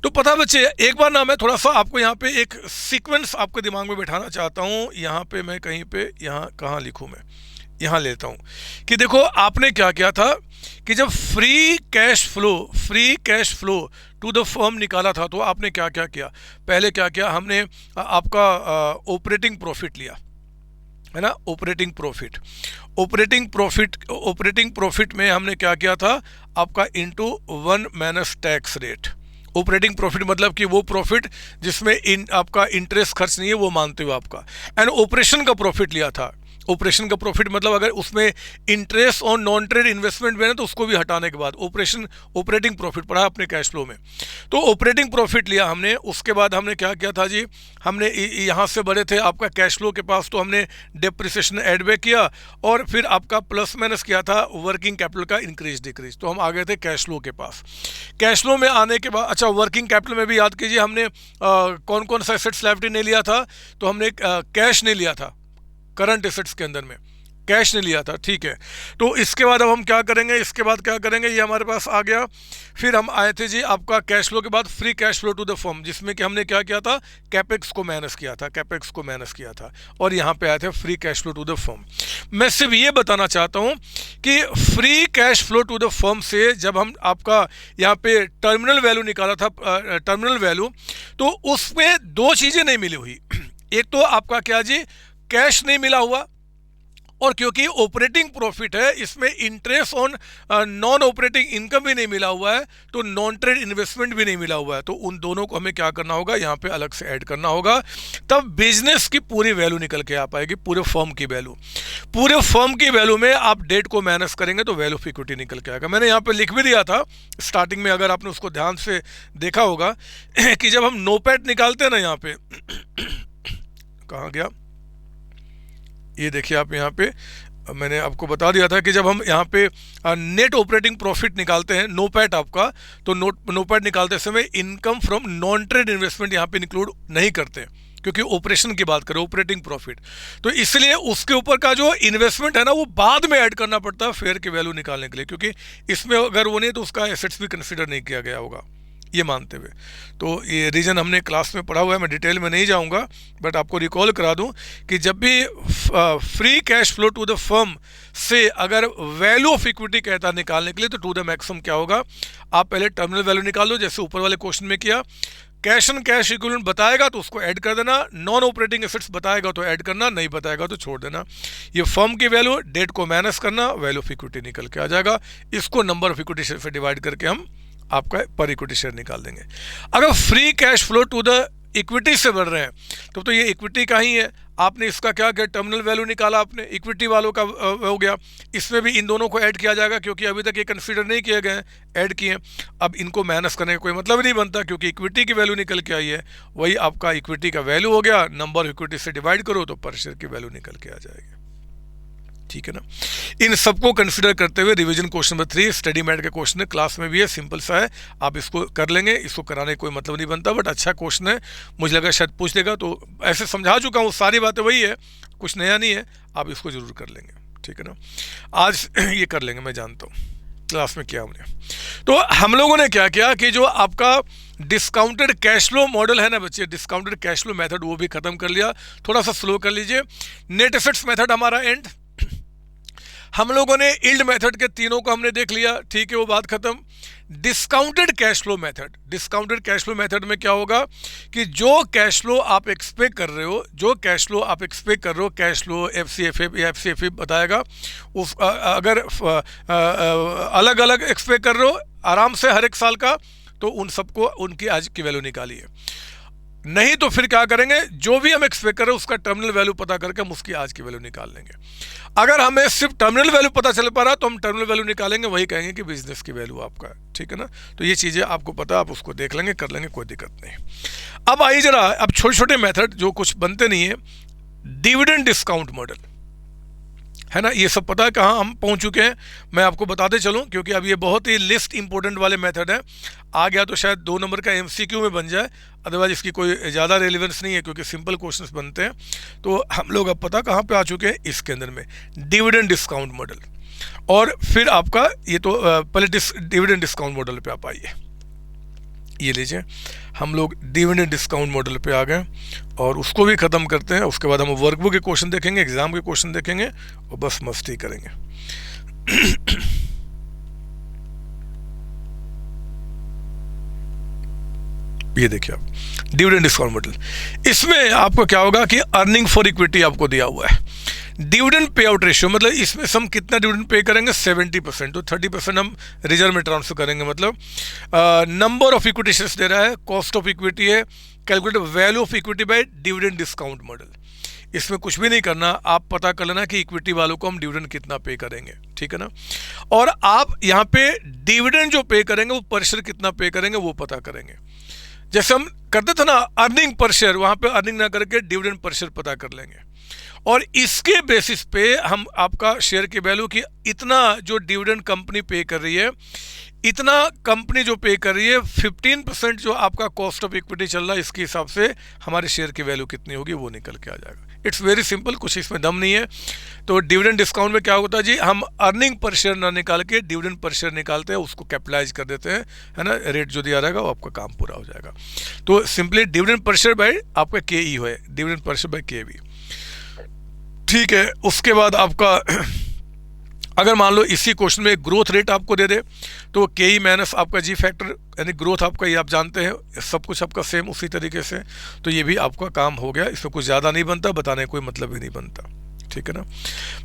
तो पता बच्चे, एक बार ना मैं थोड़ा सा आपको यहाँ पे एक सीक्वेंस आपके दिमाग में बैठाना चाहता हूँ। यहाँ पे मैं कहीं पे, यहाँ कहाँ लिखूँ, मैं यहाँ लेता हूँ कि देखो आपने क्या किया था कि जब free cash flow to the firm निकाला था तो आपने क्या क्या किया, पहले क्या किया, हमने आपका ऑपरेटिंग प्रॉफिट लिया, है ना, ऑपरेटिंग प्रॉफिट में हमने क्या किया था, आपका into 1 minus tax rate. Operating profit मतलब कि वो प्रॉफिट जिसमें आपका इंटरेस्ट खर्च नहीं है, वो मानते हो आपका। एंड ऑपरेशन का प्रॉफिट लिया था। ऑपरेशन का प्रॉफिट मतलब अगर उसमें इंटरेस्ट और नॉन ट्रेड इन्वेस्टमेंट में ना, तो उसको भी हटाने के बाद ऑपरेटिंग प्रॉफिट पढ़ा अपने कैश फ्लो में। तो ऑपरेटिंग प्रॉफिट लिया हमने, उसके बाद हमने क्या किया था जी, हमने यहाँ से बढ़े थे आपका कैश फ्लो के पास, तो हमने डेप्रिसिएशन एड बैक किया, और फिर आपका प्लस माइनस किया था वर्किंग कैपिटल का इंक्रीज डिक्रीज, तो हम आ गए थे कैश फ्लो के पास। कैश फ्लो में आने के बाद, अच्छा वर्किंग कैपिटल में भी याद कीजिए हमने कौन कौन सा एसेट्स लायबिलिटी नहीं लिया था, तो हमने कैश नहीं लिया था करंट एसेट्स के अंदर में, कैश ने लिया था, ठीक है। तो इसके बाद अब हम क्या करेंगे, इसके बाद क्या करेंगे, ये हमारे पास आ गया। फिर हम आए थे जी आपका कैश फ्लो के बाद free cash flow to the firm, जिसमें कि हमने क्या किया था, कैपेक्स को माइनस किया था, कैपेक्स को माइनस किया था, और यहाँ पे आए थे free cash flow to the firm. मैं सिर्फ ये बताना चाहता हूँ कि free cash flow to the firm से जब हम आपका यहाँ पे टर्मिनल वैल्यू निकाला था, टर्मिनल वैल्यू, तो उसमें दो चीज़ें नहीं मिली हुई। एक तो आपका क्या जी, कैश नहीं मिला हुआ, और क्योंकि ऑपरेटिंग प्रॉफिट है, इसमें interest on non operating income भी नहीं मिला हुआ है, तो नॉन ट्रेड इन्वेस्टमेंट भी नहीं मिला हुआ है। तो उन दोनों को हमें क्या करना होगा, यहाँ पे अलग से ऐड करना होगा, तब बिजनेस की पूरी वैल्यू निकल के आ पाएगी, पूरे फर्म की वैल्यू। पूरे फर्म की वैल्यू में आप डेट को माइनस करेंगे तो वैल्यू ऑफ इक्विटी निकल के आएगा। मैंने यहाँ पे लिख भी दिया था स्टार्टिंग में, अगर आपने उसको ध्यान से देखा होगा कि जब हम नोपैट निकालते हैं ना, यहाँ पे कहाँ गया, ये देखिए आप, यहाँ पे मैंने आपको बता दिया था कि जब हम यहाँ पे नेट ऑपरेटिंग प्रॉफिट निकालते हैं, नोपैट आपका, तो नोपैट निकालते समय income from non trade investment यहाँ पे इंक्लूड नहीं करते, क्योंकि ऑपरेशन की बात करें, ऑपरेटिंग प्रॉफिट, तो इसलिए उसके ऊपर का जो इन्वेस्टमेंट है ना, वो बाद में ऐड करना पड़ता है फेयर की वैल्यू निकालने के लिए, क्योंकि इसमें अगर वो नहीं तो उसका एसेट्स भी कंसिडर नहीं किया गया होगा, ये मानते हुए। तो ये रीजन हमने क्लास में पढ़ा हुआ है, मैं डिटेल में नहीं जाऊंगा, बट आपको रिकॉल करा दूं कि जब भी free cash flow to the firm से अगर वैल्यू ऑफ इक्विटी कहता है निकालने के लिए, तो टू द मैक्सिमम क्या होगा, आप पहले टर्मिनल वैल्यू निकाल लो, जैसे ऊपर वाले क्वेश्चन में किया। कैश एंड कैश इक्विवेलेंट बताएगा तो उसको ऐड कर देना, नॉन ऑपरेटिंग एसेट्स बताएगा तो ऐड करना, नहीं बताएगा तो छोड़ देना। ये फर्म की वैल्यू, डेट को माइनस करना, वैल्यू ऑफ इक्विटी निकल के आ जाएगा। इसको नंबर ऑफ इक्विटी शेयर से डिवाइड करके हम आपका पर इक्विटी शेयर निकाल देंगे। अगर free cash flow to the equity से बढ़ रहे हैं तो ये इक्विटी का ही है। आपने इसका क्या किया, टर्मिनल वैल्यू निकाला आपने, इक्विटी वालों का हो गया, इसमें भी इन दोनों को ऐड किया जाएगा, क्योंकि अभी तक ये कंसीडर नहीं किए गए, ऐड किए। अब इनको माइनस करने का कोई मतलब नहीं बनता, क्योंकि इक्विटी की वैल्यू निकल के आई है, वही आपका इक्विटी का वैल्यू हो गया, नंबर ऑफ इक्विटी से डिवाइड करो तो पर शेयर की वैल्यू निकल के आ जाएगी, ठीक है ना। इन सबको कंसिडर करते हुए revision question number 3 study mat का क्वेश्चन है, क्लास में भी है, सिंपल सा है, आप इसको कर लेंगे, इसको कराने का कोई मतलब नहीं बनता, बट अच्छा क्वेश्चन है, मुझे लगा शायद पूछ लेगा, तो ऐसे समझा चुका हूँ, सारी बातें वही है, कुछ नया नहीं है, आप इसको जरूर कर लेंगे, ठीक है ना। आज ये कर लेंगे, मैं जानता हूँ क्लास में किया हमने। तो हम लोगों ने क्या किया कि जो आपका डिस्काउंटेड कैश फ्लो मॉडल है ना बच्चे, डिस्काउंटेड कैश फ्लो मेथड, वो भी खत्म कर लिया, थोड़ा सा स्लो कर लीजिए। नेट एसेट्स मेथड हमारा एंड, हम लोगों ने यील्ड मेथड के तीनों को हमने देख लिया, ठीक है, वो बात खत्म। Discounted cash flow method, discounted cash flow method में क्या होगा कि जो कैश फ्लो आप एक्सपेक्ट कर रहे हो, जो कैश फ्लो आप एक्सपेक्ट कर रहे हो, कैश फ्लो एफसीएफए या एफसीएफए बताएगा, उस अगर अलग अलग एक्सपेक्ट कर रहे हो आराम से हर एक साल का, तो उन सबको उनकी आज की वैल्यू निकालिए। नहीं तो फिर क्या करेंगे, जो भी हम एक्सपेक्ट करें उसका टर्मिनल वैल्यू पता करके हम उसकी आज की वैल्यू निकाल लेंगे। अगर हमें सिर्फ टर्मिनल वैल्यू पता चल पा रहा तो हम टर्मिनल वैल्यू निकालेंगे, वही कहेंगे कि बिजनेस की वैल्यू आपका है, ठीक है ना। तो ये चीज़ें आपको पता, आप उसको देख लेंगे, कर लेंगे, कोई दिक्कत नहीं। अब आइए जरा, अब छोटे छोटे मेथड जो कुछ बनते नहीं है, डिविडेंड डिस्काउंट मॉडल है ना, ये सब पता है कहाँ हम पहुँच चुके हैं, मैं आपको बताते चलूँ, क्योंकि अब ये बहुत ही लिस्ट इंपॉर्टेंट वाले मेथड है। आ गया तो शायद 2 नंबर का एमसीक्यू में बन जाए, अदरवाइज इसकी कोई ज़्यादा रेलिवेंस नहीं है, क्योंकि सिंपल क्वेश्चंस बनते हैं। तो हम लोग अब पता कहाँ पे आ चुके हैं, इसके अंदर में डिविडेंड डिस्काउंट मॉडल। और फिर आपका ये तो पहले डिविडेंड डिस्काउंट मॉडल पे आप आइए, ये लीजिए, हम लोग डिविडेंड डिस्काउंट मॉडल पे आ गए और उसको भी ख़त्म करते हैं। उसके बाद हम वर्कबुक के क्वेश्चन देखेंगे, एग्जाम के क्वेश्चन देखेंगे और बस मस्ती करेंगे। ये देखिए आप, डिविडेंड डिस्काउंट मॉडल, इसमें आपको क्या होगा कि अर्निंग फॉर इक्विटी आपको दिया हुआ है, डिविडेंड पे आउट रेशियो, मतलब इसमें हम कितना डिविडेंड पे करेंगे 70%, तो 30% हम रिजर्व में ट्रांसफर करेंगे। मतलब नंबर ऑफ इक्विटी शेयर्स दे रहा है, कॉस्ट ऑफ इक्विटी है, calculate value of equity by dividend discount model. इसमें कुछ भी नहीं करना, आप पता कर लेना कि इक्विटी वालों को हम डिविडेंड कितना पे करेंगे, ठीक है ना। और आप यहाँ पे डिविडेंड जो पे करेंगे वो पर शेयर कितना पे करेंगे वो पता करेंगे। जैसे हम करते थे ना अर्निंग पर शेयर, वहाँ पे अर्निंग ना करके डिविडेंड पर शेयर पता कर लेंगे, और इसके बेसिस पे हम आपका शेयर की वैल्यू की इतना जो डिविडेंड कंपनी पे कर रही है, इतना कंपनी जो पे कर रही है, 15% जो आपका कॉस्ट ऑफ इक्विटी चल रहा है, इसके हिसाब से हमारे शेयर की वैल्यू कितनी होगी वो निकल के आ जाएगा। इट्स वेरी सिंपल, कुछ इसमें दम नहीं है। तो डिविडेंड डिस्काउंट में क्या होता है जी, हम अर्निंग पर शेयर ना निकाल के डिविडेंड पर शेयर निकालते हैं, उसको कैपिटलाइज कर देते हैं, है ना। रेट जो दिया रहेगा वो आपका काम पूरा हो जाएगा। तो simply dividend per share by आपका KE है, dividend per share by KV, ठीक है। उसके बाद आपका अगर मान लो इसी क्वेश्चन में ग्रोथ रेट आपको दे दे तो KE माइनस आपका G फैक्टर यानी ग्रोथ आपका, ये आप जानते हैं सब कुछ आपका सेम उसी तरीके से, तो ये भी आपका काम हो गया। इसमें कुछ ज़्यादा नहीं बनता, बताने का कोई मतलब ही नहीं बनता, ठीक है ना।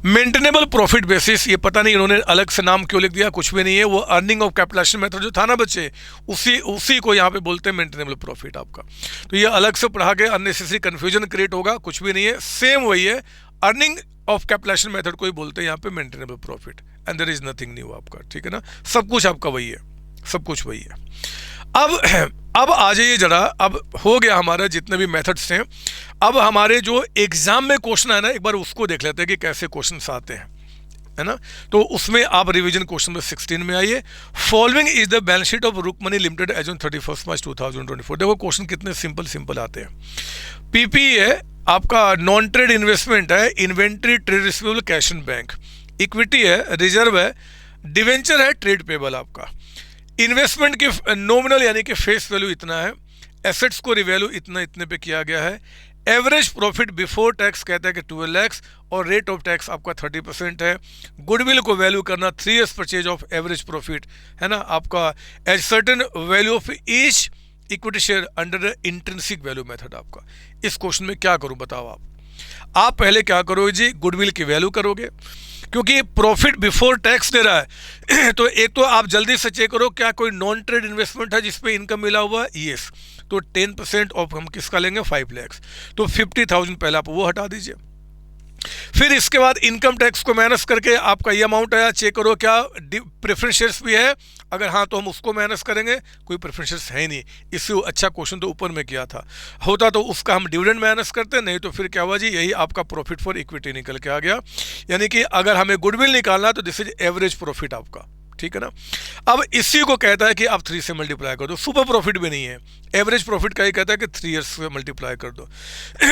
मेंटेनेबल प्रॉफिट बेसिस, ये पता नहीं इन्होंने अलग से नाम क्यों लिख दिया, कुछ भी नहीं है, वो अर्निंग ऑफ कैपिटलाइजेशन मेथड जो था ना बच्चे, उसी को यहाँ पे बोलते हैं मेंटेनेबल प्रॉफिट आपका। तो ये अलग से पढ़ा के अननेसेसरी कन्फ्यूजन क्रिएट होगा, कुछ भी नहीं है, सेम वही है। अर्निंग ऑफ कैपिटलाइजेशन मेथड को ही बोलते हैं यहाँ पे maintainable profit, and there is nothing new आपका, ठीक है ना। सब कुछ आपका वही है, सब कुछ वही है। अब आ जाइए जरा, अब हो गया हमारा जितने भी मेथड्स हैं। अब हमारे जो एग्जाम में क्वेश्चन है ना, एक बार उसको देख लेते हैं कि कैसे क्वेश्चंस आते हैं, है ना। तो उसमें आप रिवीजन क्वेश्चन नंबर 16 में आइए। Following is the balance sheet of Rukmani limited as on 31 March 2024। देखो क्वेश्चन कितने सिंपल आते हैं। पीपी है आपका, नॉन ट्रेड इन्वेस्टमेंट है, inventory, trade receivable, cash in bank. Equity है, रिजर्व है, डिवेंचर है, ट्रेड पेबल आपका। इन्वेस्टमेंट की नॉमिनल यानी कि फेस वैल्यू इतना है, एसेट्स को रिवैल्यू इतने पे किया गया है। एवरेज प्रॉफिट बिफोर टैक्स कहता है कि 12 लाख और रेट ऑफ टैक्स आपका 30% है। गुडविल को वैल्यू करना 3 years purchase of average profit, है ना आपका, as certain value of each equity share under intrinsic value method आपका। इस क्वेश्चन में क्या करूं बताओ आप पहले क्या करोगे जी, गुडविल की वैल्यू करोगे, क्योंकि प्रॉफिट बिफोर टैक्स दे रहा है तो एक तो आप जल्दी से चेक करो क्या कोई नॉन ट्रेड इन्वेस्टमेंट है जिसपे इनकम मिला हुआ है, यस। तो 10% ऑफ हम किसका लेंगे, 5 लाख, तो 50,000 पहले आप वो हटा दीजिए। फिर इसके बाद इनकम टैक्स को माइनस करके आपका ये अमाउंट आया, चेक करो क्या प्रेफरेंस शेयर्स भी है, अगर हाँ तो हम उसको माइनस करेंगे, कोई प्रेफरेंस शेयर्स है ही नहीं। इससे अच्छा क्वेश्चन तो ऊपर में किया था, होता तो उसका हम डिविडेंड माइनस करते, नहीं तो फिर क्या हुआ जी, यही आपका प्रॉफिट फॉर इक्विटी निकल के आ गया। यानी कि अगर हमें गुडविल निकालना तो दिस इज एवरेज प्रॉफिट आपका, ठीक है ना। अब इसी को कहता है कि आप 3 से मल्टीप्लाई कर दो, सुपर प्रॉफिट भी नहीं है, एवरेज प्रॉफिट का ही कहता है कि 3 years से मल्टीप्लाई कर दो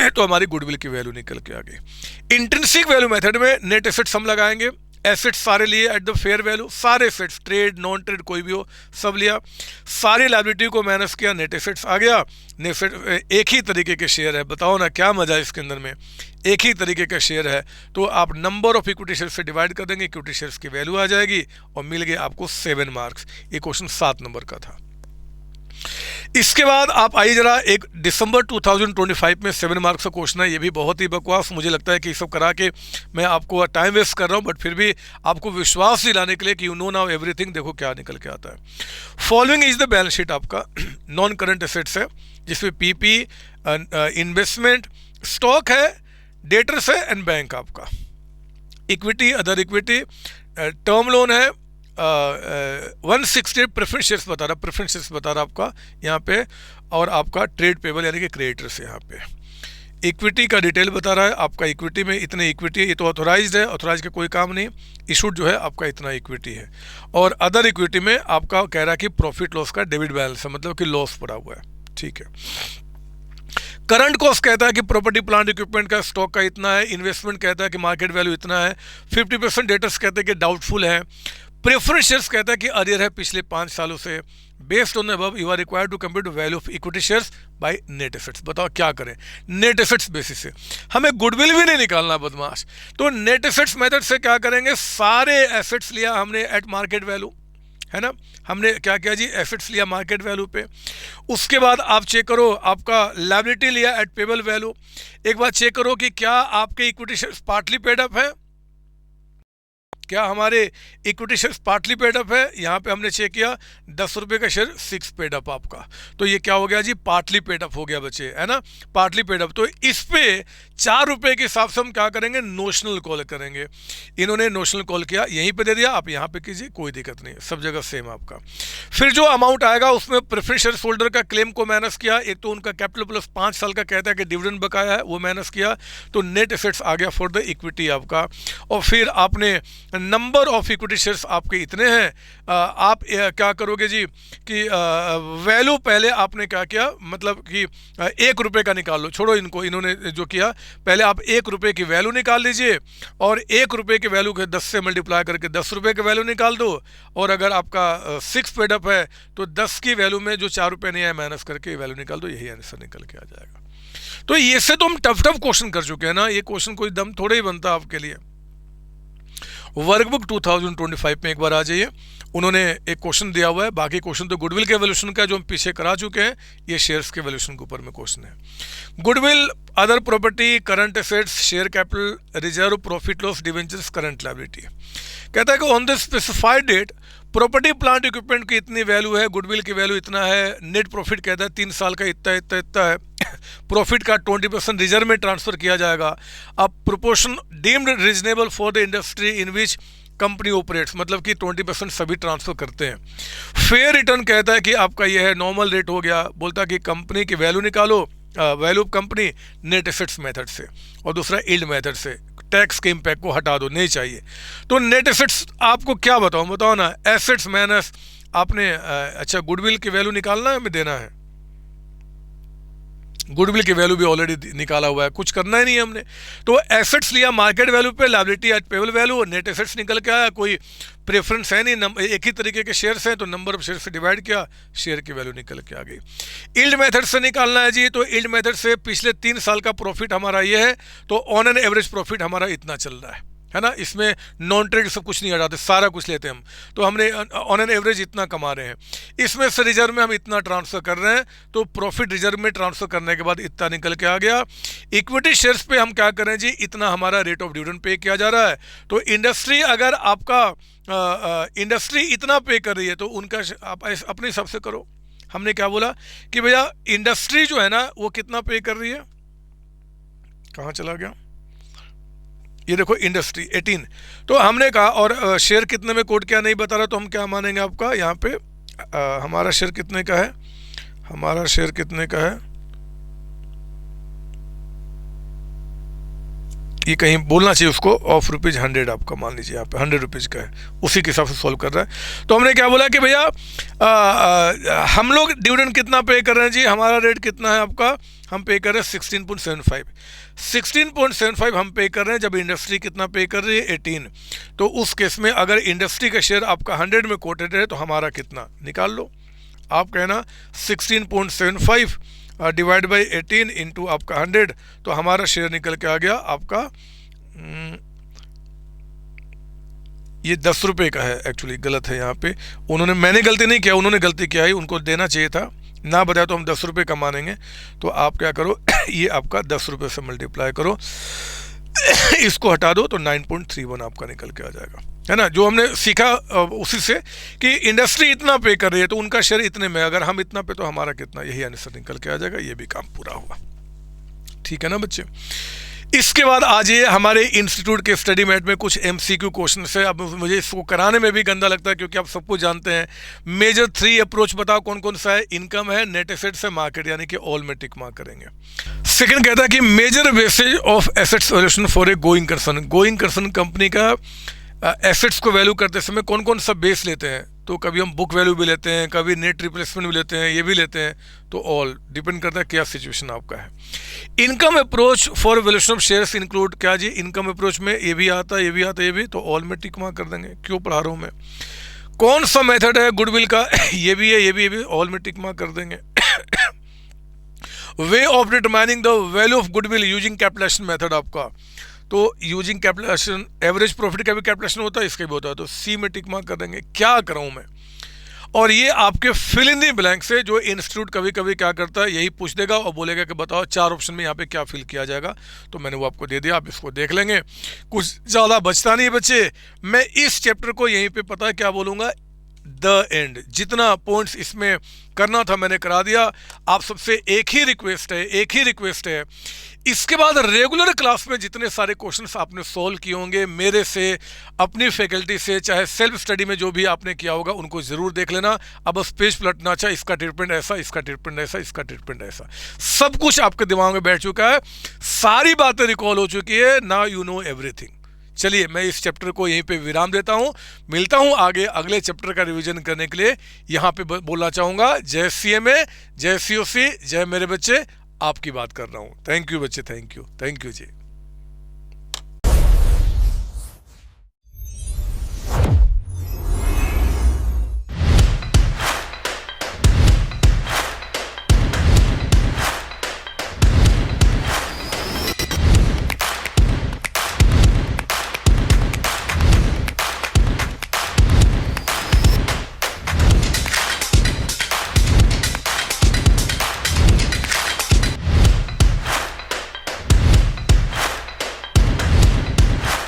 तो हमारी गुडविल की वैल्यू निकल के आ गई। इंट्रिंसिक वैल्यू मेथड में नेट एसेट्स हम लगाएंगे, एसेट्स सारे लिए एट द फेयर वैल्यू, सारे एसेट्स, ट्रेड नॉन ट्रेड कोई भी हो सब लिया, सारी लायबिलिटी को माइनस किया, नेट एसेट्स आ गया। नेट एक ही तरीके के शेयर है, बताओ ना क्या मजा है इसके अंदर में, एक ही तरीके का शेयर है, तो आप नंबर ऑफ इक्विटी शेयर से डिवाइड कर देंगे, इक्विटी शेयर्स की वैल्यू आ जाएगी और मिल गए आपको 7 मार्क्स। ये क्वेश्चन 7 नंबर का था। इसके बाद आप आइए जरा, एक दिसंबर 2025 में 7 मार्क्स का क्वेश्चन है, ये भी बहुत ही बकवास, मुझे लगता है कि ये सब करा के मैं आपको टाइम वेस्ट कर रहा हूँ, बट फिर भी आपको विश्वास दिलाने के लिए कि यू नो नाउ एवरीथिंग। देखो क्या निकल के आता है। Following is the balance sheet आपका, नॉन करंट एसेट्स है जिसमें पीपी, इन्वेस्टमेंट, स्टॉक है, डेटर्स है एंड बैंक आपका, equity, other equity, term loan है, 160 प्रेफरेंस शेयर्स बता रहा आपका यहाँ पे, और आपका ट्रेड पेबल यानी कि क्रेडिटर्स यहाँ पे। इक्विटी का डिटेल बता रहा है आपका, इक्विटी में इतने इक्विटी है, ये तो ऑथोराइज्ड है, ऑथोराइज का कोई काम नहीं, इशूड जो है आपका इतना इक्विटी है। और अदर इक्विटी में आपका कह रहा है कि प्रॉफिट लॉस का डेबिट बैलेंस है, मतलब कि लॉस पड़ा हुआ है, ठीक है। करंट कॉस्ट कहता है कि प्रॉपर्टी प्लांट इक्विपमेंट का स्टॉक का इतना है, इन्वेस्टमेंट कहता है कि मार्केट वैल्यू इतना है, 50% डेटर्स कहते हैं कि डाउटफुल है, प्रेफरेंस शेयर्स कहता है कि अरियर है पिछले 5 सालों से। Based on the above you are required to compute value of equity shares by net assets. बताओ क्या करें, नेट एसेट्स बेसिस से, हमें गुडविल भी नहीं निकालना बदमाश, तो नेट एसेट्स मेथड से क्या करेंगे, सारे एसेट्स लिया हमने एट मार्केट वैल्यू, है ना, हमने क्या किया जी, एसेट्स लिया मार्केट वैल्यू पे। उसके बाद आप चेक करो आपका लायबिलिटी लिया एट पेबल वैल्यू। एक बार चेक करो कि क्या आपके equity shares partly paid up है, क्या हमारे equity shares partly paid up है। यहाँ पे हमने चेक किया 10 रुपये का शेयर 6 पेड अप आपका, तो ये क्या हो गया जी, पार्टली पेड अप हो गया बच्चे, है ना, पार्टली पेड अप। तो इस पे 4 रुपये के हिसाब से हम क्या करेंगे, नोशनल कॉल करेंगे। इन्होंने नोशनल कॉल किया, यहीं पे दे दिया, आप यहाँ पे कीजिए, कोई दिक्कत नहीं है, सब जगह सेम आपका। फिर जो अमाउंट आएगा उसमें प्रेफरेंस शेयर होल्डर का क्लेम को माइनस किया, एक तो उनका कैपिटल प्लस 5 साल का कहता है कि डिविडेंड बकाया है वो माइनस किया, तो नेट एसेट्स आ गया फॉर द इक्विटी आपका। और फिर आपने नंबर ऑफ इक्विटी शेयर्स आपके इतने हैं, आप क्या करोगे जी कि वैल्यू पहले आपने क्या किया, मतलब कि 1 रुपये का निकाल लो, छोड़ो इनको, इन्होंने जो किया पहले आप 1 रुपये की वैल्यू निकाल लीजिए और 1 रुपये की वैल्यू के 10 से मल्टीप्लाई करके 10 रुपये की वैल्यू निकाल दो, और अगर आपका 6 पेड अप है तो 10 की वैल्यू में जो 4 रुपये नहीं आए माइनस करके वैल्यू निकाल दो, यही आंसर निकल के आ जाएगा। तो ये से तो हम टफ क्वेश्चन कर चुके हैं ना, ये क्वेश्चन कोई दम थोड़ा ही बनता आपके लिए। वर्कबुक 2025 में एक बार आ जाइए, उन्होंने एक क्वेश्चन दिया हुआ है, बाकी क्वेश्चन तो गुडविल के वैल्यूएशन का जो हम पीछे करा चुके हैं, ये शेयर्स के वैल्यूएशन के ऊपर में क्वेश्चन है। Goodwill, other property, current assets, share capital, reserve, profit loss, debentures, current liability. कहता है कि on the specified date property plant equipment की इतनी वैल्यू है, गुडविल की वैल्यू इतना है, नेट प्रॉफिट कहता है 3 साल का इतना है, प्रॉफिट का 20% रिजर्व में ट्रांसफर किया जाएगा। अब proportion deemed reasonable for the industry in which company operates, मतलब कि 20% सभी ट्रांसफर करते हैं। फेयर रिटर्न कहता है कि आपका यह है, नॉर्मल रेट हो गया, बोलता है कि कंपनी की वैल्यू निकालो, value of company net assets method से, और दूसरा यील्ड मेथड से, टैक्स के इम्पैक्ट को हटा दो, नहीं चाहिए। तो नेट एसेट्स आपको क्या बताओ ना, एसेट्स माइनस आपने अच्छा गुडविल की वैल्यू निकालना है, हमें देना है, गुडविल की वैल्यू भी ऑलरेडी निकाला हुआ है, कुछ करना ही नहीं है हमने। तो एसेट्स लिया मार्केट वैल्यू पे, liability at payable value, net assets निकल के आया, कोई प्रेफरेंस है नहीं, एक ही तरीके के शेयर्स हैं तो नंबर ऑफ शेयर से डिवाइड किया, शेयर की वैल्यू निकल के आ गई। यील्ड मेथड से निकालना है जी, तो यील्ड मेथड से पिछले 3 साल का प्रॉफिट हमारा ये है, तो ऑन एन एवरेज प्रॉफिट हमारा इतना चल रहा है ना, इसमें नॉन ट्रेड सब कुछ नहीं हटाते, सारा कुछ लेते हैं हम, तो हमने ऑन एन एवरेज इतना कमा रहे हैं, इसमें से रिजर्व में हम इतना ट्रांसफर कर रहे हैं, तो प्रॉफिट रिजर्व में ट्रांसफर करने के बाद इतना निकल के आ गया। इक्विटी शेयर्स पे हम क्या करें जी, इतना हमारा रेट ऑफ डिविडेंड पे किया जा रहा है, तो इंडस्ट्री अगर आपका इंडस्ट्री इतना पे कर रही है तो उनका आप अपने हिसाब से करो। हमने क्या बोला कि भैया इंडस्ट्री जो है ना वो कितना पे कर रही है, कहाँ चला गया, ये देखो इंडस्ट्री 18, तो हमने कहा, और शेयर कितने में कोट किया नहीं बता रहा, तो हम क्या मानेंगे आपका यहाँ पे हमारा शेयर कितने का है, हमारा शेयर कितने का है, ये कहीं बोलना चाहिए उसको, ऑफ ₹100 आपका मान लीजिए यहाँ पे ₹100 का है, उसी के हिसाब से सॉल्व कर रहा है। तो हमने क्या बोला कि भैया हम लोग डिविडेंड कितना पे कर रहे हैं जी, हमारा रेट कितना है आपका, हम पे कर रहे हैं 16.75 हम पे कर रहे हैं, जब इंडस्ट्री कितना पे कर रही है 18, तो उस केस में अगर इंडस्ट्री का शेयर आपका 100 में कोटेड है तो हमारा कितना निकाल लो, आप कहना 16.75 डिवाइड बाई 18 इंटू आपका 100, तो हमारा शेयर निकल के आ गया आपका ये 10 रुपये का है, एक्चुअली गलत है यहाँ पे, उन्होंने, मैंने गलती नहीं किया, उन्होंने गलती किया है, उनको देना चाहिए था, ना बताया तो हम 10 रुपये का मानेंगे। तो आप क्या करो ये आपका 10 रुपये से मल्टीप्लाई करो, इसको हटा दो तो 9.31 आपका निकल के आ जाएगा, है ना। जो हमने सीखा उसी से कि इंडस्ट्री इतना पे कर रही है तो उनका शेयर इतने में, अगर हम इतना पे तो हमारा कितना, यही आंसर निकल के आ जाएगा, ये भी काम पूरा हुआ। ठीक है ना बच्चे। इसके बाद आज ये हमारे इंस्टीट्यूट के स्टडी मैट में कुछ MCQ क्वेश्चन है। अब मुझे इसको कराने में भी गंदा लगता है क्योंकि आप सबको जानते हैं। मेजर 3 अप्रोच बताओ कौन कौन सा है, इनकम है, नेट एसेट्स है, मार्केट, यानी कि ऑल में टिक मार्क करेंगे। सेकंड कहता है कि major basis of assets valuation for a going concern company का एसेट्स को वैल्यू करते समय कौन कौन सा बेस लेते हैं। तो कभी हम बुक वैल्यू भी लेते हैं, कभी नेट रिप्लेसमेंट भी लेते हैं, ये भी लेते हैं, तो ऑल डिपेंड करता है क्या सिचुएशन आपका है। Income approach for valuation of shares include क्या जी, इनकम अप्रोच में ये भी आता है, ये भी आता है, ये भी, तो ऑल में टिक मार्क कर देंगे। क्यों पढ़ा रहा हूँ मैं। कौन सा मेथड है गुडविल का, ये भी है, ये भी, ये भी, ऑल में टिक मार्क कर देंगे। Way of determining the value of goodwill using capitalisation method आपका, तो यूजिंग कैपिटलेशन, एवरेज प्रॉफिट का भी कैपिटलेशन होता है, इसका भी होता है, तो सी में टिक मार्क कर देंगे। क्या कराऊँ मैं, और ये आपके फिल इन द ब्लैंक से जो इंस्टीट्यूट कभी कभी क्या करता है, यही पूछ देगा और बोलेगा कि बताओ 4 ऑप्शन में यहाँ पे क्या फिल किया जाएगा, तो मैंने वो आपको दे दिया, आप इसको देख लेंगे। कुछ ज़्यादा बचता नहीं बच्चे। मैं इस चैप्टर को यहीं पे पता है क्या बोलूँगा, द एंड। जितना पॉइंट्स इसमें करना था मैंने करा दिया। आप सबसे एक ही रिक्वेस्ट है, इसके बाद रेगुलर क्लास में जितने सारे क्वेश्चंस आपने सॉल्व किए होंगे मेरे से, अपनी फैकल्टी से, चाहे सेल्फ स्टडी में जो भी आपने किया होगा, उनको ज़रूर देख लेना। अब बस पेज पलटना, अच्छा इसका ट्रीटमेंट ऐसा, इसका ट्रीटमेंट ऐसा, इसका ट्रीटमेंट ऐसा, सब कुछ आपके दिमाग में बैठ चुका है, सारी बातें रिकॉल हो चुकी है। Now you know everything. चलिए मैं इस चैप्टर को यहीं पे विराम देता हूँ, मिलता हूँ आगे अगले चैप्टर का रिवीजन करने के लिए। यहाँ पे बोलना चाहूँगा जय CMA, जय COC, जय मेरे बच्चे, आपकी बात कर रहा हूँ। थैंक यू बच्चे, थैंक यू जी।